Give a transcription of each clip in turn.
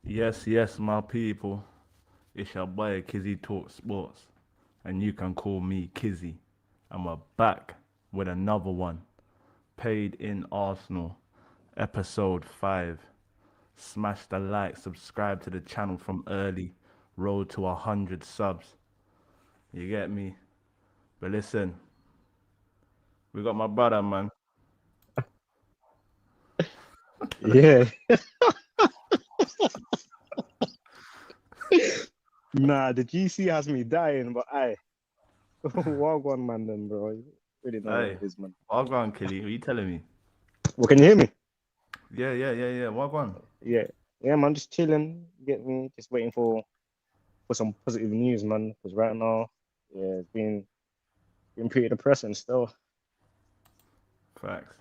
Yes, yes, my people. It's your boy Kizzy Talk Sports, and you can call me Kizzy. And we're back with another one. Paid in Arsenal, episode 5. Smash the like, subscribe to the channel from early. Road to 100 subs. You get me? But listen, we got my brother, man. Yeah. Nah, the GC has me dying, but I walk one man then, bro. You really know what Hey, it is, man. Wagwan, Killy. What are you telling me? Well, can you hear me? Yeah. Wagwan. Yeah. Yeah, man, just chilling. Get me, just waiting for some positive news, man. Because right now, yeah, it's been pretty depressing still. Facts.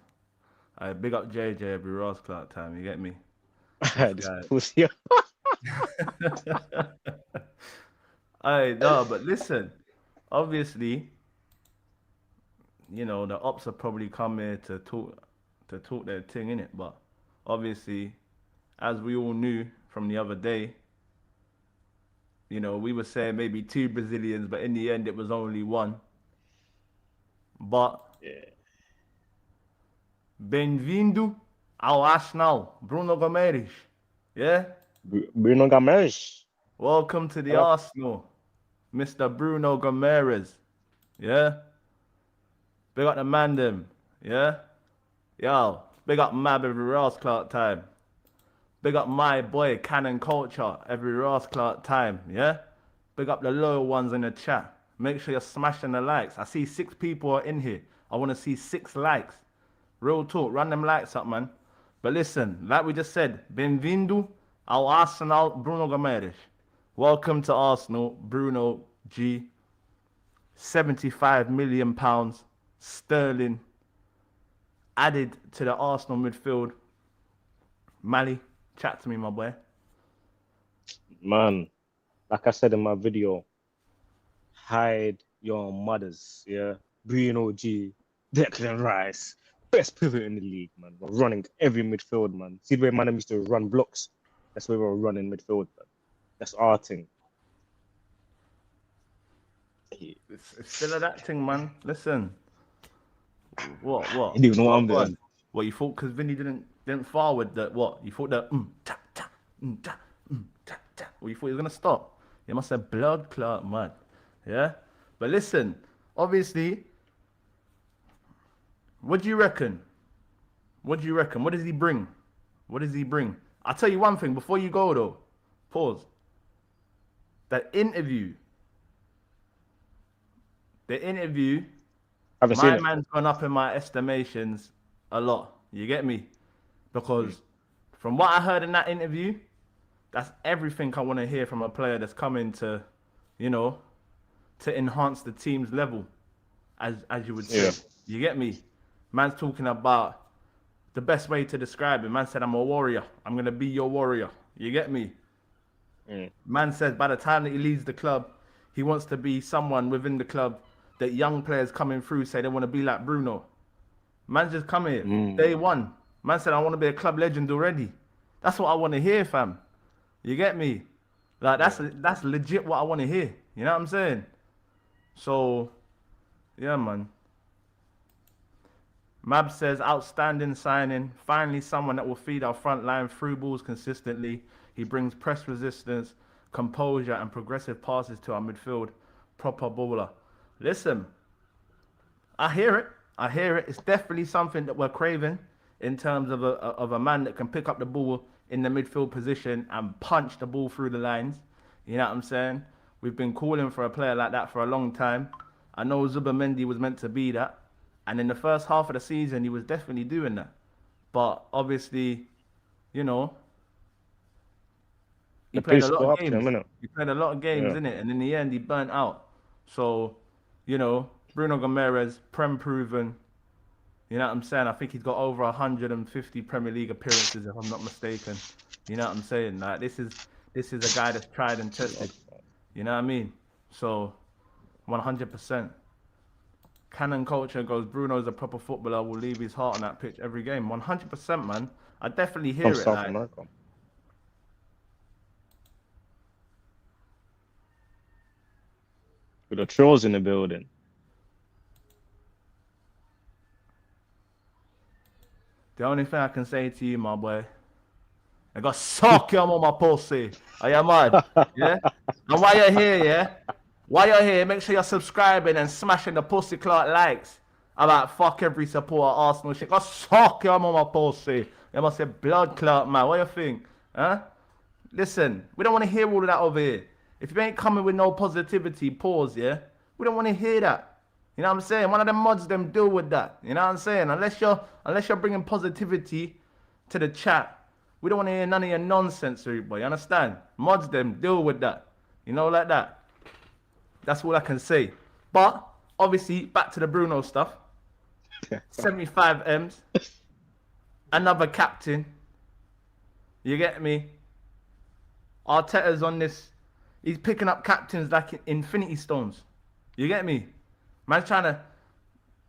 I big up JJ every Ross Clark time. You get me? This This guy. pussy. I no, but listen. Obviously, the ops have probably come here to talk their thing in it. But obviously, as we all knew from the other day, we were saying maybe two Brazilians, but in the end it was only one. But Yeah. bem-vindo ao Arsenal, Bruno Gomes. Yeah, Bruno Gomes. welcome to the Hello. Arsenal, Mr. Bruno Gomes. Yeah, big up the man them. Yeah, yo, big up Mab every Ross Clark time. Big up my boy Cannon Culture every Ross Clark time. Yeah, big up the loyal ones in the chat. Make sure you're smashing the likes. I see 6 people are in here. I want to see 6 likes. Real talk, run them likes up, man. But listen, like we just said, bem-vindo ao Arsenal, Bruno Gomes. Welcome to Arsenal, Bruno G. £75 million sterling added to the Arsenal midfield. Mali, chat to me, my boy. Man, like I said in my video, hide your mothers, yeah. Bruno G, Declan Rice, best pivot in the league, man. We're running every midfield, man. See the way man used to run blocks? That's where we're running midfield, man. That's our thing. You It's still a that thing, man. Listen, what, don't even know what what, I'm what? doing. What you thought? Because Vini didn't forward that. What you thought that ta ta ta ta ta. What you thought he was gonna stop? You must have blood clot, man. Yeah, but listen, obviously, what do you reckon? What do you reckon? What does he bring? What does he bring? I'll tell you one thing before you go though. Pause. That interview. The interview. I haven't seen My it. man's gone up in my estimations a lot. You get me? Mm. Because from what I heard in that interview, that's everything I want to hear from a player that's coming you know, to enhance the team's level, as you would Yeah. say. You get me? Man's talking about the best way to describe it. Man said, "I'm a warrior. I'm gonna be your warrior." You get me? Mm. Man says by the time that he leaves the club, he wants to be someone within the club that young players coming through say they want to be like Bruno. Man just come here day Mm. one. Man said I want to be a club legend already. That's what I want to hear, fam. You get me? Like Yeah. that's legit what I want to hear. You know what I'm saying? So yeah, man. Mab says outstanding signing. Finally, someone that will feed our front line through balls consistently. He brings press resistance, composure, and progressive passes to our midfield. Proper baller. Listen, I hear it. I hear it. It's definitely something that we're craving in terms of a man that can pick up the ball in the midfield position and punch the ball through the lines. You know what I'm saying? We've been calling for a player like that for a long time. I know Zubamendi was meant to be that, and in the first half of the season he was definitely doing that. But obviously, you know, he The played a pace lot go of up to him, games. innit? He played a lot of games Yeah. in it, and in the end he burnt out. So, Bruno Gomes, prem proven. You know what I'm saying? I think he's got over 150 Premier League appearances, if I'm not mistaken. You know what I'm saying? Like this is a guy that's tried and tested. You know what I mean? So, 100%. Cannon culture goes. Bruno's a proper footballer. Will leave his heart on that pitch every game. 100%, man. I definitely From hear it. South Like America. With the trolls in the building. The only thing I can say to you, my boy, I got suck your mama pussy. Are you mad? Yeah? And while you're here, yeah? While you're here, make sure you're subscribing and smashing the pussy clot likes. About fuck every supporter Arsenal shit. Got suck your mama pussy. You must say blood clot, man. What you think? Huh? Listen, we don't want to hear all of that over here. If you ain't coming with no positivity, pause, yeah? We don't want to hear that. You know what I'm saying? One of them mods them deal with that. You know what I'm saying? Unless you're bringing positivity to the chat, we don't want to hear none of your nonsense, everybody. You understand? Mods them deal with that. You know, like that. That's all I can say. But obviously, back to the Bruno stuff. 75 M's. Another captain. You get me? Arteta's on this. He's picking up captains like Infinity Stones. You get me? Man's trying to.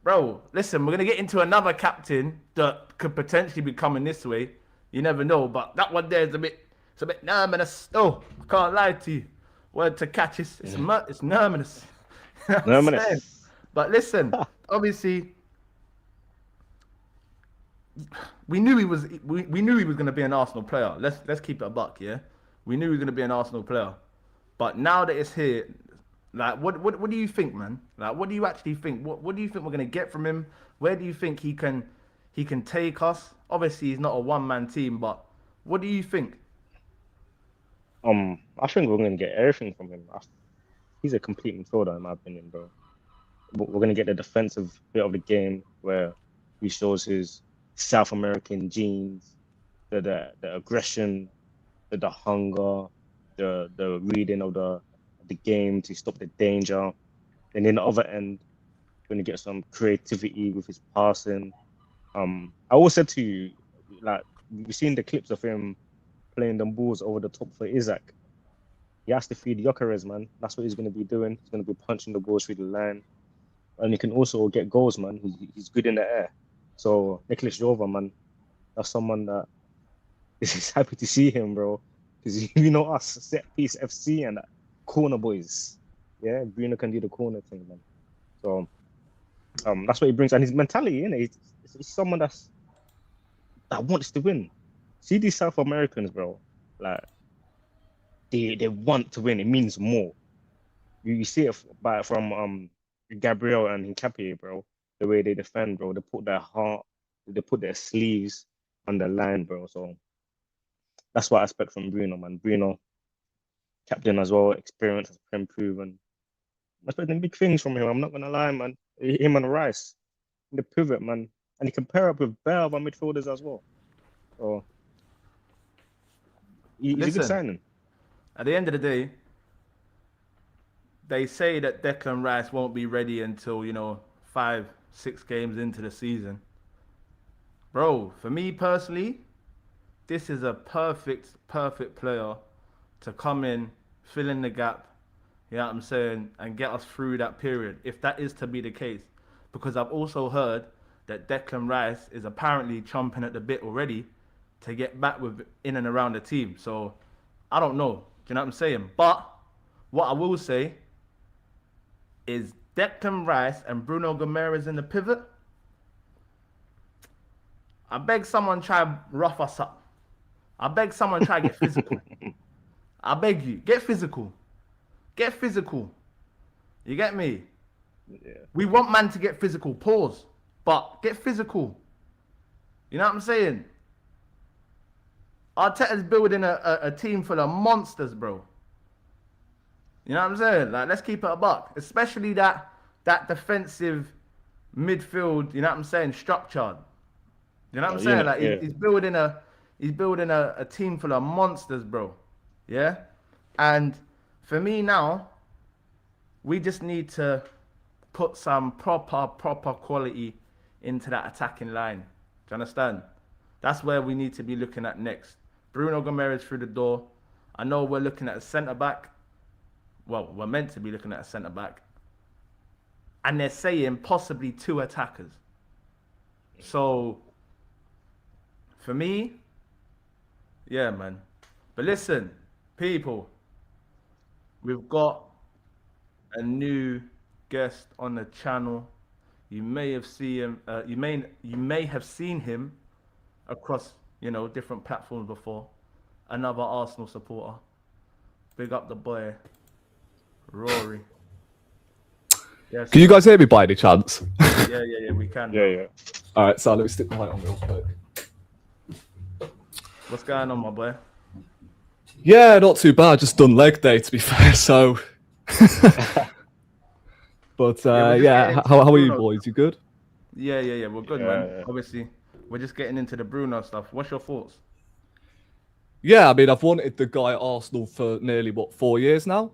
Bro, listen, we're going to get into another captain that could potentially be coming this way. You never know. But that one there is it's a bit nervous. Oh, I can't lie to you. Word to catch it's nervous. You know what I'm saying? But listen, obviously, we knew he was going to be an Arsenal player. Let's keep it a buck, yeah. We knew he was going to be an Arsenal player, but now that it's here, like, what do you think, man? Like, what do you actually think? What do you think we're going to get from him? Where do you think he can take us? Obviously, he's not a one-man team, but what do you think? I think we're gonna get everything from him. He's a complete midfielder, in my opinion, bro. We're gonna get the defensive bit of the game where he shows his South American genes, the aggression, the hunger, the reading of the game to stop the danger. And in the other end, we're gonna get some creativity with his passing. I always said to you, like, we've seen the clips of him playing them balls over the top for Isaac. He has to feed Gyökeres, man. That's what he's going to be doing. He's going to be punching the balls through the line. And he can also get goals, man. He's good in the air. So, Nicholas Jova, man, that's someone that is happy to see him, bro. Because you know us, set piece FC and that corner boys. Yeah, Bruno can do the corner thing, man. So, that's what he brings. And his mentality, you know, he's someone that wants to win. See these South Americans, bro. Like, they want to win. It means more. You see it from Gabriel and Hincapié, bro. The way they defend, bro. They put their heart, they put their sleeves on the line, bro. So that's what I expect from Bruno, man. Bruno, captain as well, experience has been proven. I'm expecting big things from him. I'm not gonna lie, man. Him and Rice, the pivot, man, and he can pair up with bare other midfielders as well. So he's a good signing. At the end of the day, they say that Declan Rice won't be ready until, 5-6 games into the season. Bro, for me personally, this is a perfect player to come in, fill in the gap, you know what I'm saying, and get us through that period, if that is to be the case. Because I've also heard that Declan Rice is apparently chomping at the bit already to get back in and around the team. So, I don't know. Do you know what I'm saying? But what I will say is Declan Rice and Bruno Gomes in the pivot. I beg someone try and rough us up. I beg someone try and get physical. I beg you, get physical. Get physical. You get me? Yeah. We want man to get physical. Pause. But get physical. You know what I'm saying? Arteta's building a team full of monsters, bro. You know what I'm saying? Like, let's keep it a buck. Especially that defensive midfield, you know what I'm saying, structured. You know what I'm saying? Like, yeah. He's building a team full of monsters, bro. Yeah? And for me now, we just need to put some proper quality into that attacking line. Do you understand? That's where we need to be looking at next. Bruno Gomes through the door. I know we're looking at a centre-back. Well, we're meant to be looking at a centre-back. And they're saying possibly 2 attackers. So, for me, yeah, man. But listen, people, we've got a new guest on the channel. You may have seen him. You may have seen him across different platforms before. Another Arsenal supporter. Big up the boy, Rory. Yes. Can you guys hear me by any chance? Yeah, we can. Yeah. All right, so let me stick the light on real quick. What's going on, my boy? Yeah, not too bad. Just done leg day, to be fair. So, but how are you boys? You good? Yeah. We're good, Yeah. man. Obviously, we're just getting into the Bruno stuff. What's your thoughts? Yeah, I mean, I've wanted the guy at Arsenal for nearly 4 years now.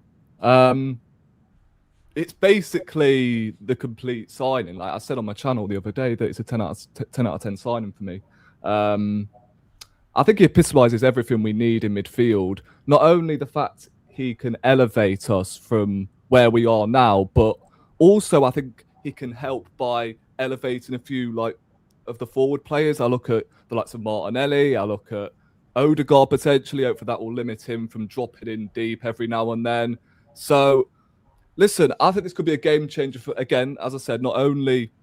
It's basically the complete signing. Like I said on my channel the other day, that it's a 10 out of 10 signing for me. I think he epitomises everything we need in midfield. Not only the fact he can elevate us from where we are now, but also I think he can help by elevating a few of the forward players. I look at the likes of Martinelli. I look at Odegaard potentially. Hopefully that will limit him from dropping in deep every now and then. So, listen, I think this could be a game changer for, again, as I said, not only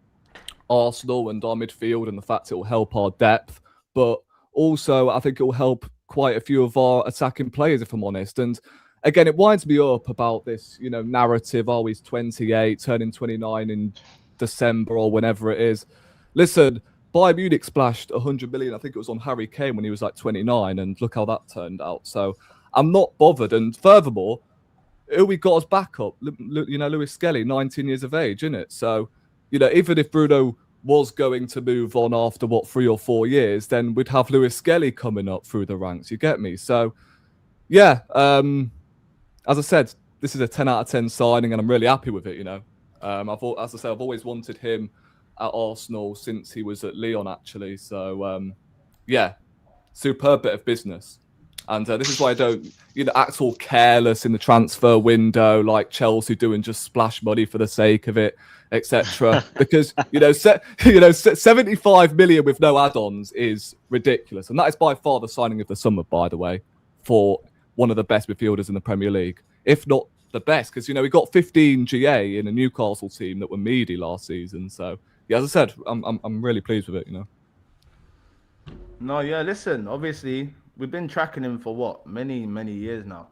Arsenal and our midfield and the fact it will help our depth, but also I think it will help quite a few of our attacking players, if I'm honest. And again, it winds me up about this, narrative. Oh, he's 28, turning 29 in December or whenever it is. Listen, Bayern Munich splashed 100 million. I think it was on Harry Kane when he was like 29, and look how that turned out. So I'm not bothered. And furthermore, who we got as backup? Lewis Skelly, 19 years of age, isn't it? So, even if Bruno was going to move on after 3 or 4 years, then we'd have Lewis Skelly coming up through the ranks. You get me? So, yeah. As I said, this is a 10 out of 10 signing, and I'm really happy with it. As I said, I've always wanted him at Arsenal since he was at Lyon, actually. So, yeah, superb bit of business. And this is why I don't, act all careless in the transfer window, like Chelsea doing just splash money for the sake of it, etc. Because 75 million with no add-ons is ridiculous, and that is by far the signing of the summer, by the way, for one of the best midfielders in the Premier League, if not the best. Because we got 15 GA in a Newcastle team that were meaty last season. So yeah, as I said, I'm really pleased with it. No, yeah. Listen, obviously, we've been tracking him for many years now.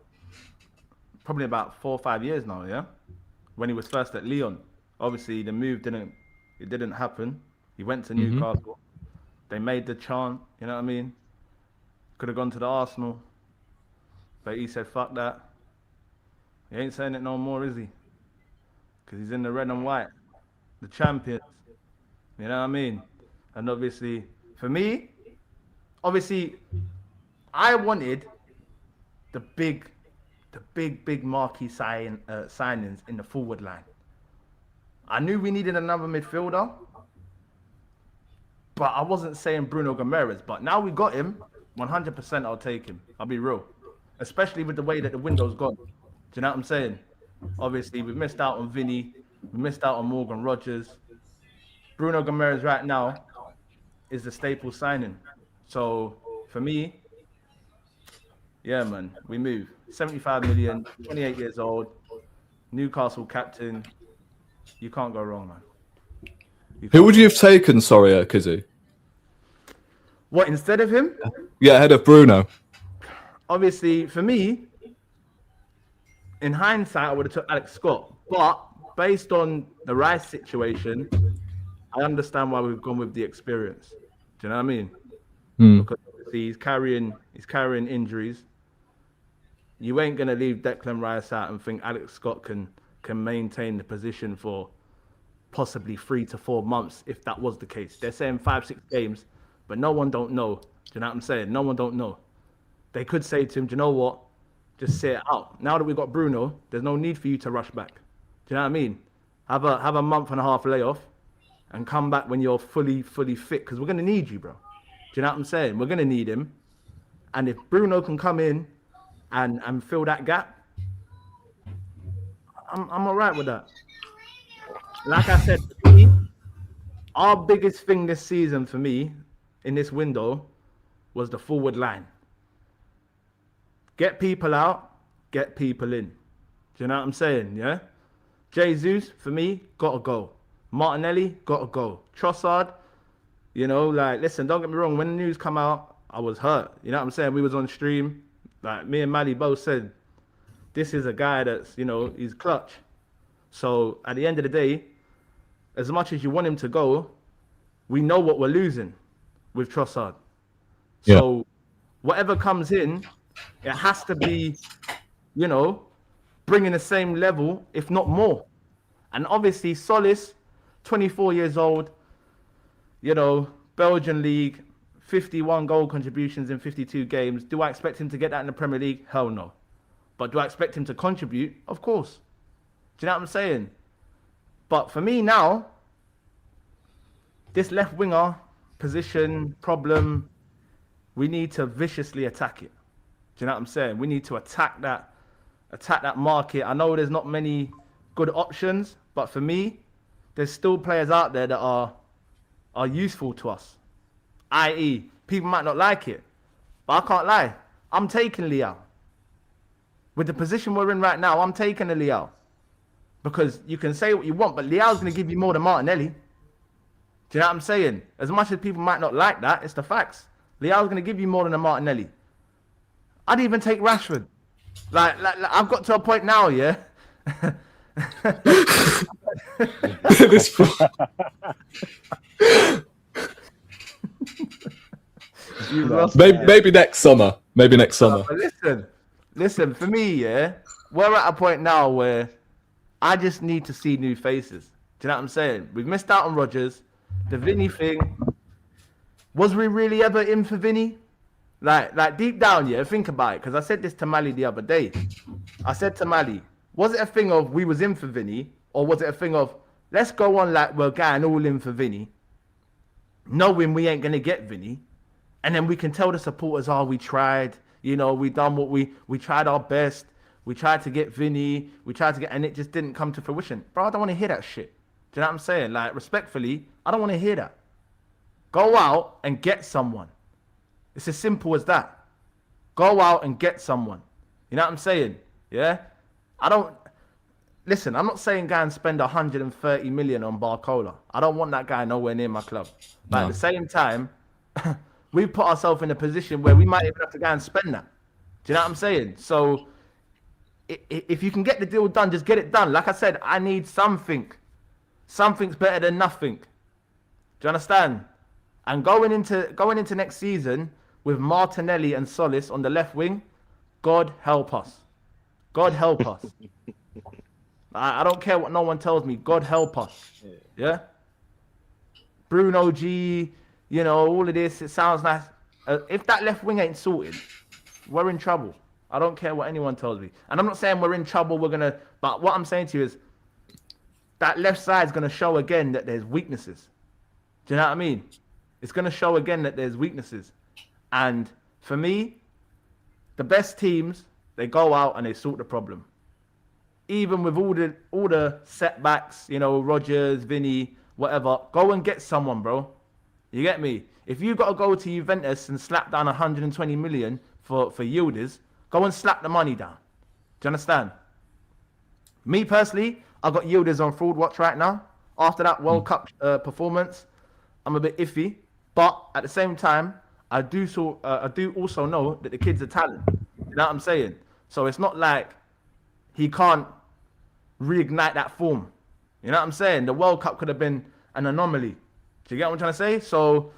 Probably about 4 or 5 years now, yeah? When he was first at Lyon. Obviously, the move didn't happen. He went to Newcastle. They made the chant, you know what I mean? Could have gone to the Arsenal. But he said, fuck that. He ain't saying it no more, is he? Because he's in the red and white. The champions. You know what I mean? And obviously, for me, I wanted the big marquee signings in the forward line. I knew we needed another midfielder, but I wasn't saying Bruno Gomes. But now we got him, 100% I'll take him. I'll be real. Especially with the way that the window's gone. Do you know what I'm saying? Obviously, we've missed out on Vini. We missed out on Morgan Rogers. Bruno Gomes right now is the staple signing. So, for me, yeah, man, we move. 75 million, 28 years old, Newcastle captain. You can't go wrong, man. Who would you have taken, sorry, Kizzy? What, instead of him? Yeah, ahead of Bruno. Obviously, for me, in hindsight, I would have took Alex Scott. But based on the Rice situation, I understand why we've gone with the experience. Do you know what I mean? Because obviously he's carrying injuries. You ain't gonna leave Declan Rice out and think Alex Scott can maintain the position for possibly 3 to 4 months if that was the case. They're saying 5-6 games, but no one don't know. Do you know what I'm saying? No one don't know. They could say to him, do you know what? Just sit it out. Now that we've got Bruno, there's no need for you to rush back. Do you know what I mean? Have a month and a half layoff and come back when you're fully fit, because we're gonna need you, bro. Do you know what I'm saying? We're gonna need him. And if Bruno can come in and fill that gap, I'm all right with that. Like I said, for me, our biggest thing this season for me in this window was the forward line. Get people out, get people in. Do you know what I'm saying? Yeah? Jesus, for me, gotta go. Martinelli, gotta go. Trossard, you know, like, listen, don't get me wrong. When the news come out, I was hurt. You know what I'm saying? We was on stream. Like, me and Mally both said, this is a guy that's, you know, he's clutch. So, at the end of the day, as much as you want him to go, we know what we're losing with Trossard. So, whatever comes in, it has to be, you know, bringing the same level, if not more. And obviously, Solis, 24 years old, you know, Belgian league, 51 goal contributions in 52 games. Do I expect him to get that in the Premier League? Hell no. But do I expect him to contribute? Of course. Do you know what I'm saying? But for me now, this left winger position problem, we need to viciously attack it. Do you know what I'm saying? We need to attack that market. I know there's not many good options, but for me, there's still players out there that are useful to us. I.e., people might not like it, but I can't lie. I'm taking Leao. With the position we're in right now, I'm taking the Leao. Because you can say what you want, but Leao's going to give you more than Martinelli. Do you know what I'm saying? As much as people might not like that, it's the facts. Leao's going to give you more than a Martinelli. I'd even take Rashford. Like I've got to a point now, yeah? Maybe next summer. Maybe next summer. Listen, for me, yeah, we're at a point now where I just need to see new faces. Do you know what I'm saying? We've missed out on Rodgers. The Vini thing. Was we really ever in for Vini? Like deep down, yeah, think about it. Because I said this to Mally the other day. I said to Mally, was it a thing of we was in for Vini? Or was it a thing of, let's go on like we're going all in for Vini, knowing we ain't going to get Vini. And then we can tell the supporters, oh, we tried. You know, we done what we tried our best. We tried to get Vini. And it just didn't come to fruition. Bro, I don't want to hear that shit. Do you know what I'm saying? Like, respectfully, I don't want to hear that. Go out and get someone. It's as simple as that. Go out and get someone. You know what I'm saying? Yeah? Listen, I'm not saying go and spend 130 million on Barcola. I don't want that guy nowhere near my club. But at the same time, we've put ourselves in a position where we might even have to go and spend that. Do you know what I'm saying? So, if you can get the deal done, just get it done. Like I said, I need something. Something's better than nothing. Do you understand? And going into next season with Martinelli and Solis on the left wing, God help us. God help us. I don't care what no one tells me. God help us. Yeah? Bruno G, you know, all of this, it sounds nice. If that left wing ain't sorted, we're in trouble. I don't care what anyone tells me. And I'm not saying we're in trouble, but what I'm saying to you is that left side's going to show again that there's weaknesses. Do you know what I mean? It's going to show again that there's weaknesses. And for me, the best teams, they go out and they sort the problem. Even with all the setbacks, you know, Rodgers, Vini, whatever, go and get someone, bro. You get me? If you got to go to Juventus and slap down 120 million for Yildiz, go and slap the money down. Do you understand? Me personally, I got Yildiz on fraud watch right now. After that World Cup performance, I'm a bit iffy. But at the same time, I do also know that the kid's a talent. You know what I'm saying? So it's not like he can't reignite that form. You know what I'm saying? The World Cup could have been an anomaly. Do you get what I'm trying to say? So,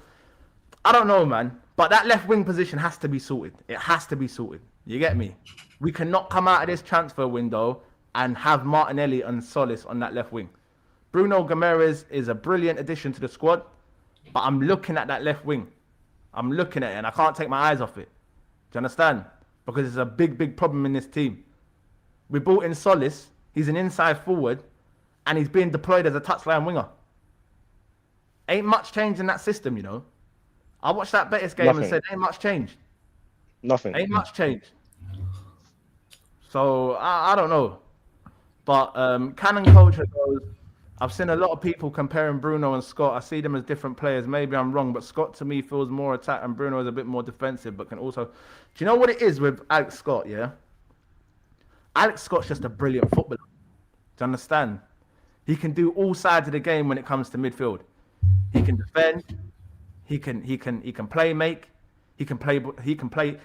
I don't know, man. But that left wing position has to be sorted. It has to be sorted. You get me? We cannot come out of this transfer window and have Martinelli and Solis on that left wing. Bruno Gomes is a brilliant addition to the squad, but I'm looking at that left wing. I'm looking at it and I can't take my eyes off it. Do you understand? Because it's a big, big problem in this team. We brought in Solis. He's an inside forward and he's being deployed as a touchline winger. Ain't much change in that system, you know. I watched that Betis game and said, ain't much change. Nothing. Ain't much change. So, I don't know. But Cannon Culture goes, I've seen a lot of people comparing Bruno and Scott. I see them as different players. Maybe I'm wrong, but Scott to me feels more attack and Bruno is a bit more defensive, but can also... Do you know what it is with Alex Scott, yeah? Alex Scott's just a brilliant footballer. Do you understand? He can do all sides of the game when it comes to midfield. He can defend. He can play make. He can play.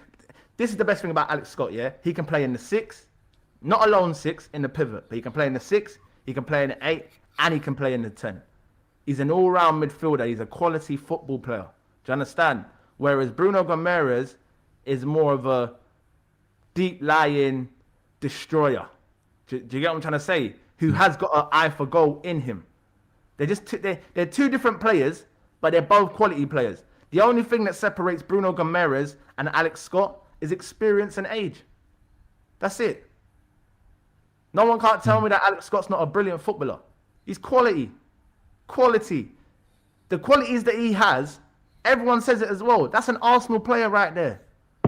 This is the best thing about Alex Scott, yeah? He can play in the 6, not a lone 6 in the pivot, but he can play in the 6, he can play in the 8, and he can play in the 10. He's an all-round midfielder. He's a quality football player. Do you understand? Whereas Bruno Gomes is more of a deep-lying destroyer. Do you get what I'm trying to say? Who has got an eye for goal in him. They're two different players, but they're both quality players. The only thing that separates Bruno Gomes and Alex Scott is experience and age. That's it. No one can't tell me that Alex Scott's not a brilliant footballer. He's quality. Quality. The qualities that he has, everyone says it as well. That's an Arsenal player right there.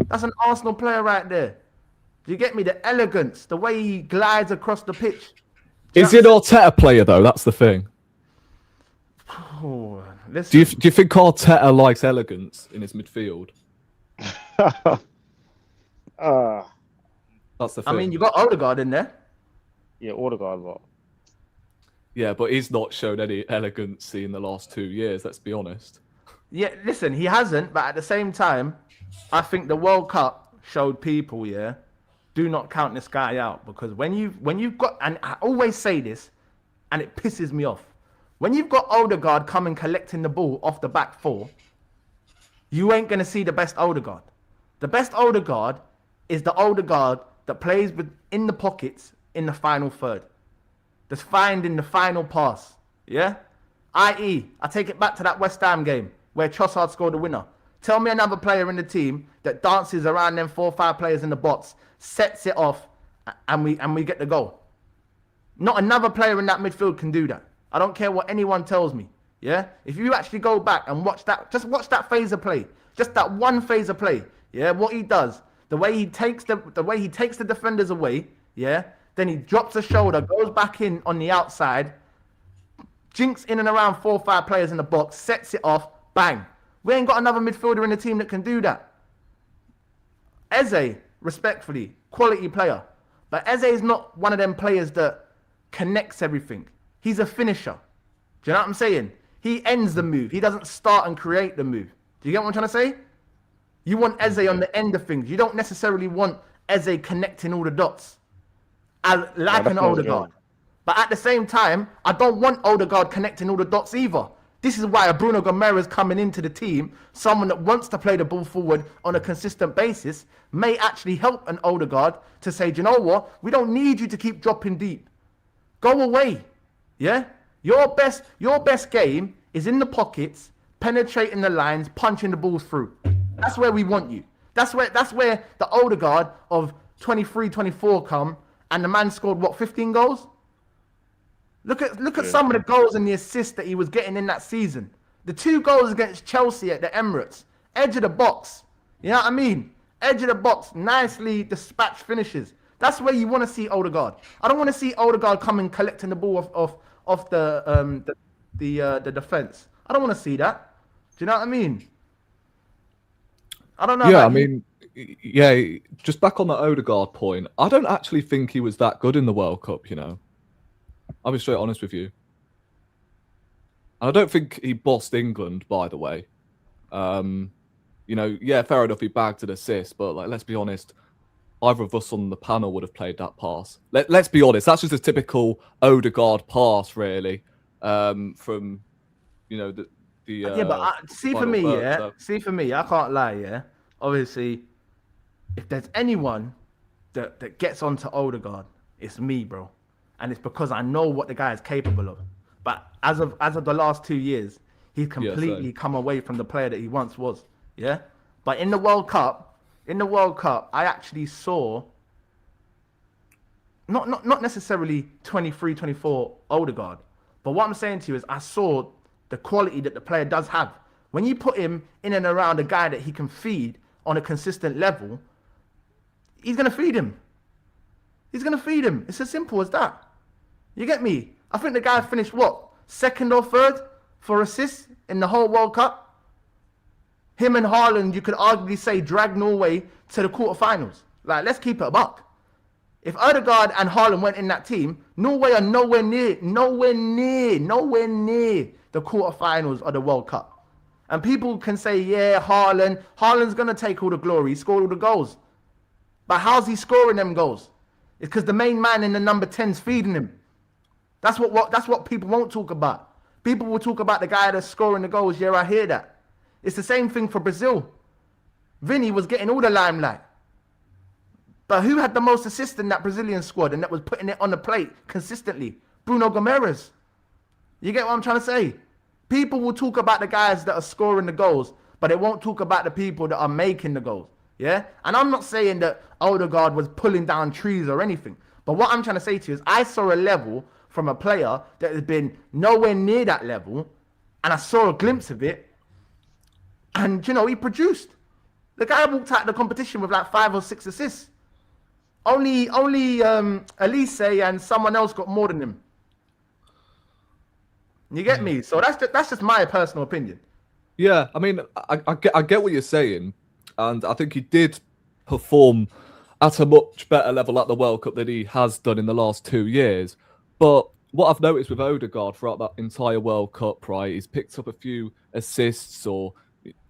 That's an Arsenal player right there. Do you get me? The elegance, the way he glides across the pitch. Is he an Arteta player, though? That's the thing. Oh, do you think Arteta likes elegance in his midfield? That's the thing. I mean, you got Odegaard in there. Yeah, Odegaard, but yeah, but he's not shown any elegancy in the last 2 years. Let's be honest. Yeah, listen, he hasn't. But at the same time, I think the World Cup showed people, yeah, do not count this guy out, because when you've got, and I always say this, and it pisses me off. When you've got Odegaard coming collecting the ball off the back four, you ain't going to see the best Odegaard. The best Odegaard is the Odegaard that plays in the pockets in the final third. That's finding the final pass. Yeah? I.e., I take it back to that West Ham game where Trossard scored the winner. Tell me another player in the team that dances around them 4 or 5 players in the box, sets it off, and we get the goal. Not another player in that midfield can do that. I don't care what anyone tells me. Yeah? If you actually go back and watch that, just watch that phase of play. Just that one phase of play. Yeah? What he does. The way he takes the defenders away. Yeah? Then he drops a shoulder, goes back in on the outside, jinks in and around 4 or 5 players in the box, sets it off, bang. We ain't got another midfielder in the team that can do that. Eze, respectfully, quality player. But Eze is not one of them players that connects everything. He's a finisher. Do you know what I'm saying? He ends the move. He doesn't start and create the move. Do you get what I'm trying to say? You want Eze on the end of things. You don't necessarily want Eze connecting all the dots. Like an Odegaard. But at the same time, I don't want Odegaard connecting all the dots either. This is why a Bruno Gomes coming into the team, someone that wants to play the ball forward on a consistent basis, may actually help an Odegaard to say, do you know what? We don't need you to keep dropping deep. Go away. Yeah? Your best game is in the pockets, penetrating the lines, punching the balls through. That's where we want you. That's where the Odegaard of 23, 24 come, and the man scored, what, 15 goals? Look at some of the goals and the assists that he was getting in that season. The 2 goals against Chelsea at the Emirates. Edge of the box. You know what I mean? Edge of the box. Nicely dispatched finishes. That's where you want to see Odegaard. I don't want to see Odegaard coming collecting the ball off the defense. I don't want to see that. Do you know what I mean? I don't know. Yeah, I mean, yeah, just back on the Odegaard point, I don't actually think he was that good in the World Cup, you know. I'll be straight honest with you. I don't think he bossed England, by the way. You know, yeah, fair enough, he bagged an assist, but like, let's be honest, either of us on the panel would have played that pass. Let's be honest, that's just a typical Odegaard pass, really, from, you know, yeah, but see for me, I can't lie, yeah. Obviously, if there's anyone that gets onto Odegaard, it's me, bro. And it's because I know what the guy is capable of. But as of the last 2 years, he's completely come away from the player that he once was. Yeah? But in the World Cup, I actually saw not necessarily 23, 24 Odegaard. But what I'm saying to you is I saw the quality that the player does have. When you put him in and around a guy that he can feed on a consistent level, he's going to feed him. He's going to feed him. It's as simple as that. You get me? I think the guy finished, what, 2nd or 3rd for assists in the whole World Cup? Him and Haaland, you could arguably say, dragged Norway to the quarterfinals. Like, let's keep it a buck. If Odegaard and Haaland went in that team, Norway are nowhere near the quarterfinals of the World Cup. And people can say, yeah, Haaland's going to take all the glory. He scored all the goals. But how's he scoring them goals? It's because the main man in the number 10's feeding him. That's what people won't talk about. People will talk about the guy that's scoring the goals. Yeah, I hear that. It's the same thing for Brazil. Vini was getting all the limelight. But who had the most assists in that Brazilian squad and that was putting it on the plate consistently? Bruno Gomes. You get what I'm trying to say? People will talk about the guys that are scoring the goals, but they won't talk about the people that are making the goals. Yeah? And I'm not saying that Odegaard was pulling down trees or anything. But what I'm trying to say to you is I saw a level from a player that has been nowhere near that level, and I saw a glimpse of it, and, you know, he produced. The guy walked out of the competition with like 5 or 6 assists. Only Elise and someone else got more than him. You get me? So that's just my personal opinion. Yeah, I mean, I get what you're saying, and I think he did perform at a much better level at the World Cup than he has done in the last 2 years. But what I've noticed with Odegaard throughout that entire World Cup, right, he's picked up a few assists, or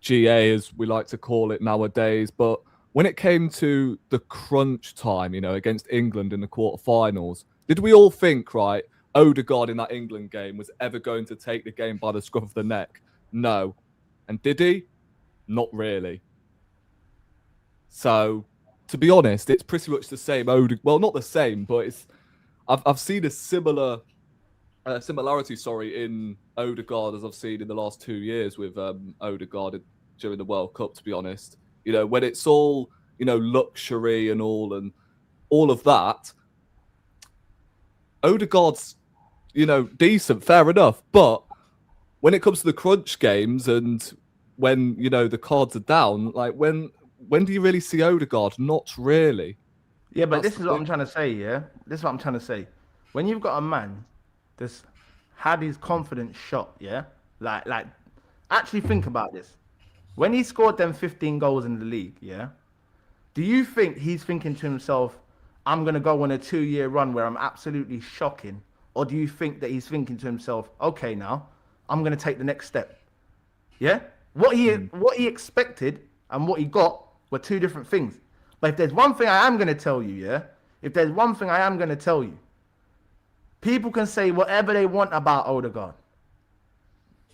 GA as we like to call it nowadays, but when it came to the crunch time, you know, against England in the quarterfinals, did we all think, right, Odegaard in that England game was ever going to take the game by the scruff of the neck? No. And did he? Not really. So, to be honest, it's pretty much the same. Well, not the same, but it's I've seen a similarity, in Odegaard as I've seen in the last 2 years with Odegaard during the World Cup, to be honest. You know, when it's all, you know, luxury and all of that, Odegaard's, you know, decent, fair enough. But when it comes to the crunch games and when, you know, the cards are down, like when do you really see Odegaard? Not really. Yeah, but this is what I'm trying to say, yeah? This is what I'm trying to say. When you've got a man that's had his confidence shot, yeah? Like, actually think about this. When he scored them 15 goals in the league, yeah? Do you think he's thinking to himself, I'm going to go on a 2-year run where I'm absolutely shocking? Or do you think that he's thinking to himself, okay, now, I'm going to take the next step? Yeah? What he expected and what he got were 2 different things. But if there's one thing I am going to tell you, yeah? If there's one thing I am going to tell you, people can say whatever they want about Odegaard.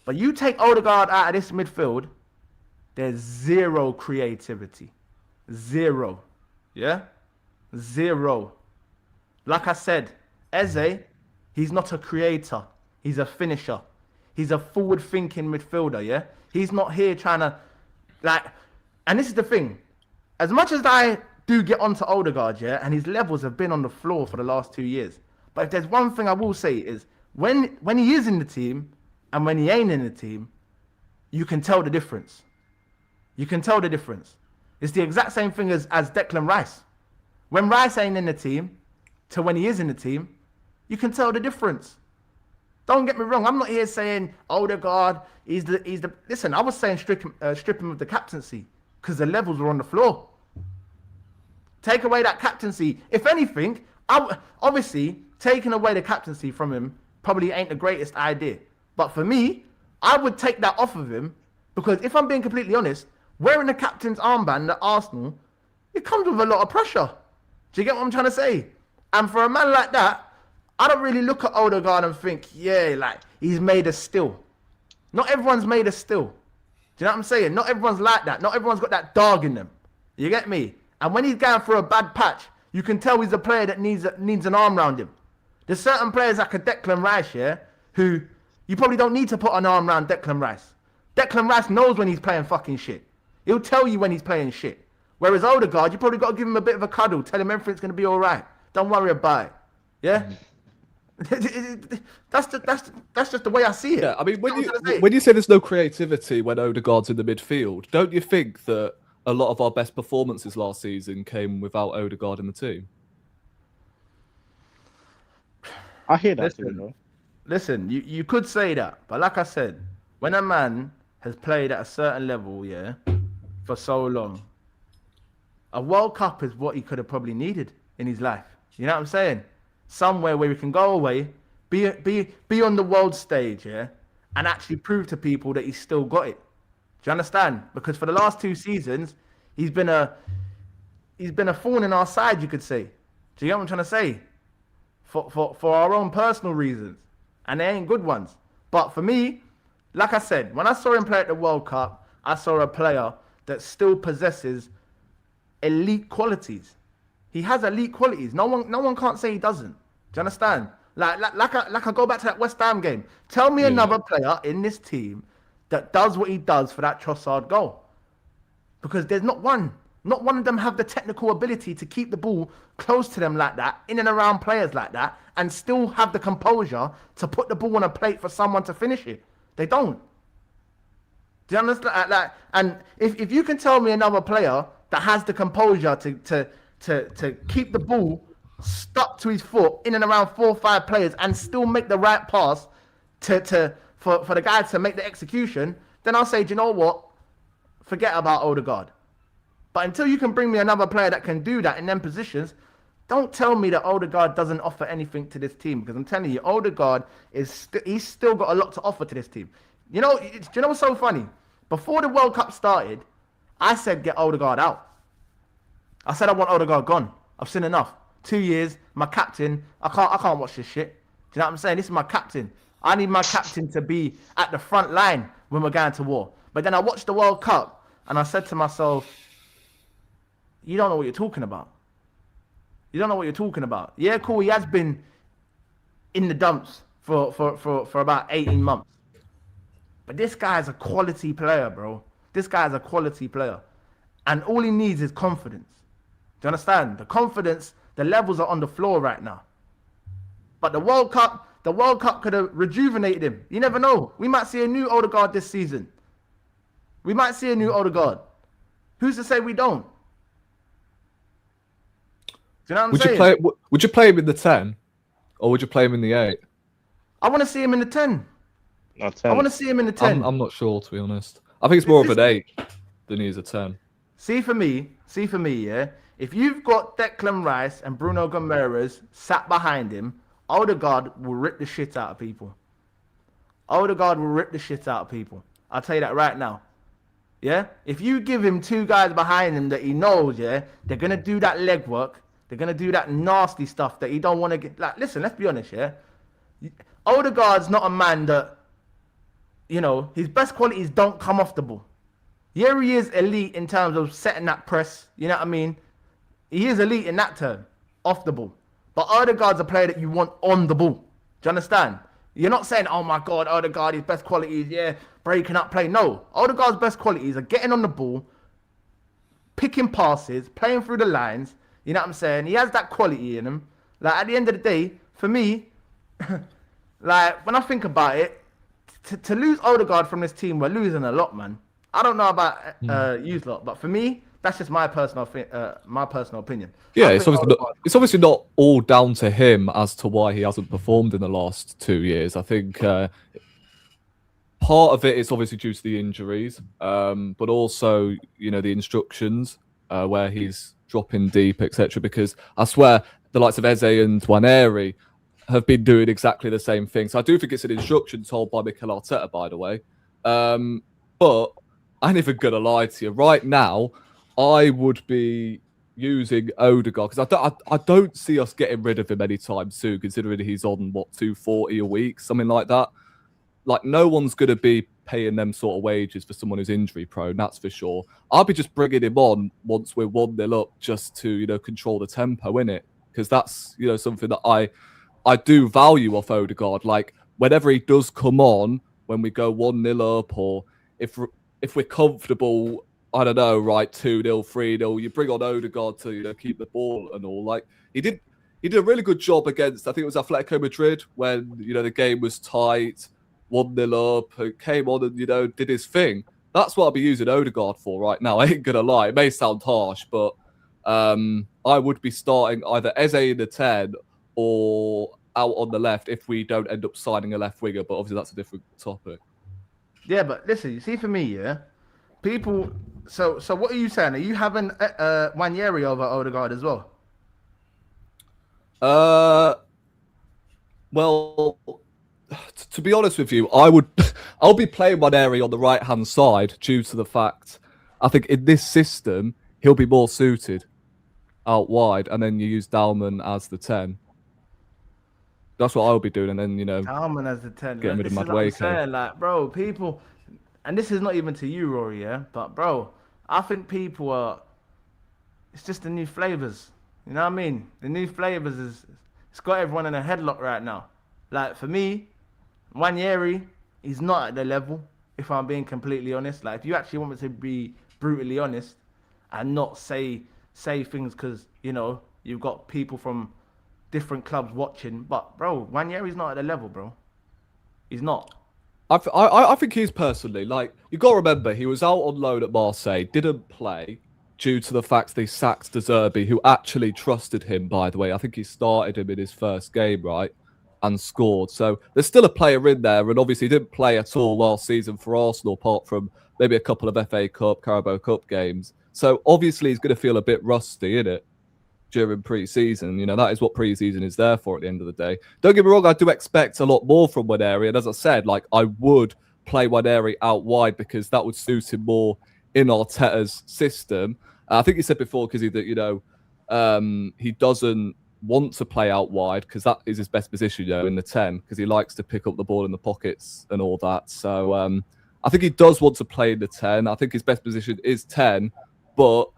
But you take Odegaard out of this midfield, there's zero creativity. Zero. Yeah? Zero. Like I said, Eze, he's not a creator. He's a finisher. He's a forward-thinking midfielder, yeah? He's not here trying to, like... And this is the thing. As much as I do get onto Odegaard, yeah, and his levels have been on the floor for the last 2 years, but if there's one thing I will say is, when he is in the team and when he ain't in the team, you can tell the difference. You can tell the difference. It's the exact same thing as Declan Rice. When Rice ain't in the team to when he is in the team, you can tell the difference. Don't get me wrong. I'm not here saying Odegaard, he's the. Listen, I was saying strip him of the captaincy because the levels were on the floor. Take away that captaincy. If anything, obviously taking away the captaincy from him probably ain't the greatest idea. But for me, I would take that off of him because if I'm being completely honest, wearing the captain's armband at Arsenal, it comes with a lot of pressure. Do you get what I'm trying to say? And for a man like that, I don't really look at Odegaard and think, yeah, like, he's made of steel. Not everyone's made of steel. Do you know what I'm saying? Not everyone's like that. Not everyone's got that dog in them. You get me? And when he's going through a bad patch, you can tell he's a player that needs an arm around him. There's certain players like a Declan Rice, yeah, who you probably don't need to put an arm around Declan Rice. Declan Rice knows when he's playing fucking shit. He'll tell you when he's playing shit. Whereas Odegaard, you probably got to give him a bit of a cuddle, tell him everything's going to be all right. Don't worry about it. Yeah? That's just the way I see it. Yeah, I mean, when you say there's no creativity when Odegaard's in the midfield, don't you think that a lot of our best performances last season came without Odegaard in the team? I hear that too, though. Listen, you could say that, but like I said, when a man has played at a certain level, yeah, for so long, a World Cup is what he could have probably needed in his life. You know what I'm saying? Somewhere where we can go away, be on the world stage, yeah, and actually prove to people that he's still got it. Do you understand? Because for the last 2 seasons, he's been a thorn in our side, you could say. Do you get what I'm trying to say? For our own personal reasons, and they ain't good ones. But for me, like I said, when I saw him play at the World Cup, I saw a player that still possesses elite qualities. He has elite qualities. No one can't say he doesn't. Do you understand? Like I go back to that West Ham game. Tell me another player in this team that does what he does for that Trossard goal. Because there's not one. Not one of them have the technical ability to keep the ball close to them like that, in and around players like that, and still have the composure to put the ball on a plate for someone to finish it. They don't. Do you understand? Like, and if you can tell me another player that has the composure to keep the ball stuck to his foot in and around 4 or 5 players and still make the right pass for the guy to make the execution, then I'll say, do you know what? Forget about Odegaard. But until you can bring me another player that can do that in them positions, don't tell me that Odegaard doesn't offer anything to this team. Because I'm telling you, Odegaard he's still got a lot to offer to this team. Do you know what's so funny? Before the World Cup started, I said get Odegaard out. I said I want Odegaard gone. I've seen enough. 2 years, my captain. I can't watch this shit. Do you know what I'm saying? This is my captain. I need my captain to be at the front line when we're going to war. But then I watched the World Cup and I said to myself, you don't know what you're talking about. You don't know what you're talking about. Yeah, cool. He has been in the dumps for about 18 months. But this guy is a quality player, bro. This guy is a quality player. And all he needs is confidence. Do you understand? The confidence, the levels are on the floor right now. But the World Cup could have rejuvenated him. You never know. We might see a new Odegaard this season. We might see a new Odegaard. Who's to say we don't? Do you know what I'm saying? Would you play him in the 10? Or would you play him in the 8? I want to see him in the 10. Not 10. I want to see him in the 10. I'm not sure, to be honest. I think it's more of an 8 than he is a 10. See for me, yeah. If you've got Declan Rice and Bruno Gomes sat behind him, Odegaard will rip the shit out of people. Odegaard will rip the shit out of people. I'll tell you that right now. Yeah? If you give him 2 guys behind him that he knows, yeah, they're going to do that legwork. They're going to do that nasty stuff that he don't want to get. Like, listen, let's be honest, yeah? Odegaard's not a man that, his best qualities don't come off the ball. Yeah, he is elite in terms of setting that press. You know what I mean? He is elite in that term, off the ball. But Odegaard's a player that you want on the ball. Do you understand? You're not saying, oh my God, Odegaard, his best qualities, yeah, breaking up play. No, Odegaard's best qualities are getting on the ball, picking passes, playing through the lines. You know what I'm saying? He has that quality in him. Like, at the end of the day, for me, like, when I think about it, to lose Odegaard from this team, we're losing a lot, man. I don't know about you lot, but for me, that's just my personal opinion. Yeah, it's obviously not all down to him as to why he hasn't performed in the last 2 years. I think part of it is obviously due to the injuries, but also, the instructions where he's dropping deep, etc. Because I swear the likes of Eze and Nwaneri have been doing exactly the same thing. So I do think it's an instruction told by Mikel Arteta, by the way. But I ain't even gonna lie to you. Right now, I would be using Odegaard because I don't see us getting rid of him anytime soon, considering he's on $240 a week, something like that. Like, no one's gonna be paying them sort of wages for someone who's injury prone, that's for sure. I'll be just bringing him on once we're 1-0 up, just to control the tempo, innit? Because that's something that I do value off Odegaard. Like, whenever he does come on when we go 1-0 up, or if we're comfortable, I don't know, right, 2-0, 3-0, you bring on Odegaard to keep the ball and all. Like, he did a really good job against, I think it was Atletico Madrid, when the game was tight, 1-0 up, came on and did his thing. That's what I'll be using Odegaard for right now. I ain't gonna lie, it may sound harsh, but I would be starting either Eze in the 10 or out on the left if we don't end up signing a left winger. But obviously that's a different topic. Yeah, but listen, you see, for me, yeah, people. So what are you saying? Are you having Nwaneri over Odegaard as well? Well, to be honest with you, I'll be playing Waneri on the right hand side due to the fact I think in this system he'll be more suited out wide, and then you use Dalman as the 10. That's what I'll be doing, and then Dalman as the 10. getting rid This of is what I'm Madueke. saying, like, bro, people, and this is not even to you, Rory, yeah, but bro, I think people are. It's just the new flavors. You know what I mean? The new flavors it's got everyone in a headlock right now. Like for me, Waneri, he's not at the level. If I'm being completely honest, like if you actually want me to be brutally honest, and not say things because you've got people from different clubs watching. But bro, Waneri's not at the level, bro. He's not. I think he's personally, like, you got to remember, he was out on loan at Marseille, didn't play due to the fact they sacked De Zerbi, who actually trusted him, by the way. I think he started him in his first game, right, and scored. So there's still a player in there, and obviously he didn't play at all last season for Arsenal, apart from maybe a couple of FA Cup, Carabao Cup games. So obviously he's going to feel a bit rusty, innit, during pre-season. That is what pre-season is there for at the end of the day. Don't get me wrong, I do expect a lot more from Waneri, and as I said, like, I would play Waneri out wide because that would suit him more in Arteta's system. I think he said before, Kizzy, that he doesn't want to play out wide because that is his best position, in the 10, because he likes to pick up the ball in the pockets and all that. So I think he does want to play in the 10. I think his best position is 10, but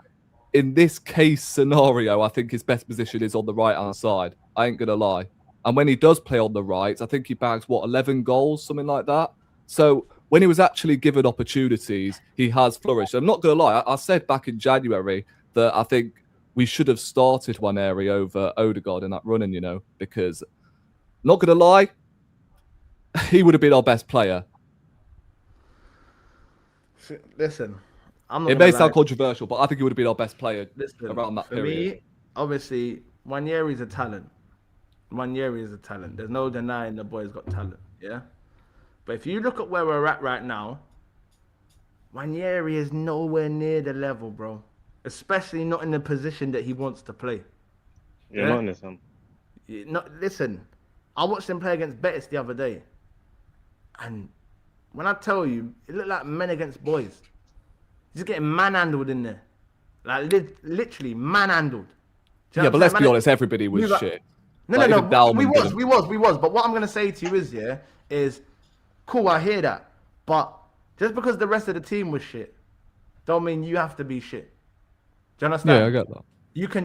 in this case scenario, I think his best position is on the right-hand side. I ain't going to lie. And when he does play on the right, I think he bags, 11 goals, something like that. So when he was actually given opportunities, he has flourished. I'm not going to lie. I said back in January that I think we should have started Waneri over Odegaard in that running, because, not going to lie, he would have been our best player. Listen, I'm not. It may sound controversial, but I think he would have been our best player around that for period. Me, obviously, Waneri's a talent. Waneri is a talent. There's no denying the boy's got talent, yeah? But if you look at where we're at right now, Waneri is nowhere near the level, bro. Especially not in the position that he wants to play. Yeah, not in this one. Listen, I watched him play against Betis the other day. And when I tell you, it looked like men against boys. He's getting manhandled in there. Like, literally manhandled. Yeah, but let's be honest, everybody was shit. No. We was. But what I'm going to say to you is, cool, I hear that. But just because the rest of the team was shit, don't mean you have to be shit. Do you understand? Yeah, I get that.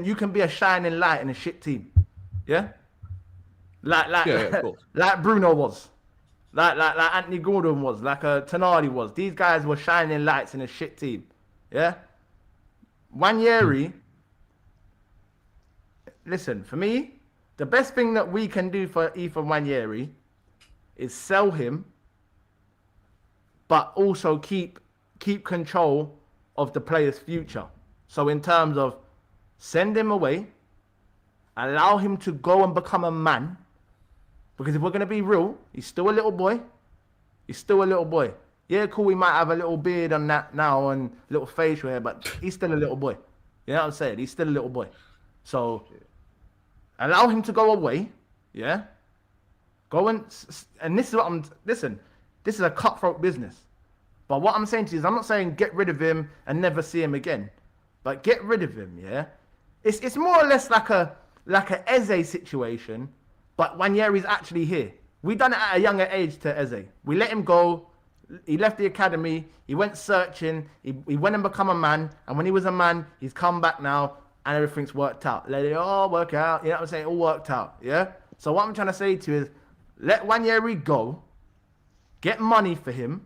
You can be a shining light in a shit team. Yeah? Like of course. Like Bruno was. Like Anthony Gordon was. Like Tonali was. These guys were shining lights in a shit team. Yeah? Waneri, listen, for me, the best thing that we can do for Ethan Waneri is sell him, but also keep control of the player's future. So in terms of send him away, allow him to go and become a man. Because if we're going to be real, he's still a little boy. Yeah, cool, we might have a little beard on that now and little facial hair, but he's still a little boy. You know what I'm saying? He's still a little boy. So allow him to go away, yeah? Go and this is what listen, this is a cutthroat business. But what I'm saying to you is, I'm not saying get rid of him and never see him again. But get rid of him, yeah? It's more or less like a Eze situation, but Waneri's actually here. We done it at a younger age to Eze. We let him go. He left the academy. He went searching. He went and become a man. And when he was a man, he's come back now and everything's worked out. Let it all work out. You know what I'm saying? It all worked out, yeah? So what I'm trying to say to you is, let Waneri go. Get money for him,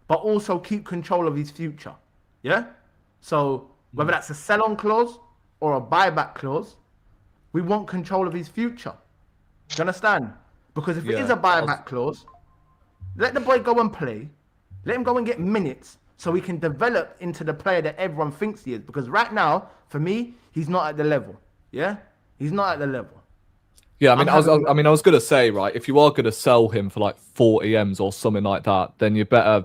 but also keep control of his future, yeah? So whether that's a sell-on clause or a buyback clause, we want control of his future. Do you understand? Because if it is a buyback clause, let the boy go and play. Let him go and get minutes so he can develop into the player that everyone thinks he is. Because right now, for me, he's not at the level. Yeah? He's not at the level. Yeah, I was going to say, right, if you are going to sell him for like 40 M's or something like that, then you better,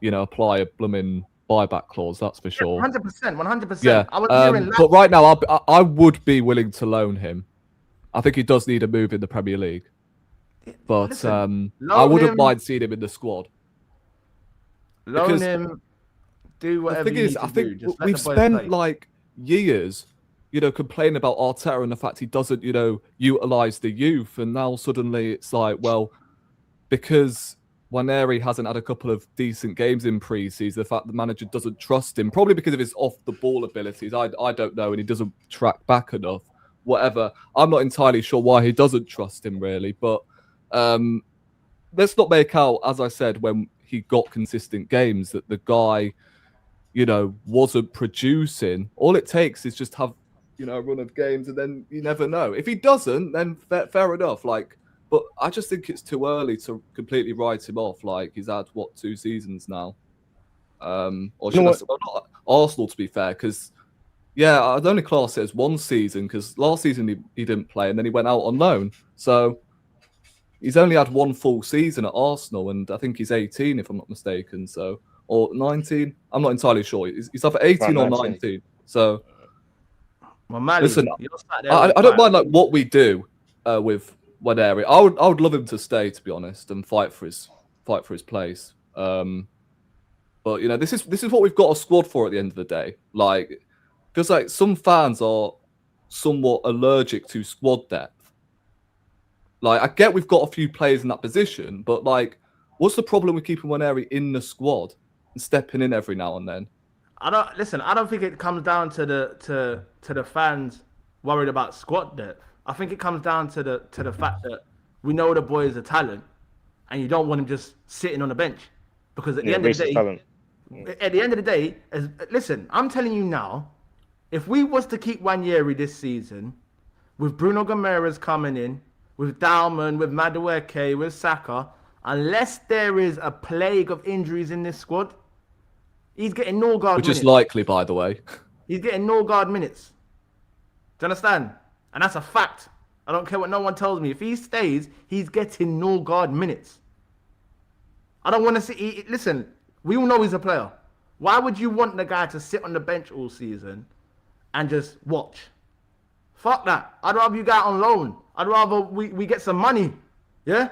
apply a blooming buyback clause, that's for sure. 100%. Yeah, I was hearing but right now, I would be willing to loan him. I think he does need a move in the Premier League. But Listen, I wouldn't him, mind seeing him in the squad. loan because him, do The whatever thing you is, need to I do. think Just let we've the boys spent play. like years, complaining about Arteta and the fact he doesn't, utilize the youth. And now suddenly it's like, well, because Waneri hasn't had a couple of decent games in pre-season, the fact the manager doesn't trust him, probably because of his off-the-ball abilities. I don't know, and he doesn't track back enough. Whatever. I'm not entirely sure why he doesn't trust him, really. But let's not make out, as I said, when he got consistent games, that the guy, wasn't producing. All it takes is just have, a run of games, and then you never know. If he doesn't, then fair enough. But I just think it's too early to completely write him off. Like, he's had, 2 seasons now? Or should I say, well, not Arsenal, to be fair, because, I'd only class it as 1 season, because last season he didn't play, and then he went out on loan. So he's only had 1 full season at Arsenal, and I think he's 18, if I'm not mistaken. So, or 19. I'm not entirely sure. He's either 18 or 19. So, well, Mali, listen, you're sat there I with don't mind five. what we do with Waneri. I would love him to stay, to be honest, and fight for his place. But this is what we've got a squad for at the end of the day. Because some fans are somewhat allergic to squad depth. I get we've got a few players in that position, but what's the problem with keeping Waneri in the squad and stepping in every now and then? I don't think it comes down to the fans worried about squad depth. I think it comes down to the fact that we know the boy is a talent, and you don't want him just sitting on the bench, because at the end of the day, listen, I'm telling you now, if we was to keep Waneri this season, with Bruno Gomes coming in, with Dalman, with Madueke, with Saka, unless there is a plague of injuries in this squad, he's getting no guard minutes. Which is likely, by the way. He's getting no guard minutes. Do you understand? And that's a fact. I don't care what no one tells me. If he stays, he's getting no guard minutes. I don't want to see... Listen, we all know he's a player. Why would you want the guy to sit on the bench all season and just watch? Fuck that. I'd rather you go out on loan. I'd rather we get some money. Yeah?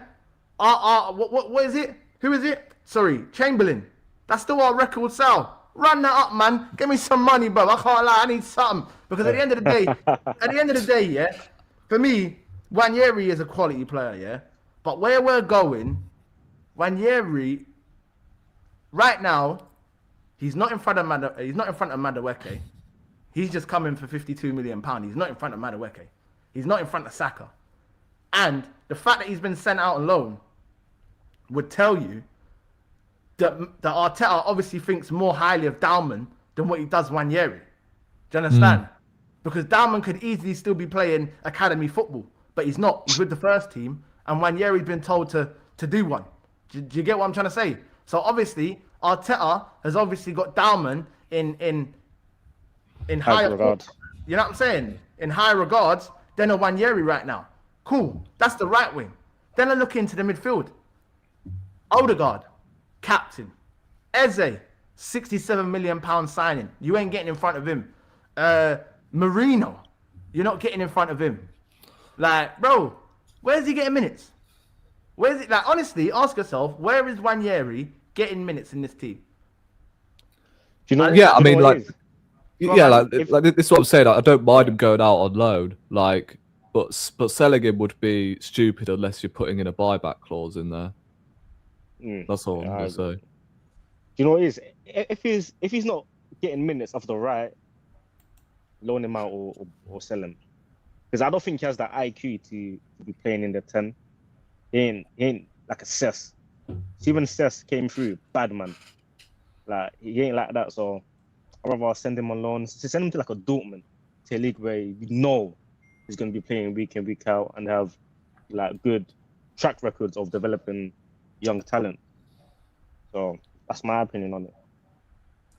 What is it? Who is it? Sorry, Chamberlain. That's still our record sale. Run that up, man. Give me some money, bro. I can't lie. I need something. Because at the end of the day, yeah, for me, Waneri is a quality player, yeah. But where we're going, Waneri, right now, he's not in front of Madueke. He's just coming for £52 million. He's not in front of Madueke. He's not in front of Saka. And the fact that he's been sent out on loan would tell you that Arteta obviously thinks more highly of Dalman than what he does Waneri. Do you understand? Because Dalman could easily still be playing academy football, but he's not. He's with the first team, and Waneri's been told to do one. Do you get what I'm trying to say? So obviously, Arteta has obviously got Dalman in higher regards. You know what I'm saying? In higher regards than a Waneri right now. Cool. That's the right wing. Then I look into the midfield. Odegaard, captain. Eze, £67 million signing. You ain't getting in front of him. Marino, you're not getting in front of him. Bro, where's he getting minutes? Where's it? Honestly, ask yourself, where is Waneri getting minutes in this team? Do you know? Yeah, I mean, if this is what I'm saying. I don't mind him going out on loan, but selling him would be stupid unless you're putting in a buyback clause in there. That's all I'm gonna say. Do you know what it is? If he's not getting minutes off the right, loan him out or sell him, because I don't think he has that IQ to be playing in the 10. He ain't like a Cess. Even Cess came through bad, man. He ain't like that. So I'd rather send him on loan. Send him to a Dortmund, to a league where you know he's going to be playing week in, week out, and have good track records of developing young talent. So that's my opinion on it.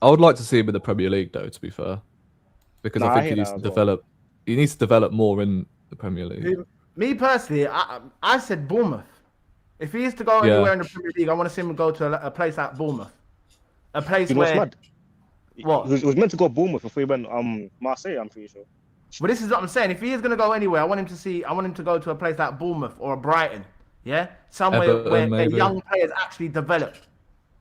I would like to see him in the Premier League, though, to be fair, because I think he needs to develop. He needs to develop more in the Premier League. Me personally, I said Bournemouth. If he is to go anywhere in the Premier League, I want to see him go to a place like Bournemouth. A place where... What? He was meant to go Bournemouth before he went Marseille, I'm pretty sure. But this is what I'm saying. If he is going to go anywhere, I want him to go to a place like Bournemouth or a Brighton. Yeah? Somewhere Everton, where maybe. young players actually develop.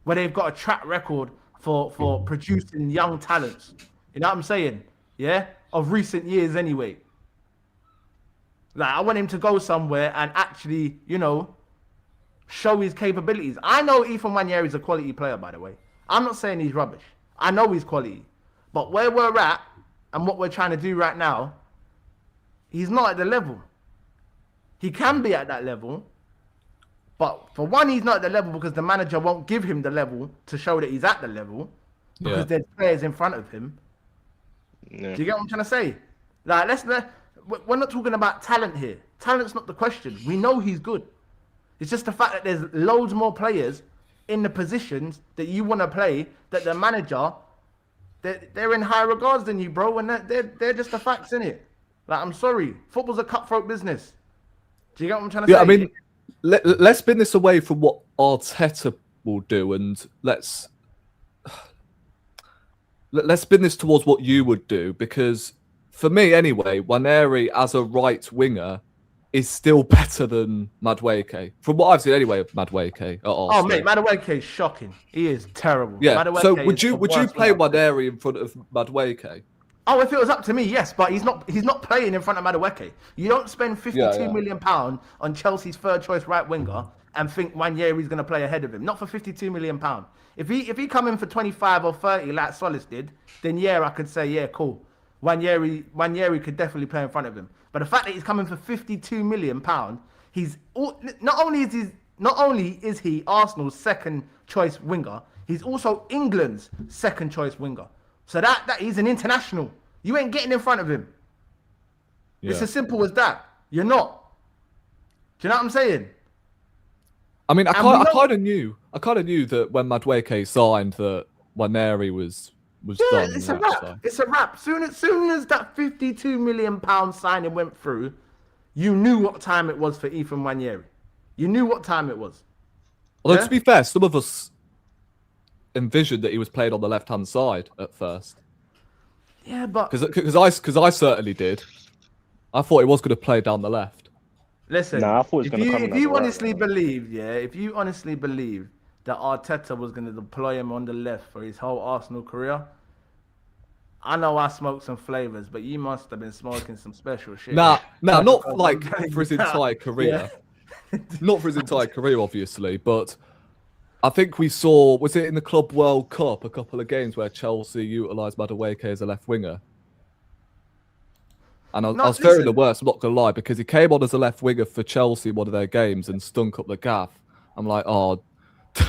Where they've got a track record for producing young talents. You know what I'm saying? Yeah? Of recent years anyway. Like, I want him to go somewhere and actually, show his capabilities. I know Ethan Nwaneri is a quality player, by the way. I'm not saying he's rubbish. I know he's quality. But where we're at and what we're trying to do right now, he's not at the level. He can be at that level. But for one, he's not at the level because the manager won't give him the level to show that he's at the level because there's players in front of him. Yeah. Do you get what I'm trying to say? Like, we're not talking about talent here. Talent's not the question. We know he's good. It's just the fact that there's loads more players in the positions that you want to play that the manager, they're in higher regards than you, bro. And they're just the facts, innit? Like, I'm sorry. Football's a cutthroat business. Do you get what I'm trying to say? Yeah, I mean, let's spin this away from what Arteta will do, and let's spin this towards what you would do, because for me anyway, Nwaneri as a right winger is still better than Madueke. From what I've seen anyway of Madueke at Arsenal. Oh, mate, Madueke is shocking. He is terrible. Yeah, Madueke so would is you the play worst winger. Nwaneri in front of Madueke? Oh, if it was up to me, yes, but he's not playing in front of Madueke. You don't spend £52 million on Chelsea's third choice right winger and think Nwaneri's going to play ahead of him. Not for £52 million. If he come in for 25 or 30 like Solis did, then yeah, I could say, yeah, cool. Nwaneri could definitely play in front of him. But the fact that he's coming for £52 million, not only is he Arsenal's second choice winger, he's also England's second choice winger. So that he's an international. You ain't getting in front of him. Yeah. It's as simple as that. You're not. Do you know what I'm saying? I mean, I kind of knew that when Madueke signed that Nwaneri was done. It's a wrap. So. It's a wrap. Soon as that £52 million signing went through, you knew what time it was for Ethan Nwaneri. You knew what time it was. Although to be fair, some of us envisioned that he was played on the left-hand side at first. Yeah, but because I certainly did. I thought he was going to play down the left. Listen, I thought he was going to come if you honestly believe that Arteta was going to deploy him on the left for his whole Arsenal career, I know I smoked some flavors, but you must have been smoking some special shit. Nah, not like for his entire career. Yeah. Not for his entire career, obviously, but I think we saw, was it in the Club World Cup, a couple of games where Chelsea utilised Madueke as a left winger? And I was fearing the worst, I'm not going to lie, because he came on as a left winger for Chelsea in one of their games and stunk up the gaff. I'm like, oh.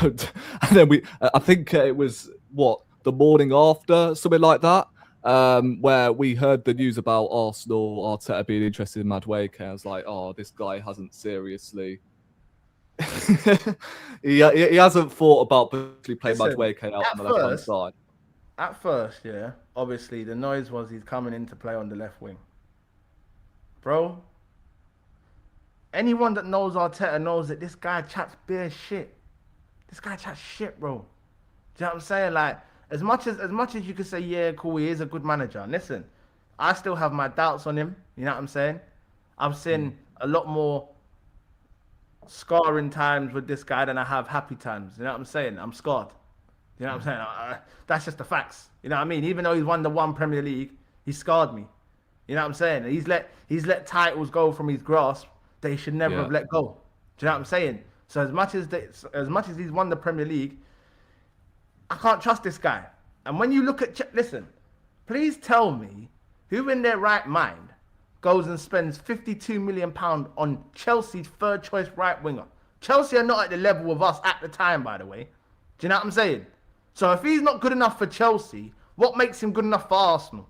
And then I think it was, the morning after, something like that, where we heard the news about Arsenal, Arteta being interested in Madueke. I was like, oh, this guy hasn't seriously... he hasn't thought about basically playing Madueke out on the left-hand side. At first, yeah, obviously the noise was he's coming in to play on the left wing. Bro, anyone that knows Arteta knows that this guy chats bare shit. This guy chats shit, bro. Do you know what I'm saying? Like, as much as you could say, yeah, cool, he is a good manager. And listen, I still have my doubts on him. You know what I'm saying? I've seen a lot more scarring times with this guy than I have happy times. You know what I'm saying? I'm scarred. You know what I'm saying? That's just the facts. You know what I mean? Even though he's won the one Premier League, he scarred me. You know what I'm saying? He's let titles go from his grasp that he should never have let go. Do you know what I'm saying? So as much as he's won the Premier League, I can't trust this guy. And when you look at listen, please tell me who in their right mind goes and spends £52 million on Chelsea's third choice right winger. Chelsea are not at the level of us at the time, by the way. Do you know what I'm saying? So if he's not good enough for Chelsea, what makes him good enough for Arsenal?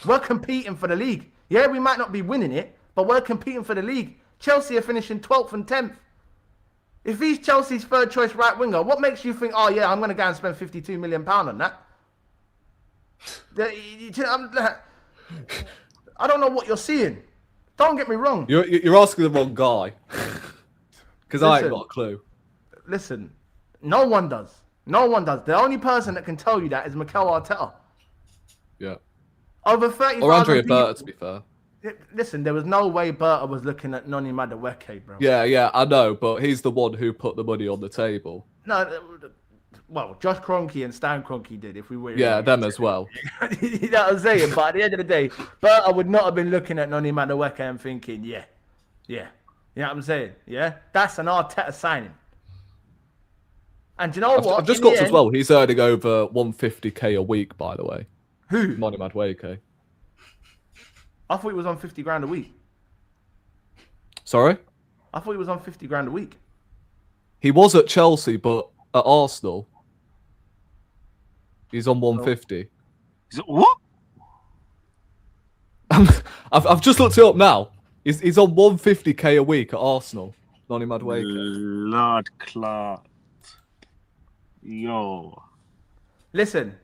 We're competing for the league. Yeah, we might not be winning it, but we're competing for the league. Chelsea are finishing 12th and 10th. If he's Chelsea's third choice right winger, what makes you think, oh yeah, I'm going to go and spend £52 million on that? I don't know what you're seeing. Don't get me wrong. You're asking the wrong guy. Because I ain't got a clue. Listen, no one does. No one does. The only person that can tell you that is Mikel Arteta. Yeah. Over 30,000 Or Andrea people. Berta, to be fair. Listen, there was no way Berta was looking at Noni Madueke, bro. Yeah, I know, but he's the one who put the money on the table. No, well, Josh Kroenke and Stan Kroenke did, if we were. Yeah, them as well. You know what I'm saying? But at the end of the day, Berta would not have been looking at Noni Madueke and thinking, yeah. You know what I'm saying? Yeah? That's an Arteta signing. And you know what? I've just got to as well. He's earning over 150k a week, by the way. Who? Noni Madueke. I thought he was on 50 grand a week. Sorry? I thought he was on 50 grand a week. He was at Chelsea, but at Arsenal, he's on 150. What? I've just looked it up now. He's on 150k a week at Arsenal. Noni Madueke. Lord Clark. Yo. Listen.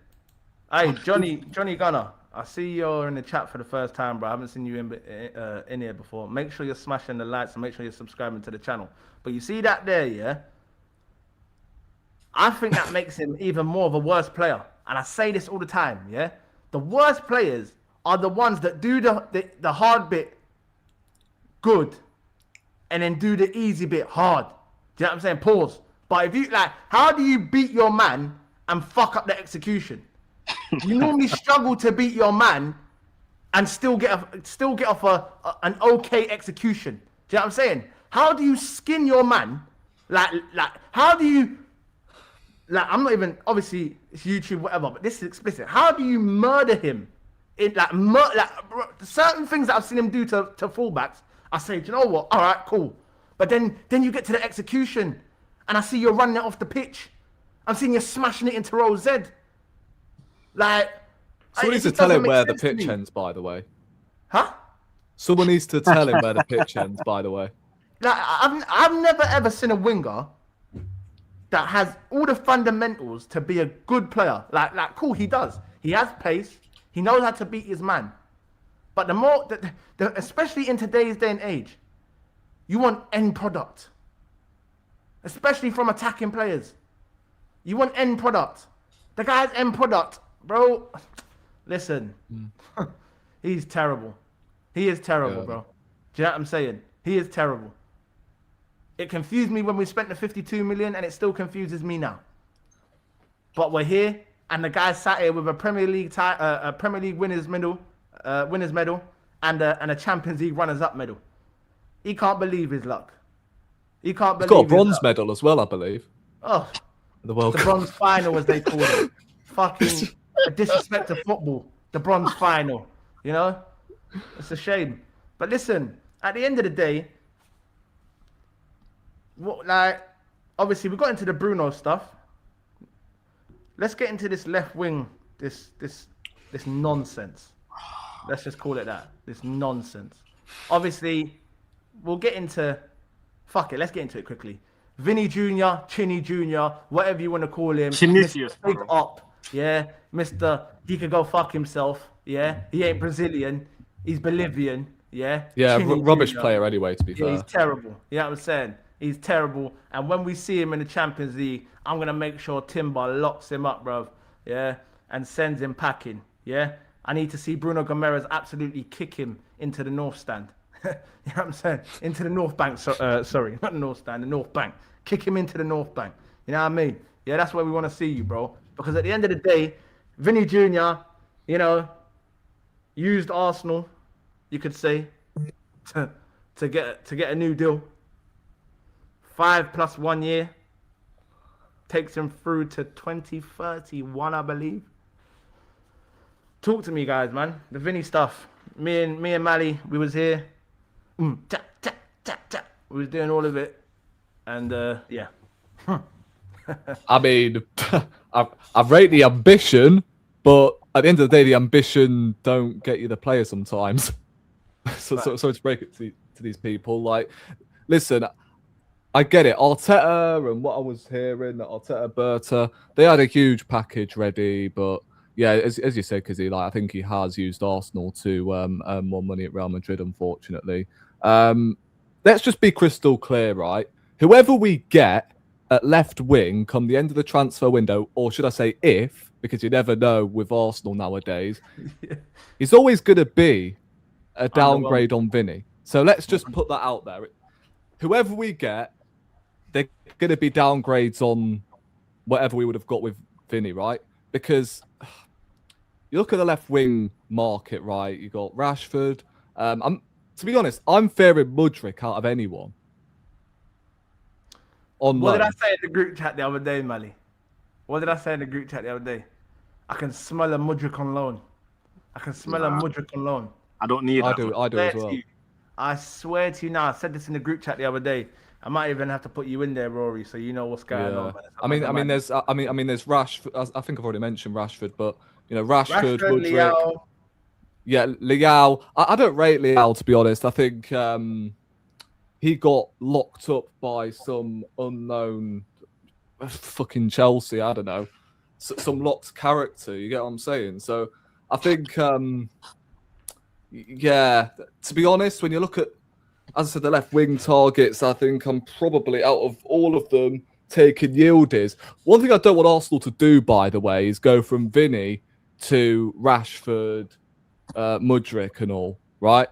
Hey, Johnny Gunner. I see you're in the chat for the first time, bro. I haven't seen you in here before. Make sure you're smashing the likes and make sure you're subscribing to the channel. But you see that there, yeah? I think that makes him even more of a worse player. And I say this all the time, yeah? The worst players are the ones that do the hard bit good and then do the easy bit hard. Do you know what I'm saying? Pause. But if you, like, how do you beat your man and fuck up the execution? You normally struggle to beat your man and still get off an okay execution. Do you know what I'm saying? How do you skin your man? Like how do you? Like, I'm not even, obviously it's YouTube, whatever, but this is explicit. How do you murder him? In certain things that I've seen him do to fullbacks, I say, do you know what? All right, cool. But then you get to the execution, and I see you're running it off the pitch. I'm seeing you smashing it into row Z. Like, someone needs to tell him where the pitch ends, by the way. Huh? Someone needs to tell him where the pitch ends, by the way. Like, I've never ever seen a winger that has all the fundamentals to be a good player. Like cool, he does. He has pace. He knows how to beat his man. But the more, especially in today's day and age, you want end product. Especially from attacking players. You want end product. The guy's end product, bro. Listen, he's terrible. He is terrible, bro. Do you know what I'm saying? He is terrible. It confused me when we spent the 52 million, and it still confuses me now. But we're here, and the guy sat here with a Premier League winners medal, and a Champions League runners-up medal. He can't believe his luck. He can't believe. He's got a bronze medal as well, I believe. Oh, the World Cup. Bronze final, as they call it. Fucking a disrespect to football. The bronze final. You know, it's a shame. But listen, at the end of the day. Obviously we got into the Bruno stuff. Let's get into this left wing, this nonsense. Let's just call it that. This nonsense. Obviously, we'll get into. Fuck it. Let's get into it quickly. Vini Jr., Chinny Jr., whatever you want to call him. Chinicius, Big up. Yeah, Mr. He could go fuck himself. Yeah, he ain't Brazilian. He's Bolivian. Yeah. Yeah, Chinny rubbish Jr. player anyway. To be fair. He's terrible. You know what I'm saying? He's terrible. And when we see him in the Champions League, I'm going to make sure Timber locks him up, bruv. Yeah? And sends him packing. Yeah? I need to see Bruno Gomes absolutely kick him into the North Stand. You know what I'm saying? Into the North Bank. Sorry, not the North Stand, the North Bank. Kick him into the North Bank. You know what I mean? Yeah, that's where we want to see you, bro. Because at the end of the day, Vini Jr., you know, used Arsenal, you could say, to get a new deal. 5 + 1 year takes him through to 2031, I believe. Talk to me, guys, man. The Vinny stuff. Me and Mally, we was here. Tap, tap, tap, tap. We was doing all of it, and yeah. I mean, I rate the ambition, but at the end of the day, the ambition don't get you the player sometimes. so to break it to these people, like, listen. I get it. Arteta and what I was hearing, Arteta, Berta, they had a huge package ready. But yeah, as you said, Kizzy, like, I think he has used Arsenal to earn more money at Real Madrid, unfortunately. Let's just be crystal clear, right? Whoever we get at left wing come the end of the transfer window, or should I say if because you never know with Arsenal nowadays. He's always going to be a downgrade on Vini. So let's just put that out there. Whoever we get, they're going to be downgrades on whatever we would have got with Vini, right? Because you look at the left wing market, right? You got Rashford. To be honest, I'm fearing Mudryk out of anyone. What did I say in the group chat the other day, Mally? What did I say in the group chat the other day? I can smell a Mudryk on loan. I can smell a Mudryk on loan. I don't need I that. do as well. I swear to you now, I said this in the group chat the other day. I might even have to put you in there, Rory, so you know what's going on. Man. There's Rashford. I think I've already mentioned Rashford, but you know, Rashford, Mudryk. Leao. Yeah, Leao. I don't rate Leao, to be honest. I think he got locked up by some unknown fucking Chelsea. I don't know, some locked character. You get what I'm saying? So I think, yeah. To be honest, when you look at, as I said, the left wing targets, I think I'm probably out of all of them taking Yildiz. One thing I don't want Arsenal to do, by the way, is go from Vini to Rashford, Mudryk and all, right?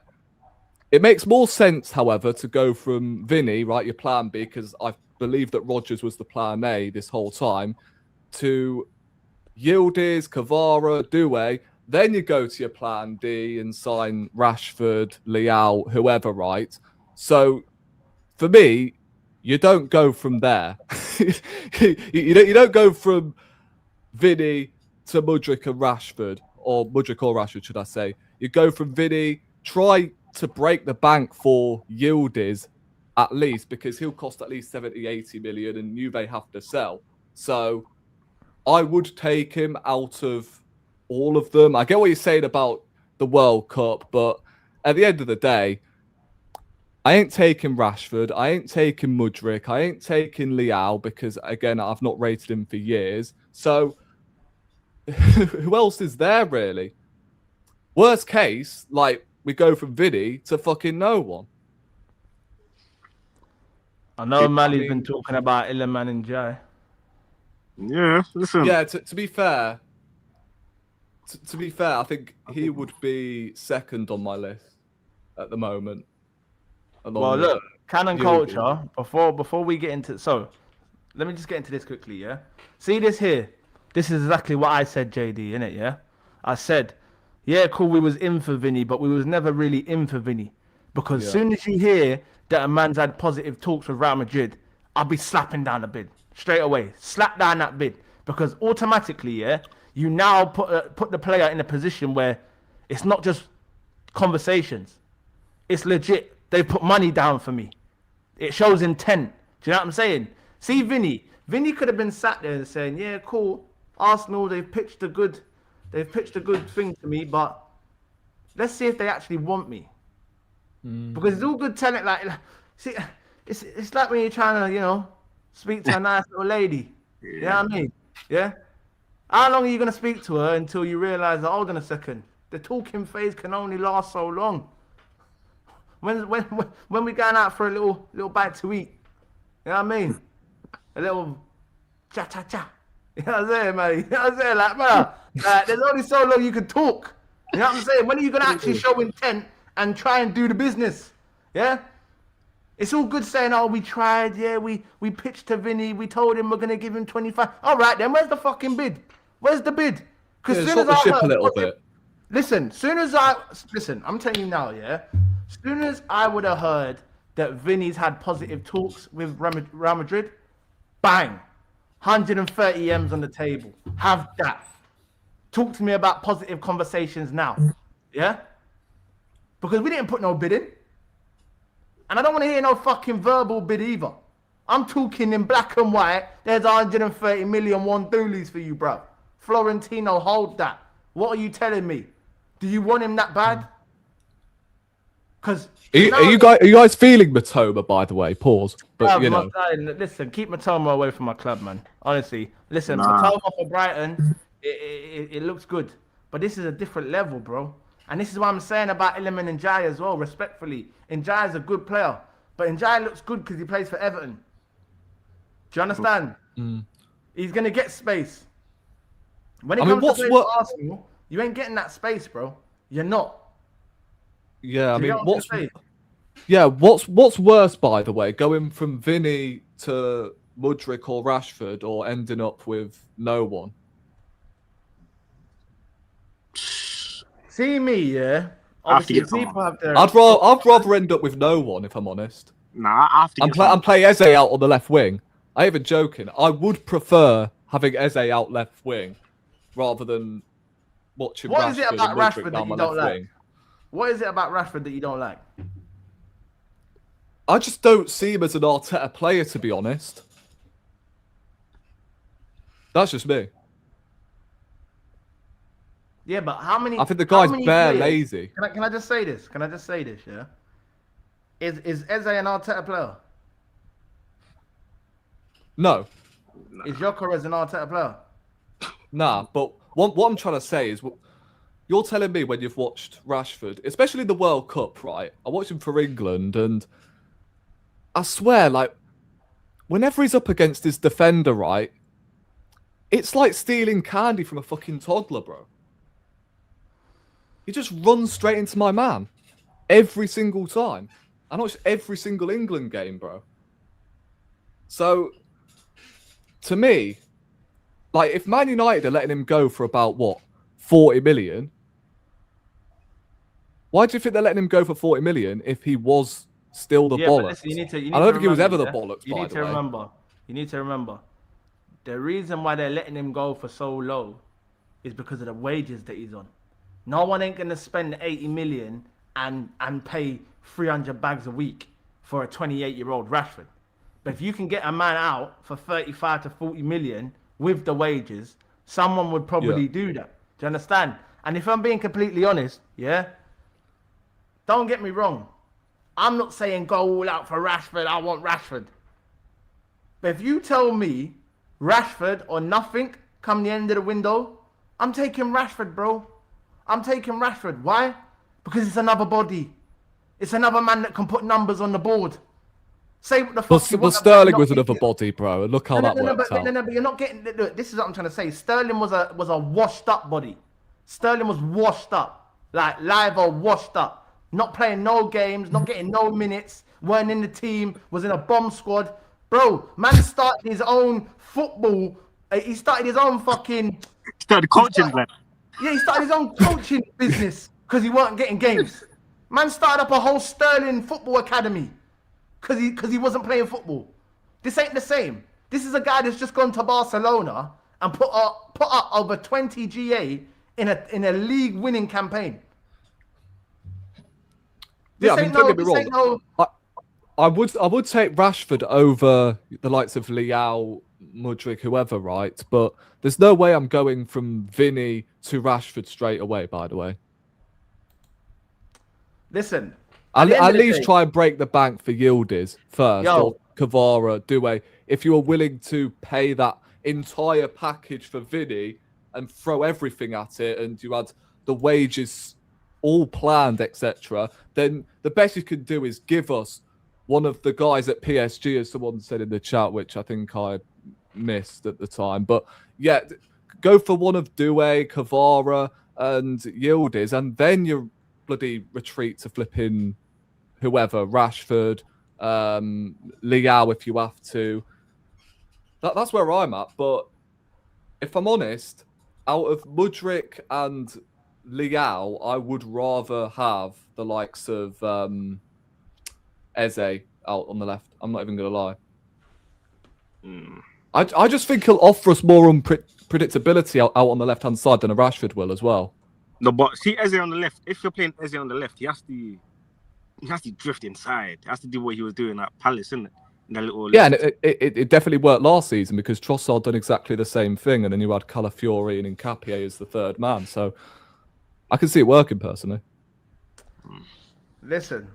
It makes more sense, however, to go from Vini, right, your plan B, because I believe that Rodgers was the plan A this whole time, to Yildiz, Kvara, Doué. Then you go to your plan D and sign Rashford, Leao, whoever, right? So, for me, you don't go from there. you don't go from Vini to Mudryk and Rashford, or Mudryk or Rashford, should I say. You go from Vini, try to break the bank for Yildiz, at least, because he'll cost at least 70, 80 million, and Juve have to sell. So, I would take him out of all of them. I get what you're saying about the World Cup, but at the end of the day, I ain't taking Rashford. I ain't taking Mudryk. I ain't taking Leao because, again, I've not rated him for years. So, who else is there, really? Worst case, like, we go from Vini to fucking no one. I know Mali's been talking about Illiman and Jai. Yeah, listen. Yeah, to be fair, I think he would be second on my list at the moment. Well, look, canon culture. Before we get into, so let me just get into this quickly. Yeah, see this here. This is exactly what I said, JD, innit? Yeah, I said, yeah, cool. We was in for Vini, but we was never really in for Vini because as soon as you hear that a man's had positive talks with Real Madrid, I'll be slapping down the bid straight away. Slap down that bid because automatically, yeah, you now put the player in a position where it's not just conversations, it's legit. They put money down for me. It shows intent. Do you know what I'm saying? See, Vini could have been sat there and saying, "Yeah, cool. Arsenal, they've pitched a good thing to me, but let's see if they actually want me." Because it's all good telling, like, see, it's like when you're trying to, speak to a nice little lady. You know what I mean? Yeah. How long are you gonna speak to her until you realise that, hold on a second, the talking phase can only last so long. When we going out for a little bite to eat, you know what I mean? A little cha. You know what I'm saying, man? You know what I'm saying? Like, brother, there's only so long you can talk. You know what I'm saying? When are you gonna actually show intent and try and do the business? Yeah? It's all good saying, oh, we tried, yeah, we pitched to Vini, we told him we're gonna give him 25. All right, then where's the fucking bid? Where's the bid? Because soon as I heard, a little bit. Listen, I'm telling you now, yeah. As soon as I would have heard that Vini's had positive talks with Real Madrid, bang, 130 M's on the table. Have that. Talk to me about positive conversations now, yeah? Because we didn't put no bid in. And I don't want to hear no fucking verbal bid either. I'm talking in black and white. There's 130 million one doolies for you, bro. Florentino, hold that. What are you telling me? Do you want him that bad? Because are you guys feeling Matoma, by the way? Pause. But listen, keep Matoma away from my club, man. Honestly, listen, Matoma for Brighton, it looks good, but this is a different level, bro. And this is what I'm saying about Illiman and Jai as well. Respectfully, Njai is a good player, but Njai looks good because he plays for Everton. Do you understand? He's gonna get space. When it I mean, comes to what's playing what? for Arsenal, you ain't getting that space, bro. You're not. Yeah, I Do you mean, get what I'm saying? what's worse, by the way, going from Vini to Mudryk or Rashford, or ending up with no one? See me, yeah. I have to Obviously, get someone. people have their. I'd rather end up with no one, if I'm honest. Nah, I have to get someone. And play Eze out on the left wing. I ain't even joking. I would prefer having Eze out left wing rather than watching What Rashford is it about and Mudryk Rashford that down you my don't left like? wing. What is it about Rashford that you don't like? I just don't see him as an Arteta player, to be honest. That's just me. Yeah, but how many? I think the how guy's many bare players- lazy. Can I just say this? Can I just say this? Yeah. Is Eze an Arteta player? No. Is Gyökeres an Arteta player? Nah, but what I'm trying to say is, you're telling me when you've watched Rashford, especially the World Cup, right? I watched him for England, and I swear, like, whenever he's up against his defender, right, it's like stealing candy from a fucking toddler, bro. He just runs straight into my man every single time. I watch every single England game, bro. So, to me, like, if Man United are letting him go for about, what, 40 million? Why do you think they're letting him go for 40 million if he was still the Yeah, but bollocks? listen, you need to I don't think he was ever remember, the bollocks, You by need the to way. remember. You need to remember. The reason why they're letting him go for so low is because of the wages that he's on. No one ain't gonna spend 80 million and pay 300 bags a week for a 28-year-old Rashford. But if you can get a man out for 35 to 40 million with the wages, someone would probably do that. Do you understand? And if I'm being completely honest, yeah, don't get me wrong. I'm not saying go all out for Rashford. I want Rashford. But if you tell me Rashford or nothing come the end of the window, I'm taking Rashford, bro. I'm taking Rashford. Why? Because it's another body. It's another man that can put numbers on the board. Say what the fuck you But want. Sterling was another body, bro. And look how that worked out. But you're not getting. Look, this is what I'm trying to say. Sterling was a washed up body. Sterling was washed up, like live or washed up. Not playing no games, not getting no minutes. Weren't in the team. Was in a bomb squad, bro. Man started his own football. He started his own fucking. Started coaching, man. Yeah, he started his own coaching business because he weren't getting games. Man started up a whole Sterling football academy because he wasn't playing football. This ain't the same. This is a guy that's just gone to Barcelona and put up over 20 GA in a league winning campaign. Yeah, I mean, don't get me wrong. I would take Rashford over the likes of Leao, Mudryk, whoever, right? But there's no way I'm going from Vini to Rashford straight away, by the way. Listen. At least try and break the bank for Yildiz first, or Kvara, Doué. If you are willing to pay that entire package for Vini and throw everything at it, and you had the wages all planned, etc., then the best you can do is give us one of the guys at PSG, as someone said in the chat, which I think I missed at the time. But yeah, go for one of Doué, Kvara, and Yildiz, and then you bloody retreat to flipping whoever, Rashford, Leao, if you have to. That's where I'm at. But if I'm honest, out of Mudryk and Leao, I would rather have the likes of Eze out on the left. I'm not even going to lie. I just think he'll offer us more unpredictability out on the left-hand side than a Rashford will as well. No, but see Eze on the left. If you're playing Eze on the left, he has to drift inside. He has to do what he was doing at Palace, isn't it? In that little yeah, and it definitely worked last season because Trossard done exactly the same thing, and then you had Calafiori and Nkapie as the third man. So I can see it working personally. Listen,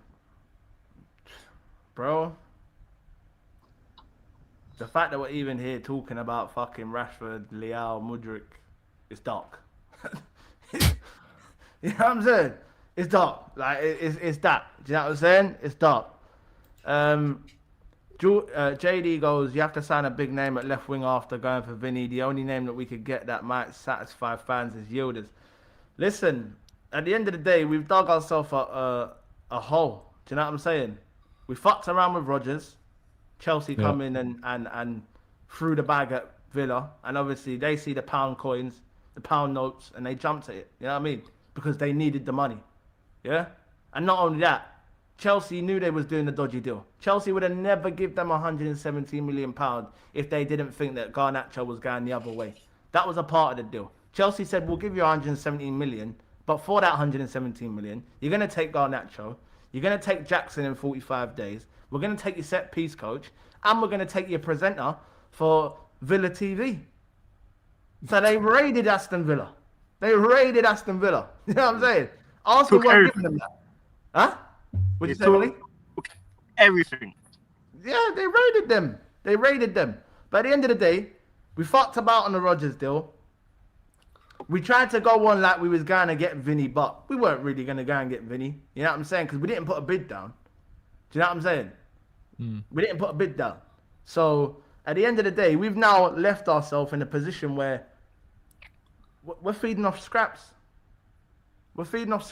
bro. The fact that we're even here talking about fucking Rashford, Leao, Mudryk, it's dark. You know what I'm saying? It's dark. Like it's that. Do you know what I'm saying? It's dark. JD goes, you have to sign a big name at left wing after going for Vini. The only name that we could get that might satisfy fans is Yildiz. Listen, at the end of the day, we've dug ourselves a hole. Do you know what I'm saying? We fucked around with Rodgers. Chelsea come in and threw the bag at Villa. And obviously, they see the pound coins, the pound notes, and they jumped at it. You know what I mean? Because they needed the money. Yeah? And not only that, Chelsea knew they was doing the dodgy deal. Chelsea would have never give them £117 million if they didn't think that Garnacho was going the other way. That was a part of the deal. Chelsea said, we'll give you 117 million, but for that 117 million, you're going to take Garnacho, you're going to take Jackson in 45 days, we're going to take your set piece coach, and we're going to take your presenter for Villa TV. So they raided Aston Villa. You know what I'm saying? Arsenal weren't giving them that. Huh? What did you say, Wally? Everything. Yeah, they raided them. But at the end of the day, we fucked about on the Rodgers deal. We tried to go on like we was going to get Vini, but we weren't really going to go and get Vini. You know what I'm saying? Because we didn't put a bid down. Do you know what I'm saying? We didn't put a bid down. So at the end of the day, we've now left ourselves in a position where we're feeding off scraps.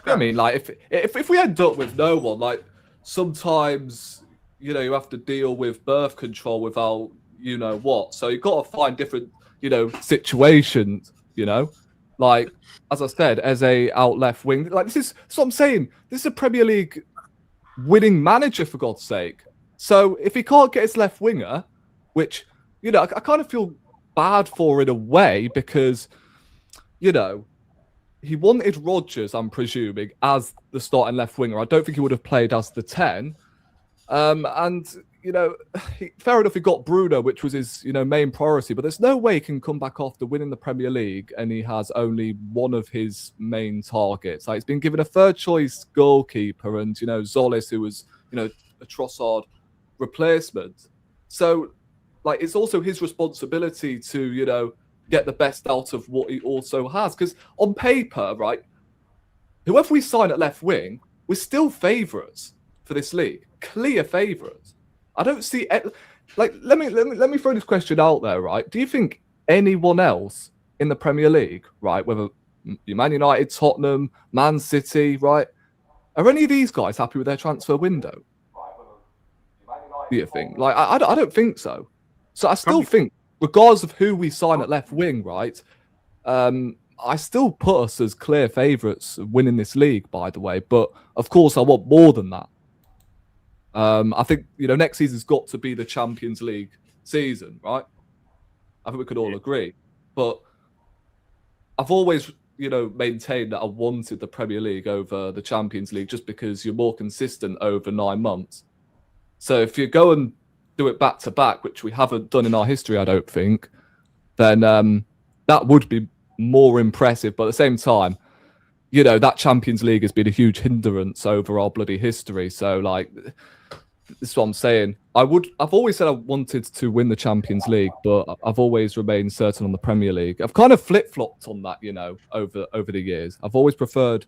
I mean, like if we end up with no one, like sometimes you have to deal with birth control without what. So you've got to find different situations. Like as I said, as a out left wing, like this is what I'm saying. This is a Premier League winning manager, for God's sake. So if he can't get his left winger, which I kind of feel bad for in a way because he wanted Rodgers, I'm presuming, as the starting left winger. I don't think he would have played as the 10. Fair enough, he got Bruno, which was his, main priority. But there's no way he can come back after winning the Premier League and he has only one of his main targets. Like, he's been given a third-choice goalkeeper and, Zolis, who was, a Trossard replacement. So, like, it's also his responsibility to, get the best out of what he also has. Because on paper, right, whoever we sign at left wing, we're still favourites for this league. Clear favourites. I don't see let me throw this question out there, right? Do you think anyone else in the Premier League, right, whether Man United, Tottenham, Man City, right, are any of these guys happy with their transfer window? Do you think? Like, I don't think so. So I still think, regardless of who we sign at left wing, right, I still put us as clear favourites winning this league, by the way. But, of course, I want more than that. I think, next season's got to be the Champions League season, right? I think we could all agree. But I've always, maintained that I wanted the Premier League over the Champions League just because you're more consistent over 9 months. So if you go and do it back to back, which we haven't done in our history, I don't think, then that would be more impressive. But at the same time, that Champions League has been a huge hindrance over our bloody history. So, like, this is what I'm saying. I've always said I wanted to win the Champions League, but I've always remained certain on the Premier League. I've kind of flip-flopped on that, over the years. I've always preferred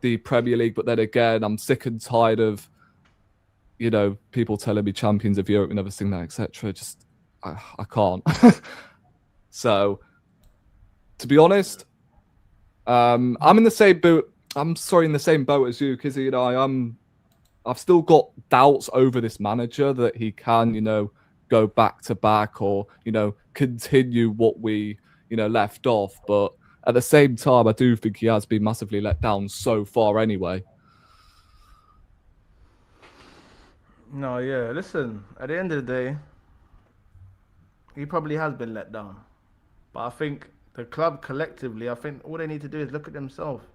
the Premier League, but then again, I'm sick and tired of people telling me champions of Europe, never seen that, etc. Just, I can't. So, to be honest, I'm in the same boat. In the same boat as you, because I've still got doubts over this manager that he can, go back to back or continue what we left off. But at the same time, I do think he has been massively let down so far, anyway. No, yeah. Listen, at the end of the day, he probably has been let down. But I think the club collectively, I think all they need to do is look at themselves.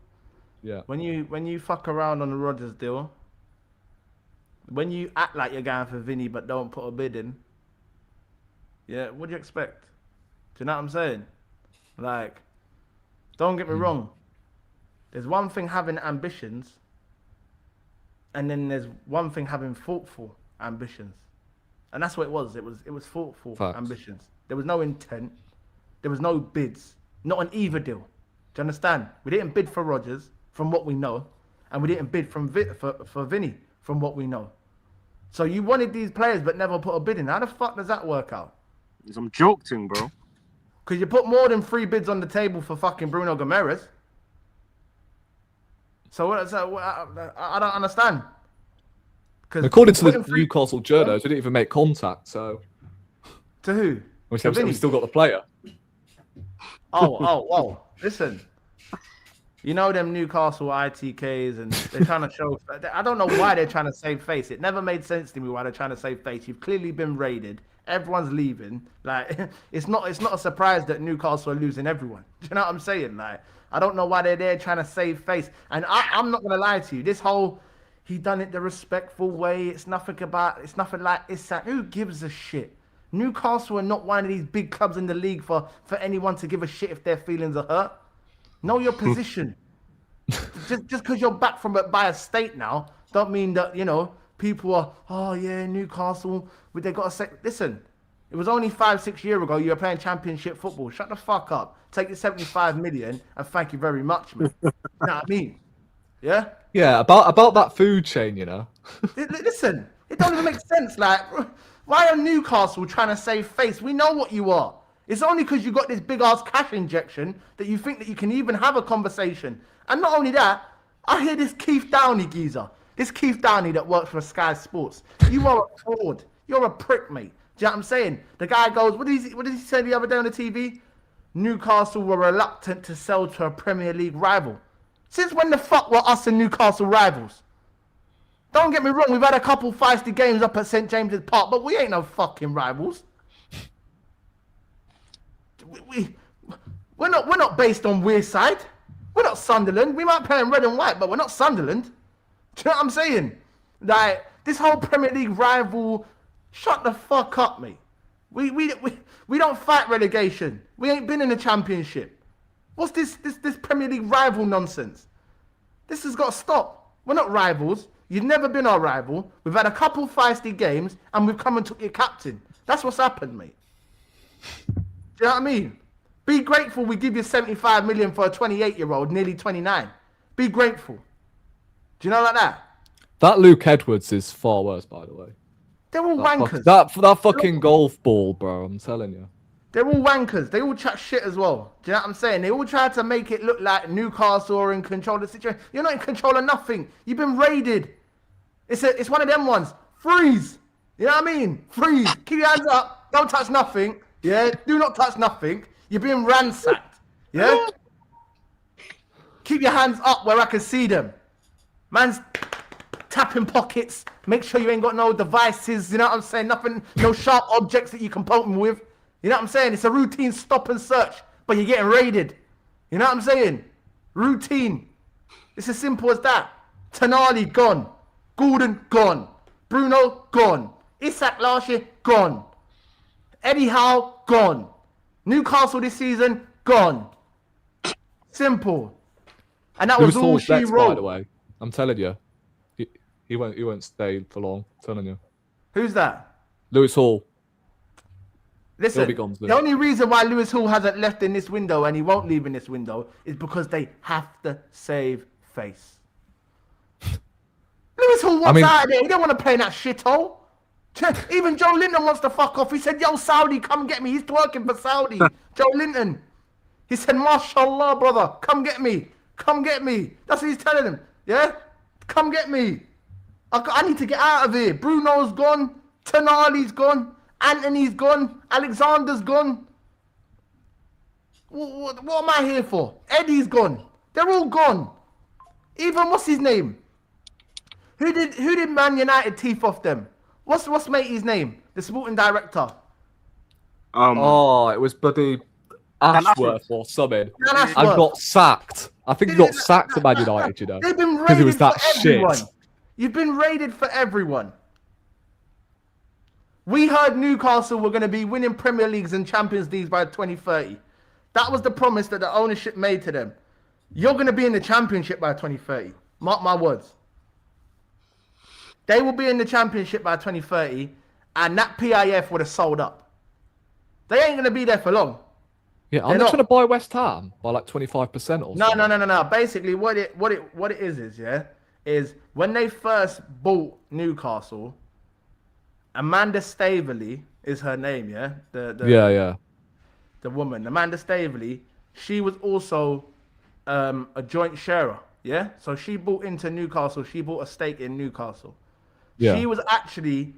Yeah. When you fuck around on the Rodgers deal, when you act like you're going for Vini but don't put a bid in, yeah, what do you expect? Do you know what I'm saying? Like, don't get me wrong. There's one thing having ambitions, and then there's one thing having thoughtful ambitions. And that's what it was. It was thoughtful ambitions. There was no intent. There was no bids. Not on either deal. Do you understand? We didn't bid for Rodgers, from what we know. And we didn't bid for Vini, from what we know. So you wanted these players but never put a bid in. How the fuck does that work out? Some joke thing, bro. Because you put more than 3 bids on the table for fucking Bruno Gomes. So I don't understand. According to the Newcastle journals, we didn't even make contact. So to who? We still got the player. Oh! Listen, you know them Newcastle ITKs, and they're trying to show. I don't know why they're trying to save face. It never made sense to me why they're trying to save face. You've clearly been raided. Everyone's leaving. Like it's not a surprise that Newcastle are losing everyone. Do you know what I'm saying? Like I don't know why they're there trying to save face. And I'm not gonna lie to you. This whole he done it the respectful way. It's nothing like it's that. Who gives a shit? Newcastle are not one of these big clubs in the league for anyone to give a shit if their feelings are hurt. Know your position. just because you're back by a state now, don't mean that, people are, oh yeah, Newcastle, but they got to say, listen, it was only 5-6 years ago you were playing championship football. Shut the fuck up. Take your 75 million and thank you very much, man. You know what I mean? Yeah? Yeah, about that food chain, Listen, it don't even make sense. Like, why are Newcastle trying to save face? We know what you are. It's only because you got this big ass cash injection that you think that you can even have a conversation. And not only that, I hear this Keith Downey geezer. This Keith Downey that works for Sky Sports. You are a fraud. You're a prick, mate. Do you know what I'm saying? The guy goes, what did he say the other day on the TV? Newcastle were reluctant to sell to a Premier League rival. Since when the fuck were us and Newcastle rivals? Don't get me wrong, we've had a couple feisty games up at St James's Park, but we ain't no fucking rivals. We're not based on Wearside. We're not Sunderland. We might play in red and white, but we're not Sunderland. Do you know what I'm saying? Like, this whole Premier League rival, shut the fuck up, mate. We don't fight relegation. We ain't been in the Championship. What's this Premier League rival nonsense? This has got to stop. We're not rivals. You've never been our rival. We've had a couple feisty games, and we've come and took your captain. That's what's happened, mate. Do you know what I mean? Be grateful we give you 75 million for a 28-year-old, nearly 29. Be grateful. Do you know like that? That Luke Edwards is far worse, by the way. They're all wankers. That fucking golf ball, bro, I'm telling you. They're all wankers. They all chat shit as well. Do you know what I'm saying? They all try to make it look like Newcastle are in control of the situation. You're not in control of nothing. You've been raided. It's one of them ones. Freeze. You know what I mean? Freeze. Keep your hands up. Don't touch nothing. Yeah? Do not touch nothing. You're being ransacked. Yeah? Keep your hands up where I can see them. Man's tapping pockets. Make sure you ain't got no devices. You know what I'm saying? Nothing, no sharp objects that you can poke me with. You know what I'm saying? It's a routine stop and search, but you're getting raided. You know what I'm saying? Routine. It's as simple as that. Tonali gone. Gordon gone. Bruno gone. Isak last year gone. Eddie Howe gone. Newcastle this season gone. Simple. And that was all she wrote. By the way, I'm telling you, he won't stay for long. I'm telling you. Who's that? Lewis Hall. Listen, the only reason why Lewis Hall hasn't left in this window and he won't leave in this window is because they have to save face. Lewis Hall wants out of there. He don't want to play in that shithole. Even Joe Linton wants to fuck off. He said, yo, Saudi, come get me. He's working for Saudi. Joe Linton. He said, mashallah, brother, come get me. Come get me. That's what he's telling him. Yeah? Come get me. I need to get out of here. Bruno's gone. Tonali's gone. Anthony's gone. Alexander's gone. What am I here for? Eddie's gone. They're all gone. Even what's his name? Who did Man United teeth off them? What's matey's name? The sporting director. It was bloody Ashworth or something. And got sacked. I think he got sacked at Man United, you know. They've been raided was that for everyone. Shit. You've been raided for everyone. We heard Newcastle were going to be winning Premier Leagues and Champions Leagues by 2030. That was the promise that the ownership made to them. You're going to be in the Championship by 2030. Mark my words. They will be in the Championship by 2030, and that PIF would have sold up. They ain't going to be there for long. Yeah, I'm not trying to buy West Ham by like 25% or something. No. Basically, what it is when they first bought Newcastle, Amanda Staveley is her name, yeah? Yeah. The woman, Amanda Staveley, she was also a joint sharer, yeah? So she bought into Newcastle, she bought a stake in Newcastle. Yeah. She was actually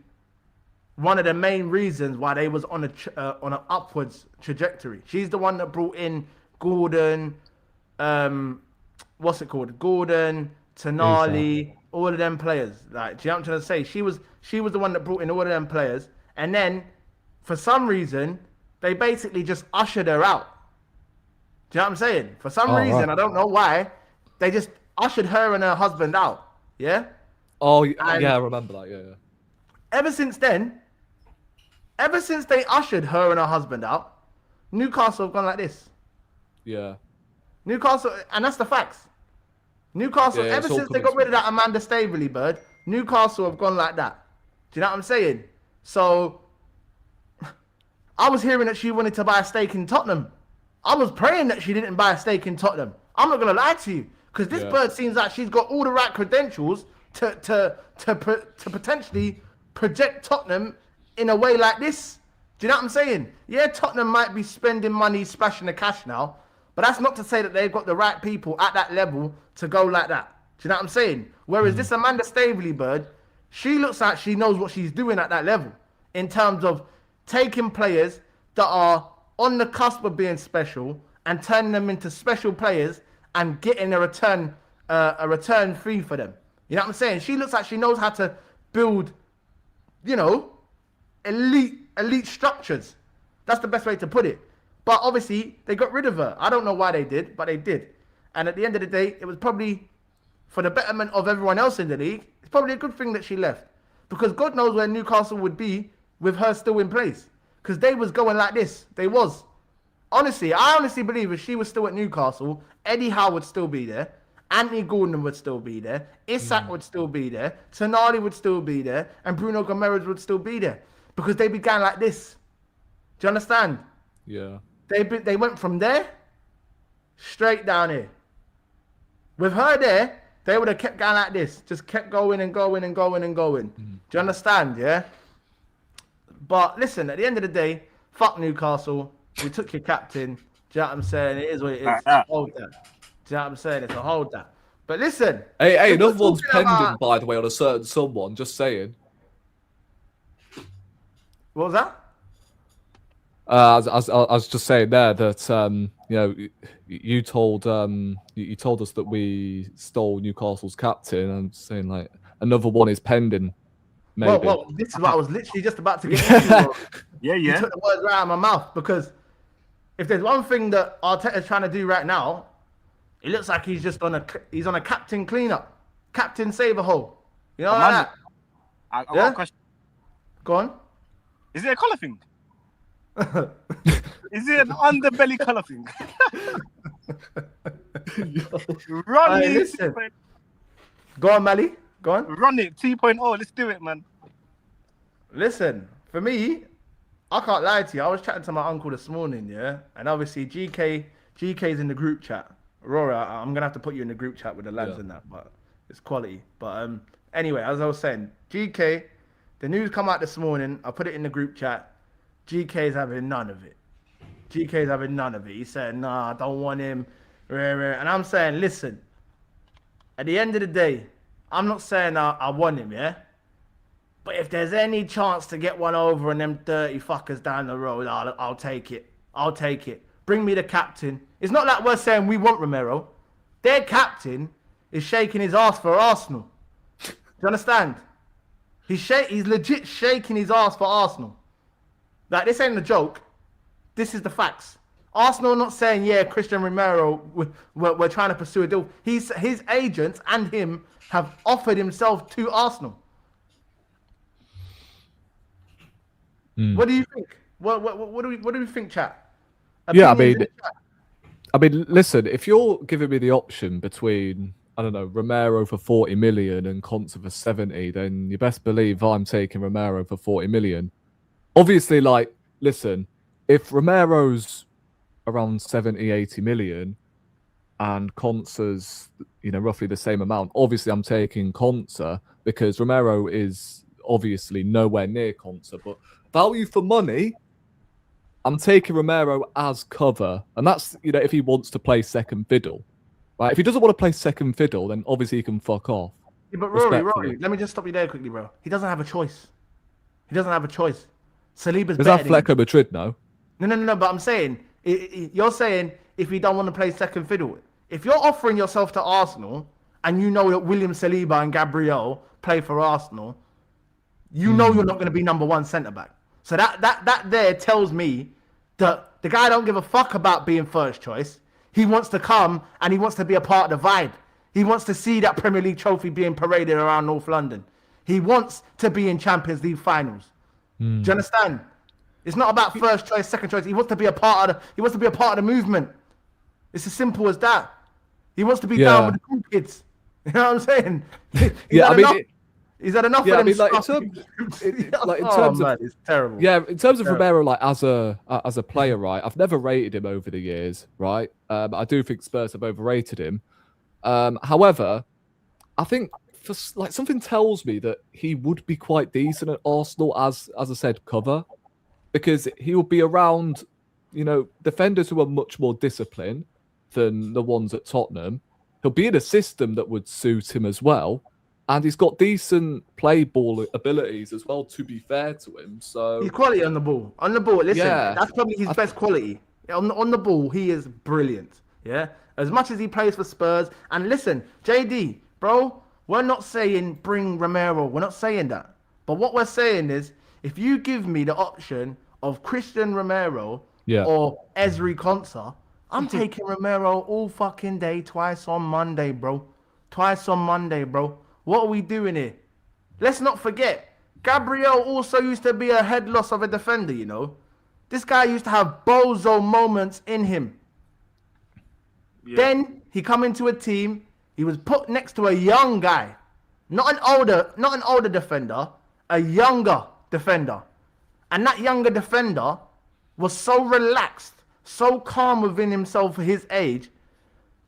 one of the main reasons why they was on an upwards trajectory. She's the one that brought in Gordon, what's it called? Gordon, Tonali, all of them players. Like, do you know what I'm trying to say? She was the one that brought in all of them players, and then for some reason they basically just ushered her out. Do you know what I'm saying? For some reason, right. I don't know why, they just ushered her and her husband out. Yeah. Oh, And yeah, I remember that. Yeah. ever since then, ever since they ushered her and her husband out, Newcastle have gone like this. Yeah. Newcastle, and that's the facts. Newcastle, Yeah, ever it's all since they coming got rid of that Amanda Staveley bird, Newcastle have gone like that. Do you know what I'm saying? So, I was hearing that she wanted to buy a stake in Tottenham. I was praying that she didn't buy a stake in Tottenham. I'm not going to lie to you. Because this bird seems like she's got all the right credentials to potentially project Tottenham in a way like this. Do you know what I'm saying? Yeah, Tottenham might be spending money, splashing the cash now, but that's not to say that they've got the right people at that level to go like that. Do you know what I'm saying? Whereas this Amanda Staveley bird, she looks like she knows what she's doing at that level in terms of taking players that are on the cusp of being special and turning them into special players and getting a return fee for them. You know what I'm saying? She looks like she knows how to build, you know, elite structures. That's the best way to put it. But obviously, they got rid of her. I don't know why they did, but they did. And at the end of the day, it was probably for the betterment of everyone else in the league. It's probably a good thing that she left. Because God knows where Newcastle would be with her still in place. Because they was going like this. They was. Honestly, I honestly believe if she was still at Newcastle, Eddie Howe would still be there. Anthony Gordon would still be there. Isak would still be there. Tonali would still be there. And Bruno Romero would still be there. Because they began like this. Do you understand? Yeah. They went from there straight down here. With her there, they would have kept going like this. Just kept going and going and going and going. Do you understand? Yeah? But listen, at the end of the day, fuck Newcastle. We took your captain. Do you know what I'm saying? It is what it is. Hold that. Do you know what I'm saying? It's a hold that. But listen. Hey, another one's talking pending, about- by the way, on a certain someone. Just saying. What was that? I was just saying there that you know, you told us that we stole Newcastle's captain. I'm saying like another one is pending. Maybe. Well, this is what I was literally just about to get into. Bro. Yeah. You took the words right out of my mouth, because if there's one thing that Arteta's trying to do right now, it looks like he's just on a captain cleanup, captain save a hole. You know, like that. I got a question. Go on. Is it a colour thing? Is it an underbelly colour thing? Run Hey, it, listen. Go on, Mally. Go on. Run it 2.0. Let's do it, man. Listen, for me, I can't lie to you. I was chatting to my uncle this morning, yeah, and obviously GK's in the group chat. Aurora, I'm gonna have to put you in the group chat with the lads and that, but it's quality. But anyway, as I was saying, GK, the news come out this morning. I put it in the group chat. GK's having none of it. GK's having none of it. He said, nah, I don't want him. And I'm saying, listen, at the end of the day, I'm not saying I want him, yeah? But if there's any chance to get one over on them dirty fuckers down the road, I'll take it. I'll take it. Bring me the captain. It's not like we're saying we want Romero. Their captain is shaking his ass for Arsenal. Do you understand? He's legit shaking his ass for Arsenal. Like, this ain't a joke. This is the facts. Arsenal are not saying, yeah, Christian Romero, we're trying to pursue a deal. His agents and him have offered himself to Arsenal. What do you think? What do we think, chat? Yeah, Opinions in the chat? I mean, listen, if you're giving me the option between, I don't know, Romero for 40 million and Conte for 70, then you best believe I'm taking Romero for 40 million. Obviously, like, listen, if Romero's around 70, 80 million and Conte's, you know, roughly the same amount, obviously I'm taking Conte because Romero is obviously nowhere near Conte. But value for money, I'm taking Romero as cover, and that's if he wants to play second fiddle. Right? If he doesn't want to play second fiddle, then obviously he can fuck off. Yeah, but Rory, let me just stop you there quickly, bro. He doesn't have a choice. He doesn't have a choice. Saliba's Is better that Atletico Madrid now? No. But I'm saying, you're saying if you don't want to play second fiddle, if you're offering yourself to Arsenal and you know that William Saliba and Gabriel play for Arsenal, you know you're not going to be number one centre back. So that there tells me that the guy don't give a fuck about being first choice. He wants to come and he wants to be a part of the vibe. He wants to see that Premier League trophy being paraded around North London. He wants to be in Champions League finals. Do you understand? It's not about first choice, second choice. He wants to be a part of the movement. It's as simple as that. He wants to be down with the cool kids. You know what I'm saying? He's had enough of them. It's terrible. Yeah, in terms of Romero, like as a player, right? I've never rated him over the years, right? I do think Spurs have overrated him. However, I think something tells me that he would be quite decent at Arsenal as I said, cover, because he will be around, defenders who are much more disciplined than the ones at Tottenham. He'll be in a system that would suit him as well. And he's got decent play ball abilities as well, to be fair to him. So he's quality on the ball. On the ball, listen, that's probably his best quality. On the ball, he is brilliant. Yeah? As much as he plays for Spurs. And listen, JD, bro, we're not saying bring Romero. We're not saying that. But what we're saying is, if you give me the option of Christian Romero or Ezri Konsa, I'm taking Romero all fucking day, twice on Monday, bro. What are we doing here? Let's not forget, Gabriel also used to be a head loss of a defender, This guy used to have bozo moments in him. Yeah. Then he come into a team, he was put next to a young guy. Not an older defender, a younger defender. And that younger defender was so relaxed, so calm within himself for his age,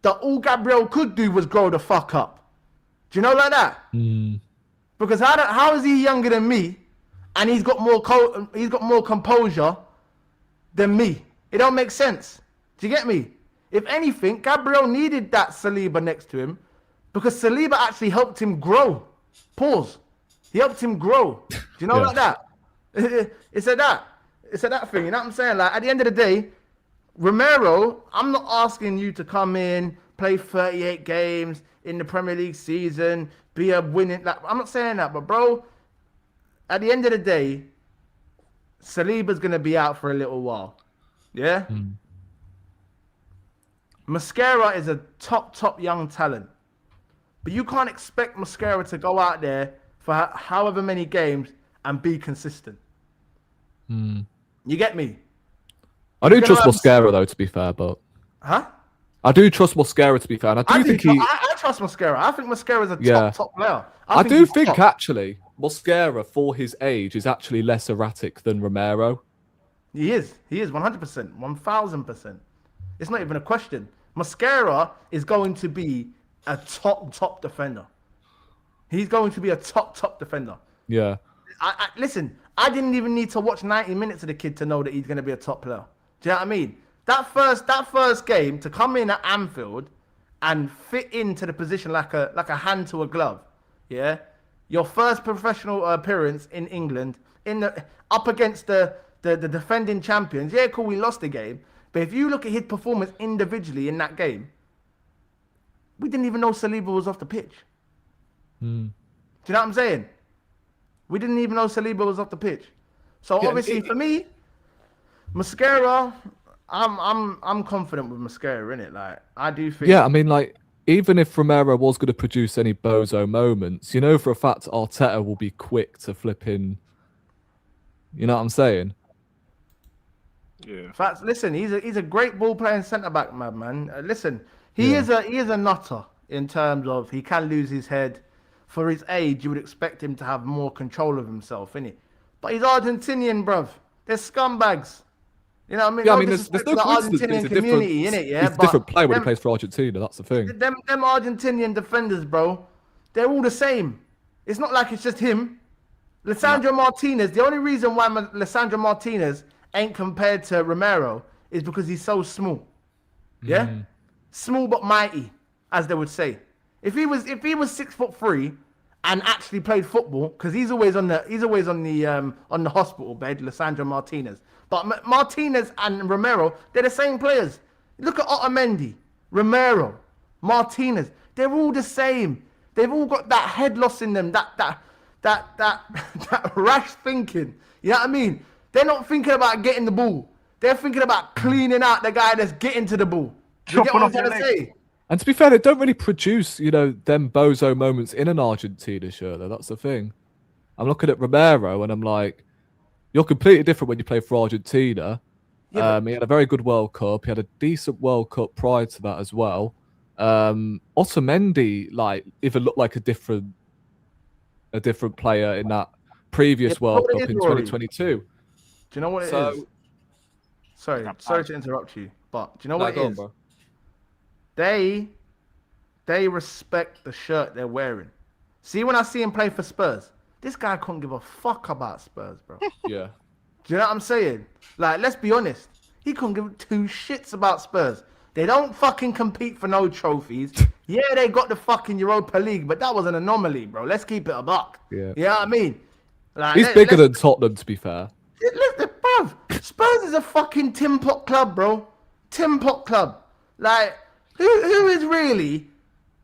that all Gabriel could do was grow the fuck up. Do you know like that? Because how is he younger than me, and he's got more composure than me? It don't make sense. Do you get me? If anything, Gabriel needed that Saliba next to him, because Saliba actually helped him grow. Pause. He helped him grow. Do you know like that? It's a that thing. You know what I'm saying? Like at the end of the day, Romero, I'm not asking you to come in, play 38 games in the Premier League season, be a winning. I'm not saying that, but bro, at the end of the day, Saliba's gonna be out for a little while. Yeah. Mascara is a top young talent, but you can't expect Mascara to go out there for however many games and be consistent. You get me? I do trust Mascara though, to be fair, but I do trust Mascara, to be fair. And I trust Mascara. I think Mascara's a top player. I do think actually Mascara, for his age, is actually less erratic than Romero. He is 100%, 1000%. It's not even a question. Mascara is going to be a top defender. He's going to be a top defender. Yeah. Listen, I didn't even need to watch 90 minutes of the kid to know that he's going to be a top player. Do you know what I mean? That first game, to come in at Anfield and fit into the position like a hand to a glove, yeah. Your first professional appearance in England, up against the defending champions. Yeah, cool, we lost the game, but if you look at his performance individually in that game, we didn't even know Saliba was off the pitch. Do you know what I'm saying? We didn't even know Saliba was off the pitch. So obviously, for me, Mascara, I'm confident with Mascara, innit? Like, I do think. Yeah, I mean, like, even if Romero was going to produce any bozo moments, for a fact Arteta will be quick to flip in. You know what I'm saying? Yeah. Facts. Listen, he's a great ball playing centre back, man. Listen, he is a nutter in terms of he can lose his head. For his age, you would expect him to have more control of himself, innit? But he's Argentinian, bruv. They're scumbags. You know what I mean? Yeah, I mean, there's no coincidence. He's a different player when he plays for Argentina. That's the thing. Them Argentinian defenders, bro, they're all the same. It's not like it's just him. Lissandro Martinez, the only reason why Lissandro Martinez ain't compared to Romero is because he's so small. Yeah? Small but mighty, as they would say. If he was 6'3" and actually played football, because he's always on the hospital bed, Lissandro Martinez. But Martinez and Romero, they're the same players. Look at Otamendi, Romero, Martinez. They're all the same. They've all got that head loss in them, that rash thinking. You know what I mean? They're not thinking about getting the ball. They're thinking about cleaning out the guy that's getting to the ball. You get what I'm trying to say? And to be fair, they don't really produce, them bozo moments in an Argentina shirt, though. That's the thing. I'm looking at Romero and I'm like, you're completely different when you play for Argentina. Yeah, he had a very good World Cup. He had a decent World Cup prior to that as well. Otamendi, even looked like a different player in that previous World Cup in 2022. Do you know what it is? Sorry to interrupt you, but do you know what it is? Bro. They respect the shirt they're wearing. See, when I see him play for Spurs, this guy couldn't give a fuck about Spurs, bro. Yeah. Do you know what I'm saying? Let's be honest. He couldn't give two shits about Spurs. They don't fucking compete for no trophies. Yeah, they got the fucking Europa League, but that was an anomaly, bro. Let's keep it a buck. Yeah. You know what I mean? He's bigger than Tottenham, to be fair. Listen, bruv, Spurs is a fucking tin pot club, bro. Tin pot club. Who is really...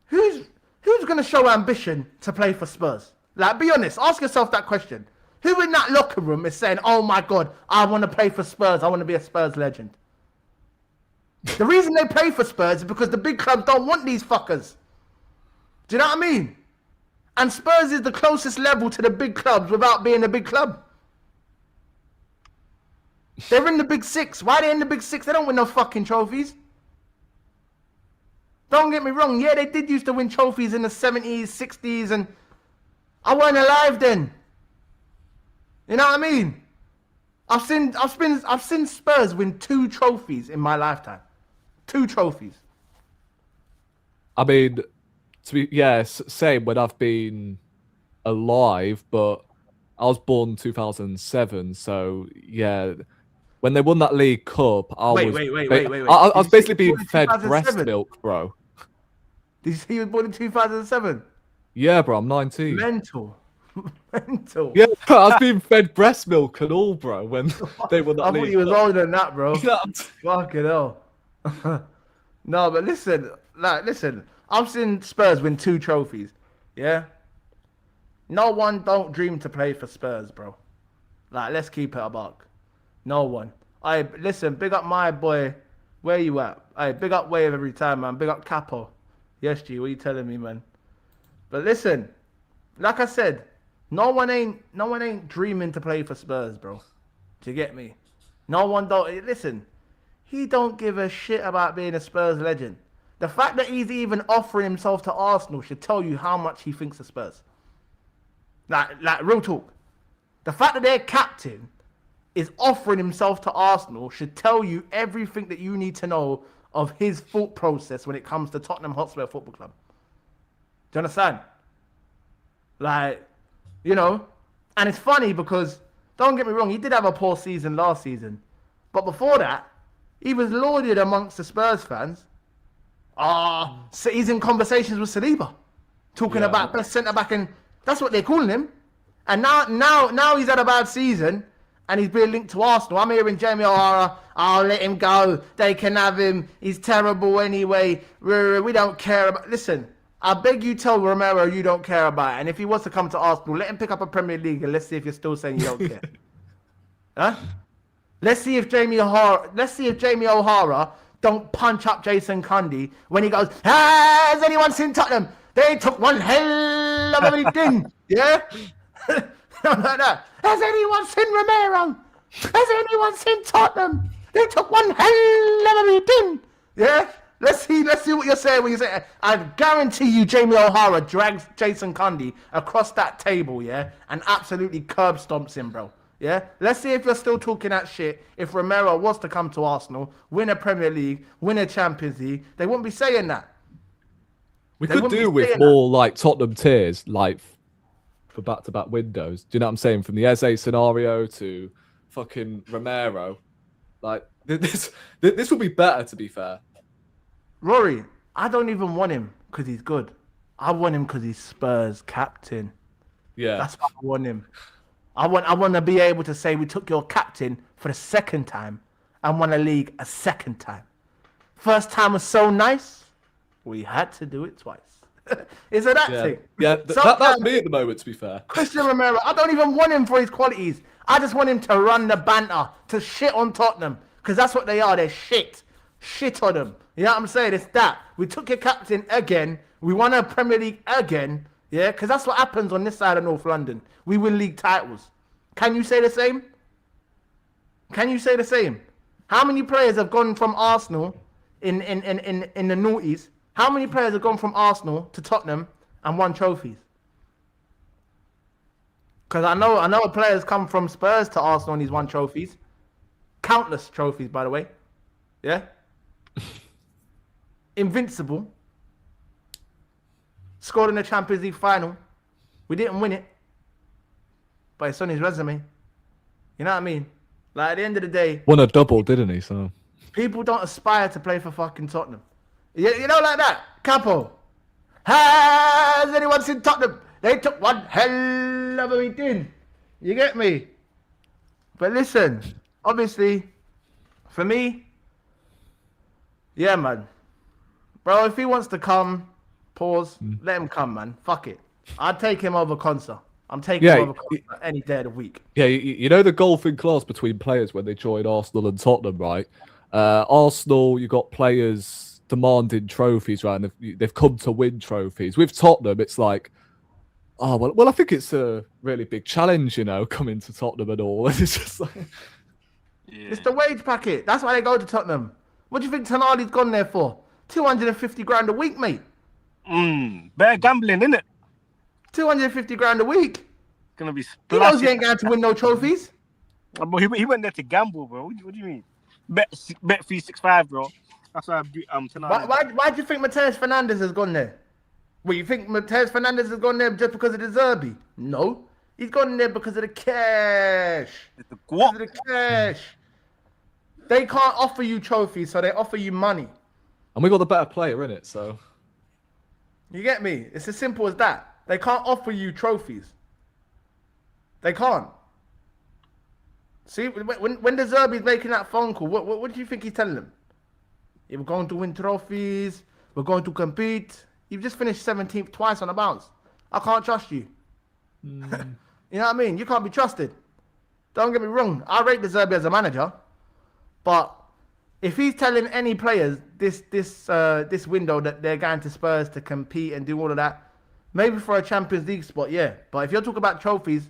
Who's going to show ambition to play for Spurs? Be honest. Ask yourself that question. Who in that locker room is saying, oh my God, I want to play for Spurs. I want to be a Spurs legend. The reason they play for Spurs is because the big clubs don't want these fuckers. Do you know what I mean? And Spurs is the closest level to the big clubs without being a big club. They're in the big six. Why are they in the big six? They don't win no fucking trophies. Don't get me wrong. Yeah, they did used to win trophies in the 70s, 60s, and I weren't alive then. You know what I mean? I've seen Spurs win 2 trophies in my lifetime. 2 trophies. I mean, same when I've been alive, but I was born in 2007, so yeah. When they won that League Cup, I was basically being fed breast milk, bro. Did you see he was born in 2007? Yeah, bro, I'm 19. Mental. Yeah, I was being fed breast milk and all, bro, when they won that League Cup. I thought you was older than that, bro. Fucking hell. No, but listen, I've seen Spurs win 2 trophies, yeah? No one don't dream to play for Spurs, bro. Let's keep it a buck. No one. Listen, big up my boy. Where you at? Big up Wave every time, man. Big up Capo. Yes, G, what you telling me, man? But listen, like I said, no one ain't dreaming to play for Spurs, bro. Do you get me? No one don't. Listen, he don't give a shit about being a Spurs legend. The fact that he's even offering himself to Arsenal should tell you how much he thinks of Spurs. Like real talk. The fact that their captain is offering himself to Arsenal should tell you everything that you need to know of his thought process when it comes to Tottenham Hotspur Football Club. Do you understand? And it's funny because, don't get me wrong, he did have a poor season last season. But before that, he was lauded amongst the Spurs fans. So he's in conversations with Saliba, talking about best centre-back, and that's what they're calling him. And now he's had a bad season, and he's being linked to Arsenal. I'm hearing Jamie O'Hara, I'll let him go. They can have him. He's terrible anyway. We don't care about... Listen, I beg you tell Romero you don't care about it. And if he wants to come to Arsenal, let him pick up a Premier League and let's see if you're still saying you don't care. Huh? Let's see if Jamie O'Hara don't punch up Jason Cundy when he goes, has anyone seen Tottenham? They took one hell of a thing. Yeah? No. Has anyone seen Romero? Has anyone seen Tottenham? They took one hell of a thing. Yeah? Let's see what you're saying when you say it. I guarantee you Jamie O'Hara drags Jason Cundy across that table, yeah? And absolutely curb stomps him, bro. Yeah? Let's see if you're still talking that shit. If Romero was to come to Arsenal, win a Premier League, win a Champions League, they wouldn't be saying that. We could do with more Tottenham tears, for back-to-back windows. Do you know what I'm saying? From the Eze scenario to fucking Romero, like this will be better. To be fair, Rory, I don't even want him because he's good. I want him because he's Spurs captain. yeah. That's why I want him. I want to be able to say we took your captain for the second time and won a league a second time. First time was so nice, we had to do it twice. Isn't that Yeah, thing? yeah. That's me at the moment. To be fair, Christian Romero, I don't even want him for his qualities. I just want him to run the banter, to shit on Tottenham, because that's what they are. They're shit. Shit on them. You know what I'm saying? It's that. We took your captain again. We won a Premier League again. Yeah, because that's what happens on this side of North London. We win league titles. Can you say the same? Can you say the same? How many players have gone from Arsenal in the noughties? How many players have gone from Arsenal to Tottenham and won trophies? Because I know a player's come from Spurs to Arsenal and he's won trophies. Countless trophies, by the way. Yeah? Invincible. Scored in the Champions League final. We didn't win it. But it's on his resume. You know what I mean? Like, at the end of the day, won a double, didn't he? So people don't aspire to play for fucking Tottenham. You know, like that. Capo. Has anyone seen Tottenham? They took one hell of a meeting. You get me? But listen, obviously, for me, yeah, man. Bro, if he wants to come, pause, let him come, man. Fuck it. I'd take him over Consa. I'm taking him over Consa any day of the week. Yeah, you know the golfing class between players when they join Arsenal and Tottenham, right? Arsenal, you got players demanding trophies, right? And they've come to win trophies. With Tottenham, it's like, oh, well, I think it's a really big challenge, you know, coming to Tottenham and all. It's just like... Yeah. It's the wage packet. That's why they go to Tottenham. What do you think Tonali's gone there for? 250 grand a week, mate. Better gambling, innit? 250 grand a week. Gonna be He knows he ain't going to win no trophies. But he went there to gamble, bro. What do you mean? Bet 365, bro. That's why tonight. Why do you think Mateus Fernandes has gone there? Well, you think Mateus Fernandes has gone there just because of the Zerbi? No. He's gone there because of the cash. Because of the cash. They can't offer you trophies, so they offer you money. And we got the better player, innit? So You get me? It's as simple as that. They can't offer you trophies. They can't. See, when the Zerbi's making that phone call, what do you think he's telling them? Yeah, we're going to win trophies. We're going to compete. You've just finished 17th twice on a bounce. I can't trust you. You know what I mean? You can't be trusted. Don't get me wrong. I rate the Zerbi as a manager. But if he's telling any players this window that they're going to Spurs to compete and do all of that, maybe for a Champions League spot, yeah. But if you're talking about trophies,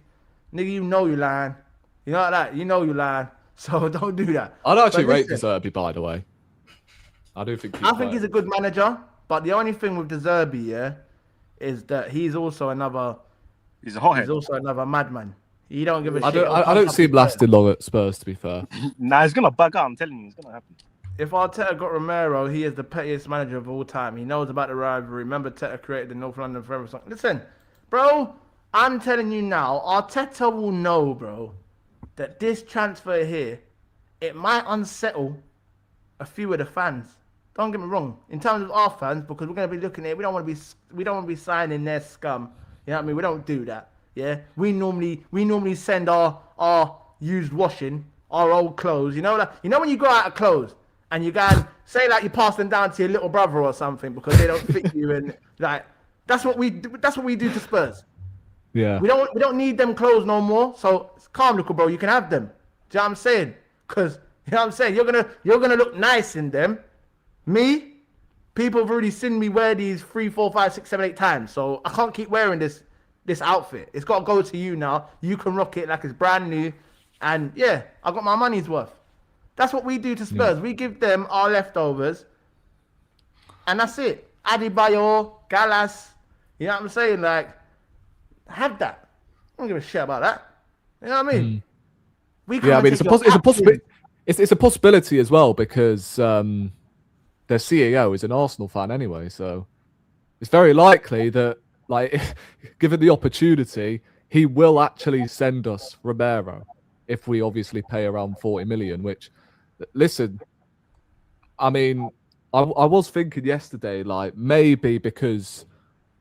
nigga, you know you're lying. You know that? You know you're lying. So don't do that. I'd actually rate listen, De Zerbi, by the way. I do think. I think he's a good manager. But the only thing with De Zerbi, yeah, is that he's also another. He's a hothead. He's also another madman. He don't give a I shit. don't see him lasting long at Spurs, to be fair. Nah, he's gonna bug out. I'm telling you, it's gonna happen. If Arteta got Romero, he is the pettiest manager of all time. He knows about the rivalry. Remember, Arteta created the North London Forever song. Listen, bro, I'm telling you now, Arteta will know, bro, that this transfer here, it might unsettle a few of the fans. Don't get me wrong. In terms of our fans, because we're gonna be looking at it, we don't want to be signing their scum. You know what I mean? We don't do that. Yeah, we normally send our used washing, our old clothes. You know that. You know when you go out of clothes and you go and say like you pass them down to your little brother or something because they don't fit you, and like that's what we do. That's what we do to Spurs. Yeah. We don't need them clothes no more. So calm, little bro. You can have them. Do you know what I'm saying? Because you know what I'm saying. You're gonna look nice in them. Me, people have already seen me wear these 3, 4, 5, 6, 7, 8 times. So I can't keep wearing this outfit. It's got to go to you now. You can rock it like it's brand new. And yeah, I got my money's worth. That's what we do to Spurs. Yeah. We give them our leftovers. And that's it. Adebayor, Gallas. You know what I'm saying? Like, have that. I don't give a shit about that. You know what I mean? Yeah, I mean, it's a possibility as well because their CEO is an Arsenal fan anyway. So it's very likely that Like, given the opportunity, he will actually send us Romero if we obviously pay around 40 million. Which, listen, I mean, I was thinking yesterday, like maybe because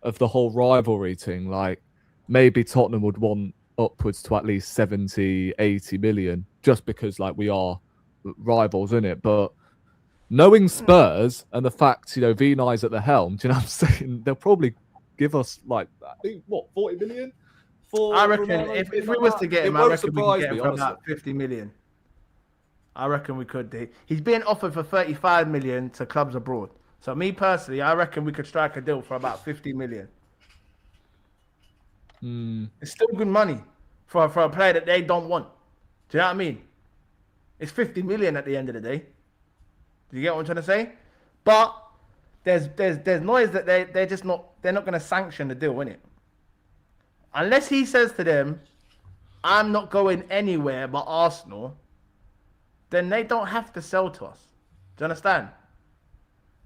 of the whole rivalry thing, like maybe Tottenham would want upwards to at least 70, 80 million just because like we are rivals, in it. But knowing Spurs and the fact, Vini's at the helm, do you know what I'm saying? They'll probably give us like, I think, what, 40 million? I reckon if we was to get him, I reckon we could get him for honestly. about 50 million. I reckon we could do. He's being offered for 35 million to clubs abroad. So me personally, I reckon we could strike a deal for about 50 million. It's still good money for a player that they don't want. Do you know what I mean? It's 50 million at the end of the day. Do you get what I'm trying to say? But there's noise that they're not going to sanction the deal, innit? Unless he says to them, I'm not going anywhere but Arsenal, then they don't have to sell to us. Do you understand?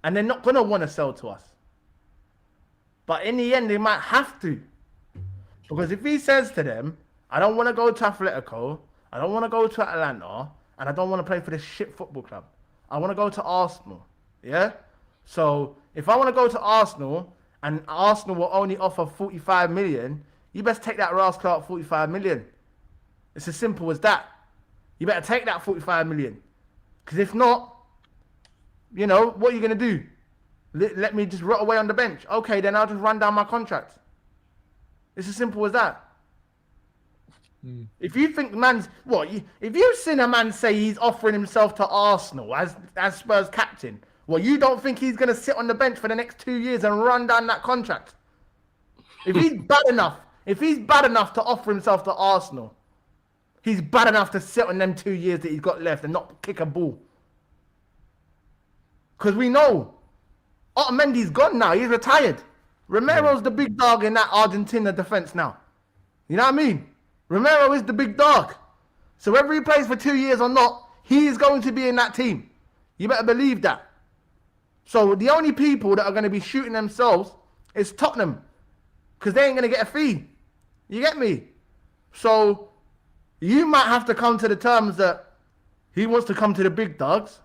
And they're not going to want to sell to us. But in the end, they might have to. Because if he says to them, I don't want to go to Atletico, I don't want to go to Atlanta, and I don't want to play for this shit football club. I want to go to Arsenal. Yeah? So if I want to go to Arsenal, and Arsenal will only offer 45 million, you best take that rascal out 45 million. It's as simple as that. You better take that 45 million. Because if not, what are you going to do? Let me just rot away on the bench. Okay, then I'll just run down my contract. It's as simple as that. If you think if you've seen a man say he's offering himself to Arsenal as Spurs captain, you don't think he's going to sit on the bench for the next 2 years and run down that contract? If he's bad enough to offer himself to Arsenal, he's bad enough to sit on them 2 years that he's got left and not kick a ball. Because we know Otamendi's gone now. He's retired. Romero's the big dog in that Argentina defense now. You know what I mean? Romero is the big dog. So whether he plays for 2 years or not, he is going to be in that team. You better believe that. So the only people that are going to be shooting themselves is Tottenham. Because they ain't going to get a fee. You get me? So you might have to come to the terms that he wants to come to the big dogs.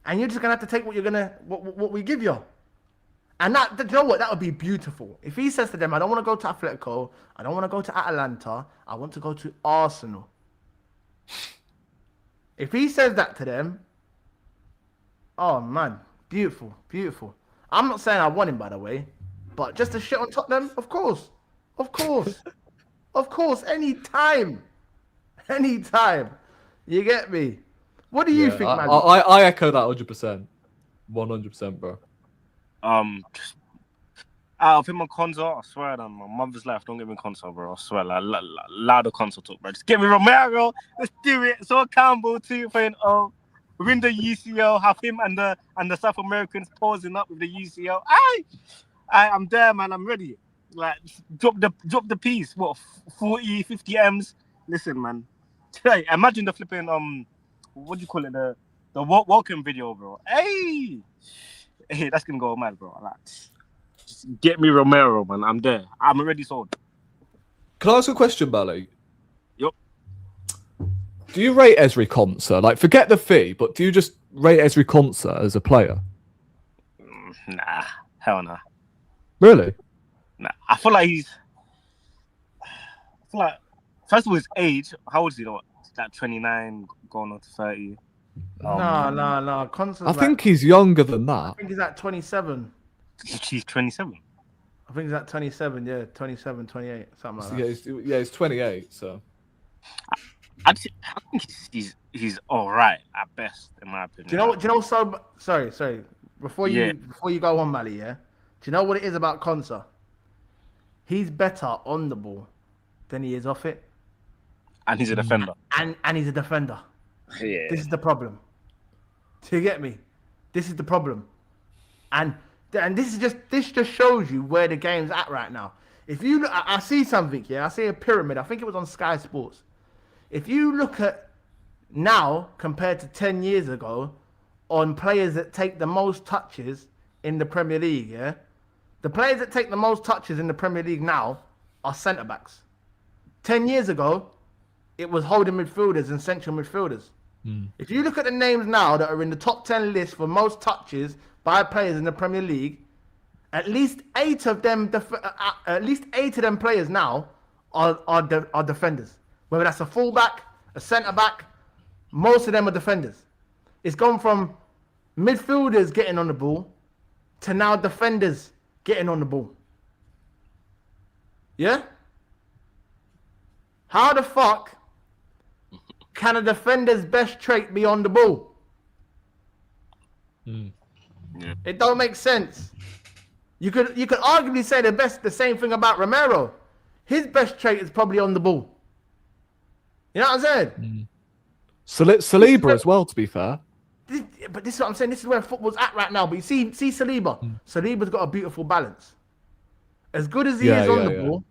And you're just going to have to take what we give you. And that, you know what? That would be beautiful. If he says to them, I don't want to go to Atletico, I don't want to go to Atalanta, I want to go to Arsenal. If he says that to them, oh man, beautiful, beautiful. I'm not saying I want him, by the way, but just to shit on Tottenham, of course. Of course. Of course, anytime. Anytime. You get me? What do you think, man? I echo that 100%. 100%, bro. Just out of him on console, I swear on my mother's life, don't get me console, bro. I swear, loud the console talk, bro. Just get me Romero. Let's do it. So Campbell 2.0. Win the UCL. Have him and the South Americans posing up with the UCL. I'm there, man. I'm ready. Like, drop the piece. What, 40, 50 M's? Listen, man. Hey, imagine the flipping what do you call it? The welcome video, bro. Hey, that's gonna go mad, bro. Like, just get me Romero, man. I'm there. I'm already sold. Can I ask a question, Bally? Yup. Do you rate Ezri Konsa? Like, forget the fee, but do you just rate Ezri Konsa as a player? Nah, hell nah. Really? Nah, I feel like first of all, his age. How old is he? Though? Like 29, going on to 30. No. Konsa's I think he's younger than that. I think he's at 27. He's 27. I think he's at 27, yeah. 27, 28, something like that. Yeah, he's 28, so. I think he's all right at best, in my opinion. Do you know? So sorry. Before you go on, Mali, yeah. Do you know what it is about Konsa? He's better on the ball than he is off it. And he's a defender. And he's a defender. Yeah. This is the problem. Do you get me? This is the problem. And this just shows you where the game's at right now. If you look, I see something here. I see a pyramid. I think it was on Sky Sports. If you look at now compared to 10 years ago on players that take the most touches in the Premier League, yeah, The players that take the most touches in the Premier League now are centre backs. 10 years ago, it was holding midfielders and central midfielders. If you look at the names now that are in the top 10 list for most touches by players in the Premier League, at least eight of them players now are defenders. Whether that's a fullback, a centre back, most of them are defenders. It's gone from midfielders getting on the ball to now defenders getting on the ball. Yeah? How the fuck can a defender's best trait be on the ball? Yeah. It don't make sense. You could arguably say the same thing about Romero. His best trait is probably on the ball. You know what I'm saying? Saliba as well, to be fair. But this is what I'm saying. This is where football's at right now. But you see Saliba. Saliba's got a beautiful balance. As good as he is on the ball,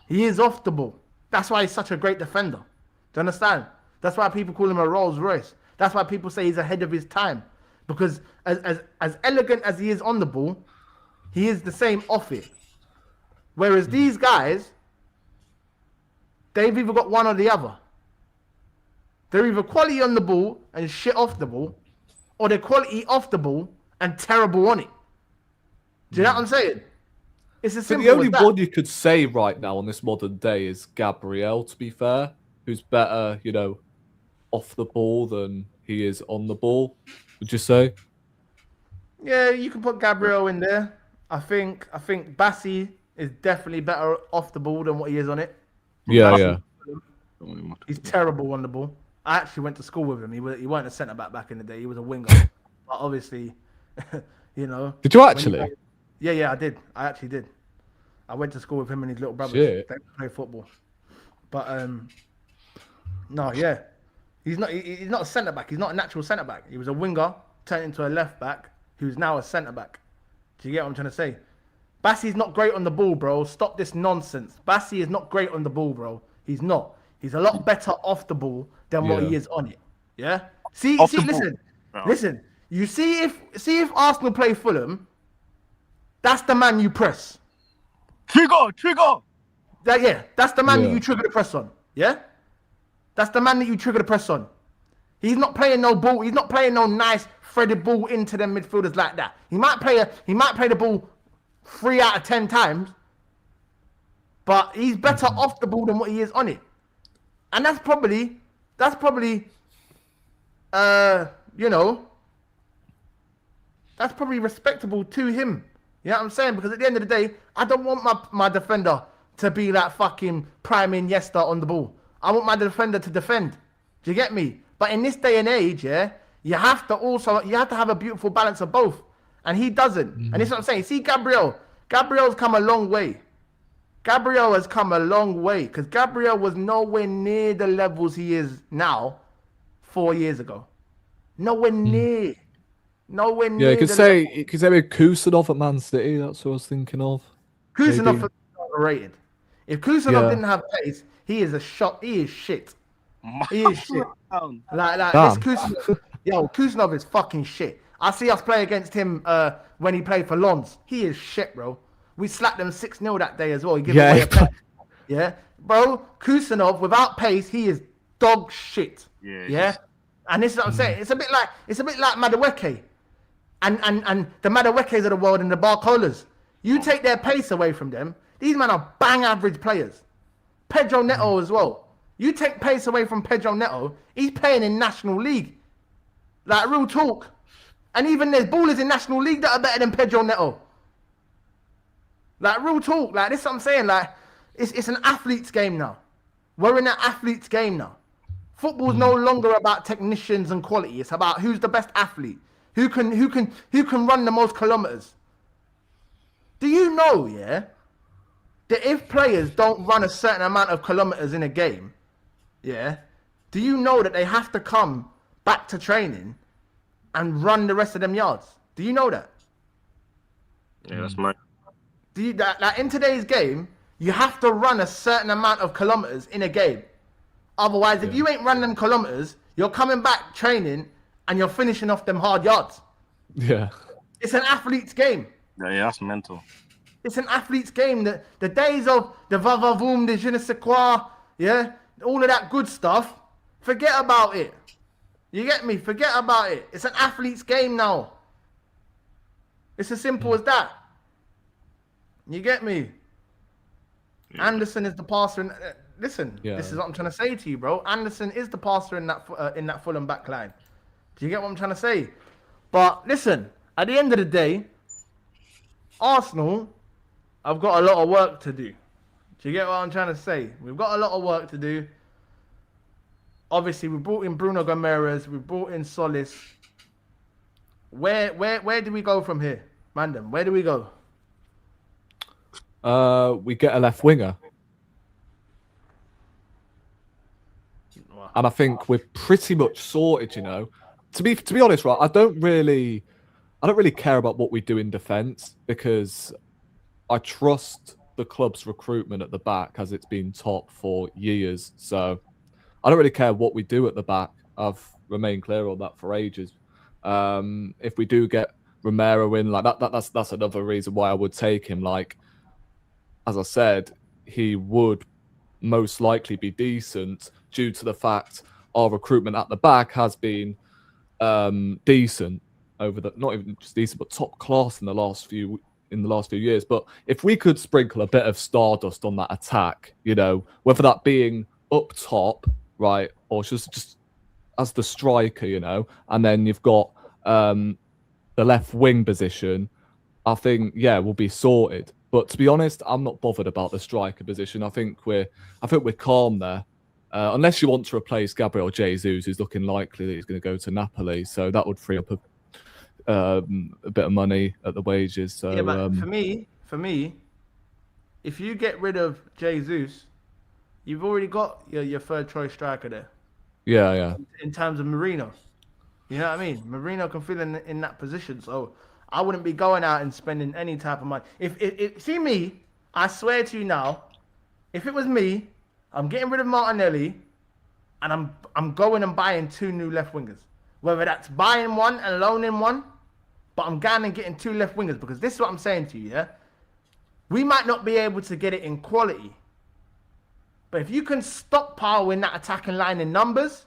he is off the ball. That's why he's such a great defender. Do you understand? That's why people call him a Rolls Royce. That's why people say he's ahead of his time. Because as elegant as he is on the ball, he is the same off it. Whereas these guys, they've either got one or the other. They're either quality on the ball and shit off the ball, or they're quality off the ball and terrible on it. Do you know what I'm saying? It's as simple The only as that. one you could say right now on this modern day is Gabriel, to be fair, who's better, off the ball than he is on the ball. Would you say? Yeah, you can put Gabriel in there. I think Bassi is definitely better off the ball than what he is on it. Yeah. He's terrible on the ball. I actually went to school with him. He weren't a centre back in the day. He was a winger. But obviously, Did you actually? Yeah, I did. I actually did. I went to school with him and his little brothers. Shit. They play football. But no, yeah, he's not a centre back. He's not a natural centre back. He was a winger turned into a left back who's now a centre back. Do you get what I'm trying to say? Bassi's not great on the ball, bro. Stop this nonsense. Bassi is not great on the ball, bro. He's not. He's a lot better off the ball than what he is on it. Yeah. Listen. You see if Arsenal play Fulham, that's the man you press. Trigger. That's the man that you trigger the press on. Yeah. That's the man that you trigger the press on. He's not playing no ball. He's not playing no nice threaded ball into them midfielders like that. He might play the ball 3 out of 10 times, but he's better off the ball than what he is on it. And that's probably that's probably respectable to him. You know what I'm saying? Because at the end of the day, I don't want my defender to be like fucking prime Iniesta on the ball. I want my defender to defend. Do you get me? But in this day and age, you have to have a beautiful balance of both. And he doesn't. And this is what I'm saying. See Gabriel. Gabriel's come a long way. Gabriel has come a long way. Because Gabriel was nowhere near the levels he is now 4 years ago. Nowhere near. Nowhere near. Yeah, you could say with Kusanov at Man City. That's what I was thinking of. Kusanov is overrated. If Kusanov didn't have pace, he is shit. He is shit. Like this Kusanov. Yo, Kusanov is fucking shit. I see us play against him when he played for Lens. He is shit, bro. We slapped them 6-0 that day as well. He gave away a pen. Yeah, bro. Kusanov without pace, he is dog shit. Yeah. And this is what I'm saying. It's a bit like Madueke. And the Maduekes of the world and the Barcolas. You take their pace away from them, these men are bang average players. Pedro Neto as well. You take pace away from Pedro Neto, he's playing in National League. Like, real talk. And even there's ballers in National League that are better than Pedro Neto. Like, real talk. Like, this is what I'm saying. Like, it's an athlete's game now. We're in an athlete's game now. Football's no longer about technicians and quality. It's about who's the best athlete. Who can run the most kilometers. Do you know, that if players don't run a certain amount of kilometers in a game, do you know that they have to come back to training and run the rest of them yards? Do you know that? Yeah, that's mine. Like in today's game, you have to run a certain amount of kilometers in a game. Otherwise, if you ain't running them kilometers, you're coming back training and you're finishing off them hard yards. Yeah. It's an athlete's game. Yeah, that's mental. It's an athlete's game. The days of the va-va-voom, the je ne sais quoi, yeah, all of that good stuff, forget about it. You get me? Forget about it. It's an athlete's game now. It's as simple as that. You get me? Yeah. Anderson is the passer. Listen, this is what I'm trying to say to you, bro. Anderson is the passer in that Fulham back line. Do you get what I'm trying to say? But listen, at the end of the day, Arsenal have got a lot of work to do. Do you get what I'm trying to say? We've got a lot of work to do. Obviously, we brought in Bruno Gomes. We brought in Solis. Where do we go from here, Mandem? Where do we go? We get a left winger. And I think we're pretty much sorted, you know. To be honest, right, I don't really care about what we do in defence because I trust the club's recruitment at the back as it's been top for years. So I don't really care what we do at the back. I've remained clear on that for ages. If we do get Romero in, like that's another reason why I would take him. Like, as I said, he would most likely be decent due to the fact our recruitment at the back has been decent over the, not even just decent, but top class in the last few years. But if we could sprinkle a bit of stardust on that attack, you know, whether that being up top, right, or just as the striker, you know, and then you've got the left wing position, I think, yeah, we'll be sorted. But to be honest, I'm not bothered about the striker position. I think we're calm there. Unless you want to replace Gabriel Jesus, who's looking likely that he's going to go to Napoli, so that would free up a bit of money at the wages. So yeah, but for me, if you get rid of Jesus, you've already got your third choice striker there. Yeah. In terms of Marino, you know what I mean? Marino can fill in that position, so I wouldn't be going out and spending any type of money. If see me, I swear to you now, if it was me, I'm getting rid of Martinelli, and I'm going and buying 2 new left wingers. Whether that's buying one and loaning one, but I'm going and getting 2 left wingers because this is what I'm saying to you, yeah? We might not be able to get it in quality, but if you can stockpile in that attacking line in numbers,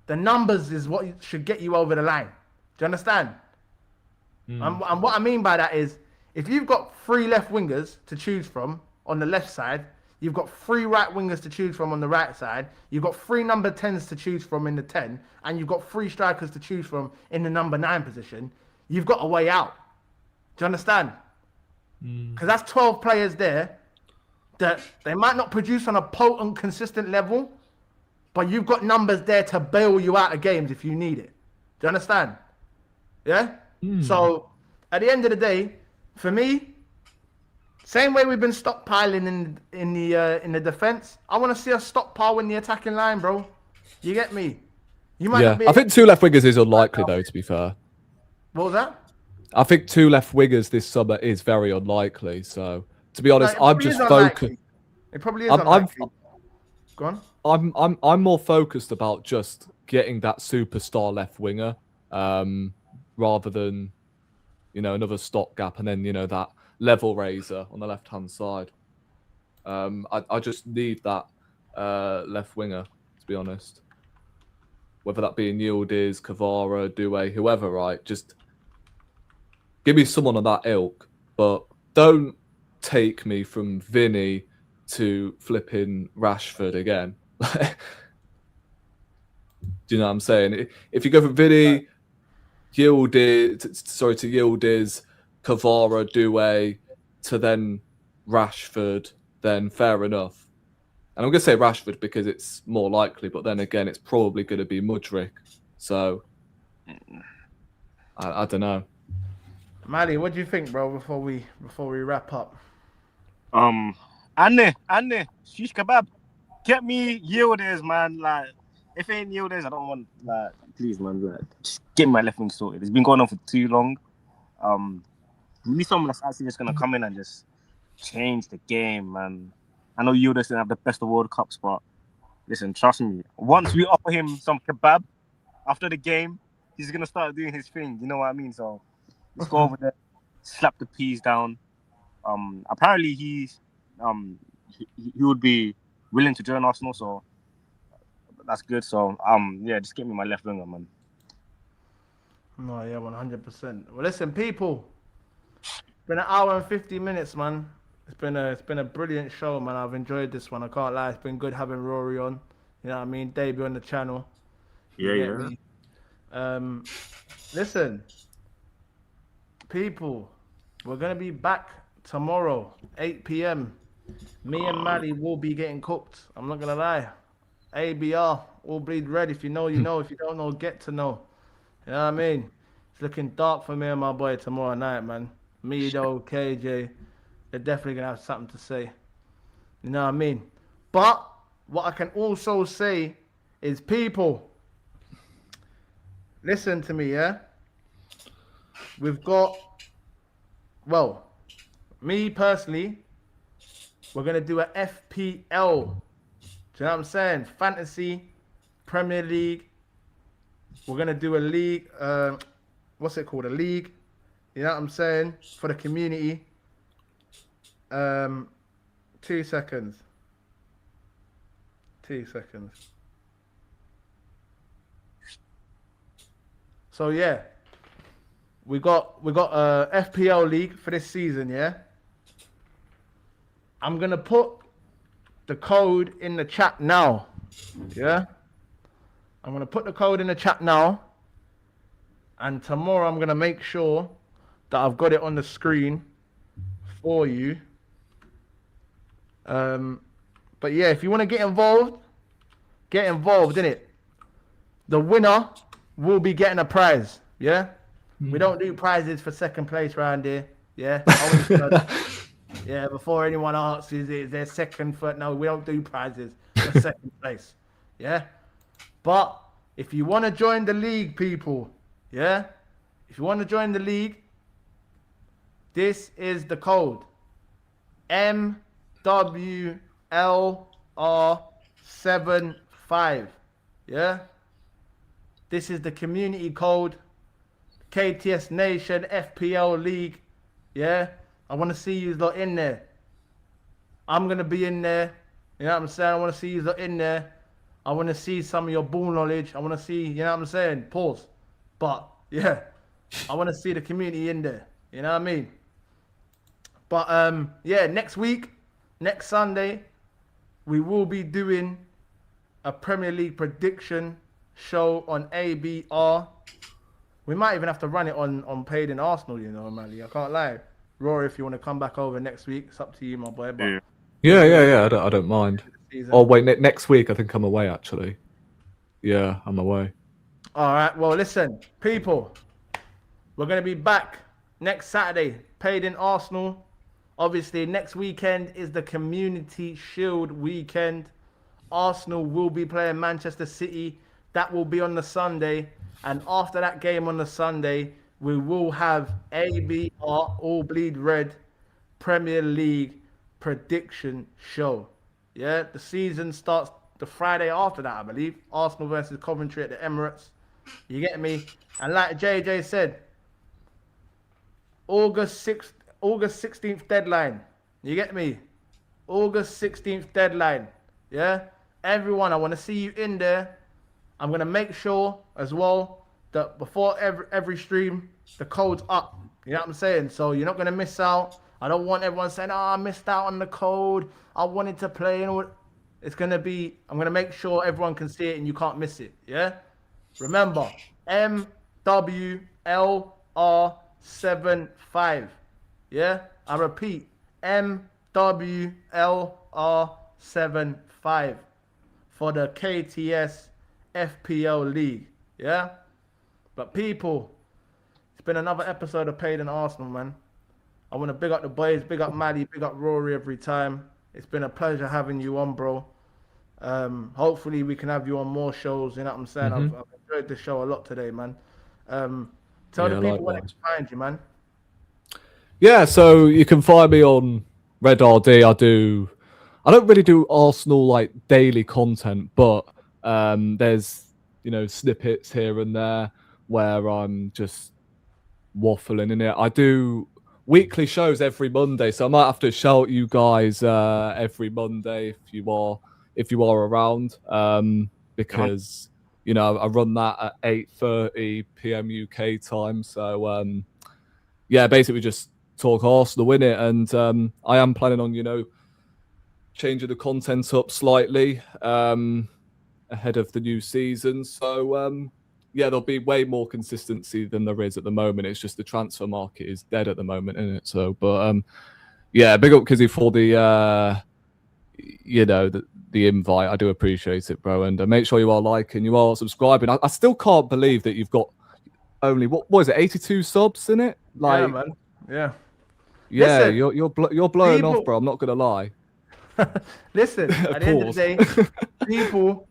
the numbers is what should get you over the line. Do you understand? And what I mean by that is, if you've got 3 left wingers to choose from on the left side, you've got 3 right wingers to choose from on the right side, you've got 3 number 10s to choose from in the 10, and you've got 3 strikers to choose from in the number 9 position, you've got a way out. Do you understand? Because that's 12 players there that they might not produce on a potent, consistent level, but you've got numbers there to bail you out of games if you need it. Do you understand? Yeah? So, at the end of the day, for me, same way we've been stockpiling in the defense, I want to see us stockpile in the attacking line, bro. You get me? You might not be I think 2 left wingers is unlikely, though, to be fair. What was that? I think 2 left wingers this summer is very unlikely. So, to be honest, I'm just focused. It probably is unlikely. Go on. I'm more focused about just getting that superstar left winger, rather than, you know, another stopgap and then, you know, that level raiser on the left hand side. I just need that left winger, to be honest. Whether that be in Yildiz, Kvara, Doué, whoever, right? Just give me someone of that ilk, but don't take me from Vini to flipping Rashford again. Do you know what I'm saying? If you go from Vini, Yildiz, Kvara, Doué, to then Rashford, then fair enough. And I'm going to say Rashford because it's more likely, but then again, it's probably going to be Mudryk. So, I don't know. Mali, what do you think, bro, before we wrap up? Anne, shish kebab. Get me Yildiz, man. Like, if it ain't Yildiz, I don't want, like, please, man, like, just get my left wing sorted. It's been going on for too long. We need someone that's actually just gonna come in and just change the game, man. I know Yildiz didn't have the best of World Cups, but listen, trust me. Once we offer him some kebab after the game, he's gonna start doing his thing. You know what I mean? So let's go over there, slap the peas down. Apparently he would be willing to join Arsenal, so that's good. So yeah, just get me my left winger, man. No, yeah, 100%. Well, listen, people. It's been an hour and 50 minutes, man. It's been a brilliant show, man. I've enjoyed this one. I can't lie. It's been good having Rory on. You know what I mean? Debut on the channel. You get me? Listen, people, we're gonna be back tomorrow, 8 p.m. Me and Maddie will be getting cooked. I'm not gonna lie. ABR, all bleed red. If you know, you know. If you don't know, get to know. You know what I mean? It's looking dark for me and my boy tomorrow night, man. Mido, KJ, they're definitely gonna have something to say. You know what I mean? But what I can also say is, people, listen to me, yeah? We've got, well, me personally, we're gonna do a FPL. Do you know what I'm saying? Fantasy, Premier League. We're gonna do a league. What's it called? A league. You know what I'm saying? For the community. 2 seconds. 2 seconds. So yeah, we got a FPL league for this season. Yeah. I'm gonna put the code in the chat now. Yeah. I'm gonna put the code in the chat now, and tomorrow I'm gonna make sure that I've got it on the screen for you. But yeah, if you want to get involved innit? The winner will be getting a prize. Yeah, we don't do prizes for second place around here. Yeah, yeah. Before anyone asks, is there second for? No, we don't do prizes for second place. Yeah. But if you want to join the league, people, yeah? If you want to join the league, this is the code. MWLR75. Yeah? This is the community code. KTS Nation, FPL League. Yeah? I want to see you lot in there. I'm going to be in there. You know what I'm saying? I want to see you lot in there. I want to see some of your ball knowledge. I want to see, you know what I'm saying? Pause. But, yeah. I want to see the community in there. You know what I mean? But, yeah, next week, next Sunday, we will be doing a Premier League prediction show on ABR. We might even have to run it on Paid in Arsenal, you know, Mally. I can't lie. Rory, if you want to come back over next week, it's up to you, my boy. But Yeah. I don't mind. Oh wait, next week I think I'm away actually. Yeah, I'm away. All right. Well, listen, people, we're gonna be back next Saturday. Paid in Arsenal. Obviously, next weekend is the Community Shield weekend. Arsenal will be playing Manchester City. That will be on the Sunday, and after that game on the Sunday, we will have ABR All Bleed Red Premier League prediction show. Yeah, the season starts the Friday after that, I believe. Arsenal versus Coventry at the Emirates. You get me? And like JJ said, August 16th deadline. You get me? August 16th deadline. Yeah? Everyone, I want to see you in there. I'm going to make sure as well that before every stream, the code's up. You know what I'm saying? So you're not going to miss out. I don't want everyone saying, I missed out on the code. I wanted to play. And all. It's going to be, I'm going to make sure everyone can see it and you can't miss it. Yeah? Remember, MWLR75. Yeah? I repeat, MWLR75 for the KTS FPL League. Yeah? But people, it's been another episode of Paid in Arsenal, man. I want to big up the boys, big up Maddie, big up Rory every time. It's been a pleasure having you on, bro. Hopefully we can have you on more shows, you know what I'm saying? I've enjoyed the show a lot today, man. Tell the people where to find you, man. Yeah, so you can find me on Red RD. I don't really do Arsenal like daily content, but there's, you know, snippets here and there where I'm just waffling in it. I do weekly shows every Monday, so I might have to shout you guys every Monday if you are around, because you know I run that at 8:30 p.m. UK time. So yeah, basically just talk Arsenal, win it, and I am planning on changing the content up slightly ahead of the new season. So yeah, there'll be way more consistency than there is at the moment. It's just the transfer market is dead at the moment, isn't it? So, but yeah, big up Kizzy for the the invite. I do appreciate it, bro. And make sure you are liking, you are subscribing. I still can't believe that you've got only what is it, 82 subs in it? Like, yeah, man. Yeah. Yeah, Listen, you're blowing off, bro. I'm not gonna lie. Listen, at the end of the day, people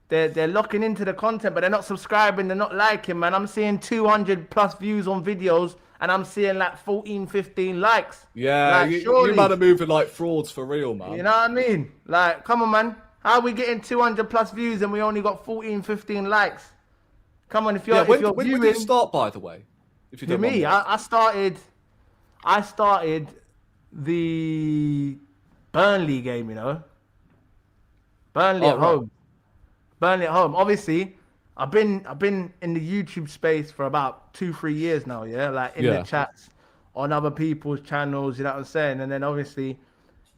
they're locking into the content, but they're not subscribing, they're not liking, man. I'm seeing 200 plus views on videos, and I'm seeing like 14, 15 likes. Yeah, like, you man are moving like frauds for real, man. You know what I mean? Like, come on, man. How are we getting 200 plus views and we only got 14, 15 likes? Come on, if you're when viewing, did you start, by the way? If you to don't me, mind I started the Burnley game, Burnley at home. Burnley at home. Obviously, I've been in the YouTube space for about 2-3 years now, like in the chats on other people's channels, you know what I'm saying? And then obviously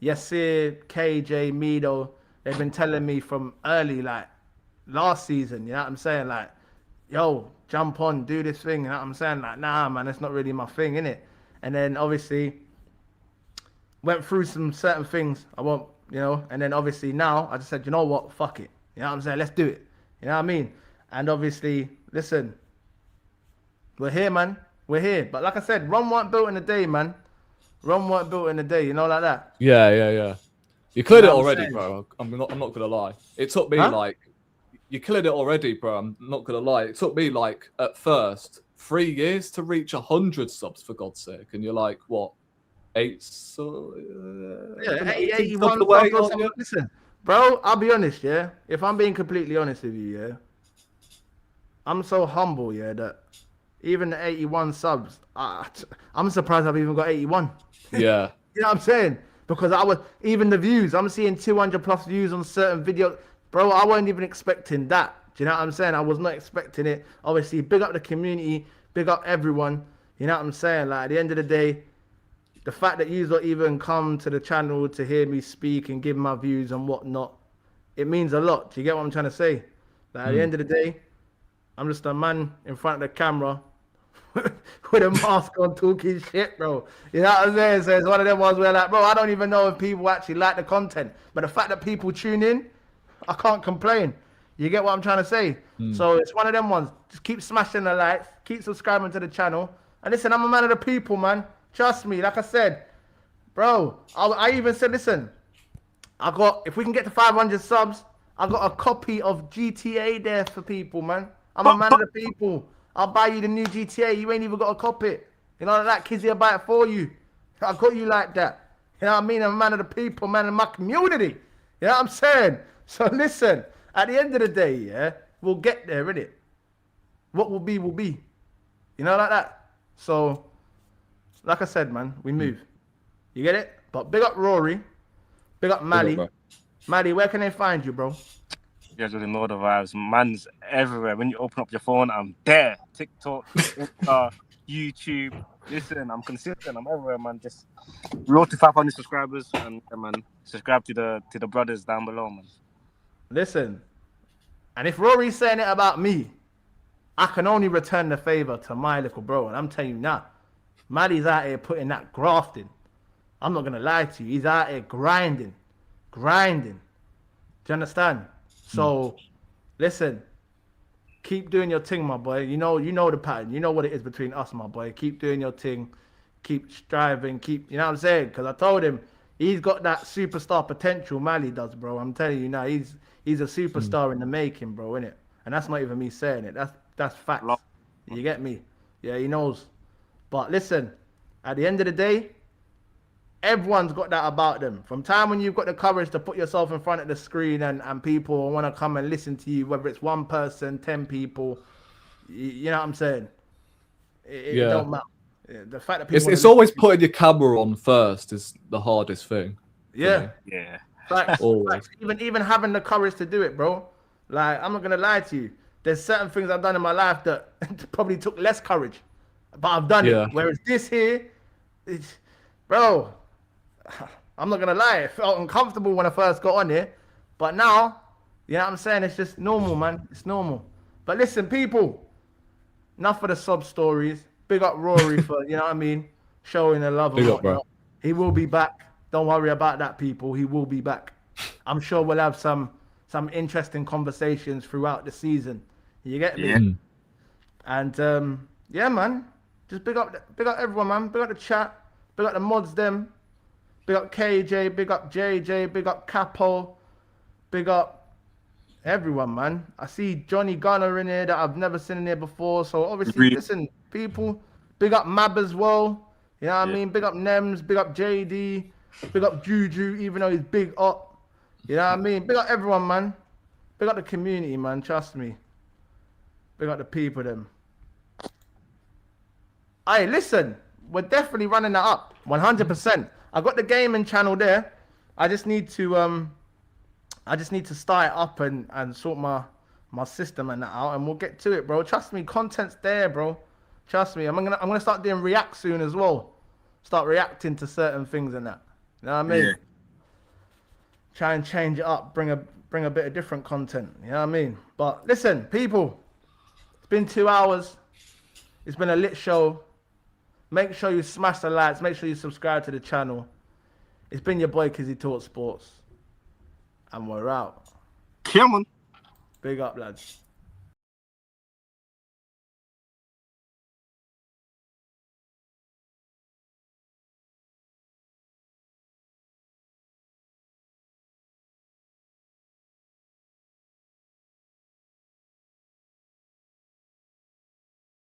Yasir, KJ, Mido, they've been telling me from early, like last season, you know what I'm saying? Like, yo, jump on, do this thing, you know what I'm saying? Like, nah, man, it's not really my thing, innit? And then obviously went through some certain things I won't, and then obviously now I just said, you know what, fuck it. You know what I'm saying? Let's do it. You know what I mean? And obviously, listen, we're here, man. We're here. But like I said, Rome weren't built in a day, man. Rome weren't built in a day, like that. Yeah. You cleared it already, bro. I'm not gonna lie. It took me you cleared it already, bro. I'm not gonna lie. It took me like at first 3 years to reach 100 subs, for God's sake. And you're like, what? 81 subs away. Listen, bro, I'll be honest, if I'm being completely honest with you, I'm so humble, that even the 81 subs, I'm surprised I've even got 81. Yeah. You know what I'm saying? Because even the views, I'm seeing 200 plus views on certain videos. Bro, I wasn't even expecting that. Do you know what I'm saying? I was not expecting it. Obviously, big up the community, big up everyone. You know what I'm saying? Like, at the end of the day, the fact that you don't even come to the channel to hear me speak and give my views and whatnot, it means a lot. Do you get what I'm trying to say? Like, at the end of the day, I'm just a man in front of the camera with a mask on talking shit, bro. You know what I'm saying? So it's one of them ones where, like, bro, I don't even know if people actually like the content. But the fact that people tune in, I can't complain. You get what I'm trying to say? So it's one of them ones. Just keep smashing the likes, keep subscribing to the channel. And listen, I'm a man of the people, man. Trust me, like I said, bro, I even said, listen, if we can get to 500 subs, I got a copy of GTA there for people, man. I'm a man of the people. I'll buy you the new GTA. You ain't even got to copy it. You know, like that, Kizzy will buy it for you. I got you like that. You know what I mean? I'm a man of the people, man of my community. You know what I'm saying? So listen, at the end of the day, we'll get there, innit? What will be, will be. You know, like that. So, like I said, man, we move. You get it? But big up Rory. Big up Mally. Mally, where can they find you, bro? You guys already know the vibes. Man's everywhere. When you open up your phone, I'm there. TikTok, YouTube. Listen, I'm consistent. I'm everywhere, man. Just road to 500 subscribers, and man, subscribe to the brothers down below, man. Listen, and if Rory's saying it about me, I can only return the favor to my little bro. And I'm telling you now, Mally's out here putting that grafting. I'm not gonna lie to you. He's out here grinding. Do you understand? So, listen, keep doing your thing, my boy. You know the pattern. You know what it is between us, my boy. Keep doing your thing. Keep striving. You know what I'm saying? Because I told him he's got that superstar potential. Mally does, bro. I'm telling you now, he's a superstar in the making, bro, innit? And that's not even me saying it. That's facts. You get me? Yeah, he knows. But listen, at the end of the day, everyone's got that about them. From time when you've got the courage to put yourself in front of the screen and people want to come and listen to you, whether it's one person, 10 people, you know what I'm saying? It don't matter. The fact that people It's always putting your camera on first is the hardest thing. yeah. Yeah. Facts, Always. facts. Even having the courage to do it, bro. Like, I'm not gonna lie to you. There's certain things I've done in my life that probably took less courage, but I've done Yeah. it. Whereas this here, bro, I'm not gonna lie. It felt uncomfortable when I first got on here, but now, you know what I'm saying? It's just normal, man. It's normal. But listen, people, enough of the sob stories. Big up Rory for, you know what I mean, showing the love and Big up, bro. whatnot. He will be back. Don't worry about that, people. He will be back. I'm sure we'll have some interesting conversations throughout the season. You get me? Yeah. And yeah, man. Just big up everyone, man. Big up the chat. Big up the mods, them. Big up KJ. Big up JJ. Big up Capo. Big up everyone, man. I see Johnny Gunner in here that I've never seen in here before. So obviously, listen, people. Big up Mab as well. You know what I mean? Big up Nems. Big up JD. Big up Juju, even though he's big up. You know what I mean? Big up everyone, man. Big up the community, man. Trust me. Big up the people, them. Hey, listen. We're definitely running that up. 100%. I got the gaming channel there. I just need to start it up and sort my system and that out, and we'll get to it, bro. Trust me, content's there, bro. Trust me. I'm gonna start doing react soon as well. Start reacting to certain things and that. You know what I mean? Yeah. Try and change it up, bring a bit of different content. You know what I mean? But listen, people, it's been 2 hours. It's been a lit show. Make sure you smash the likes. Make sure you subscribe to the channel. It's been your boy Kizzy Talk Sports. And we're out. Come on. Big up, lads.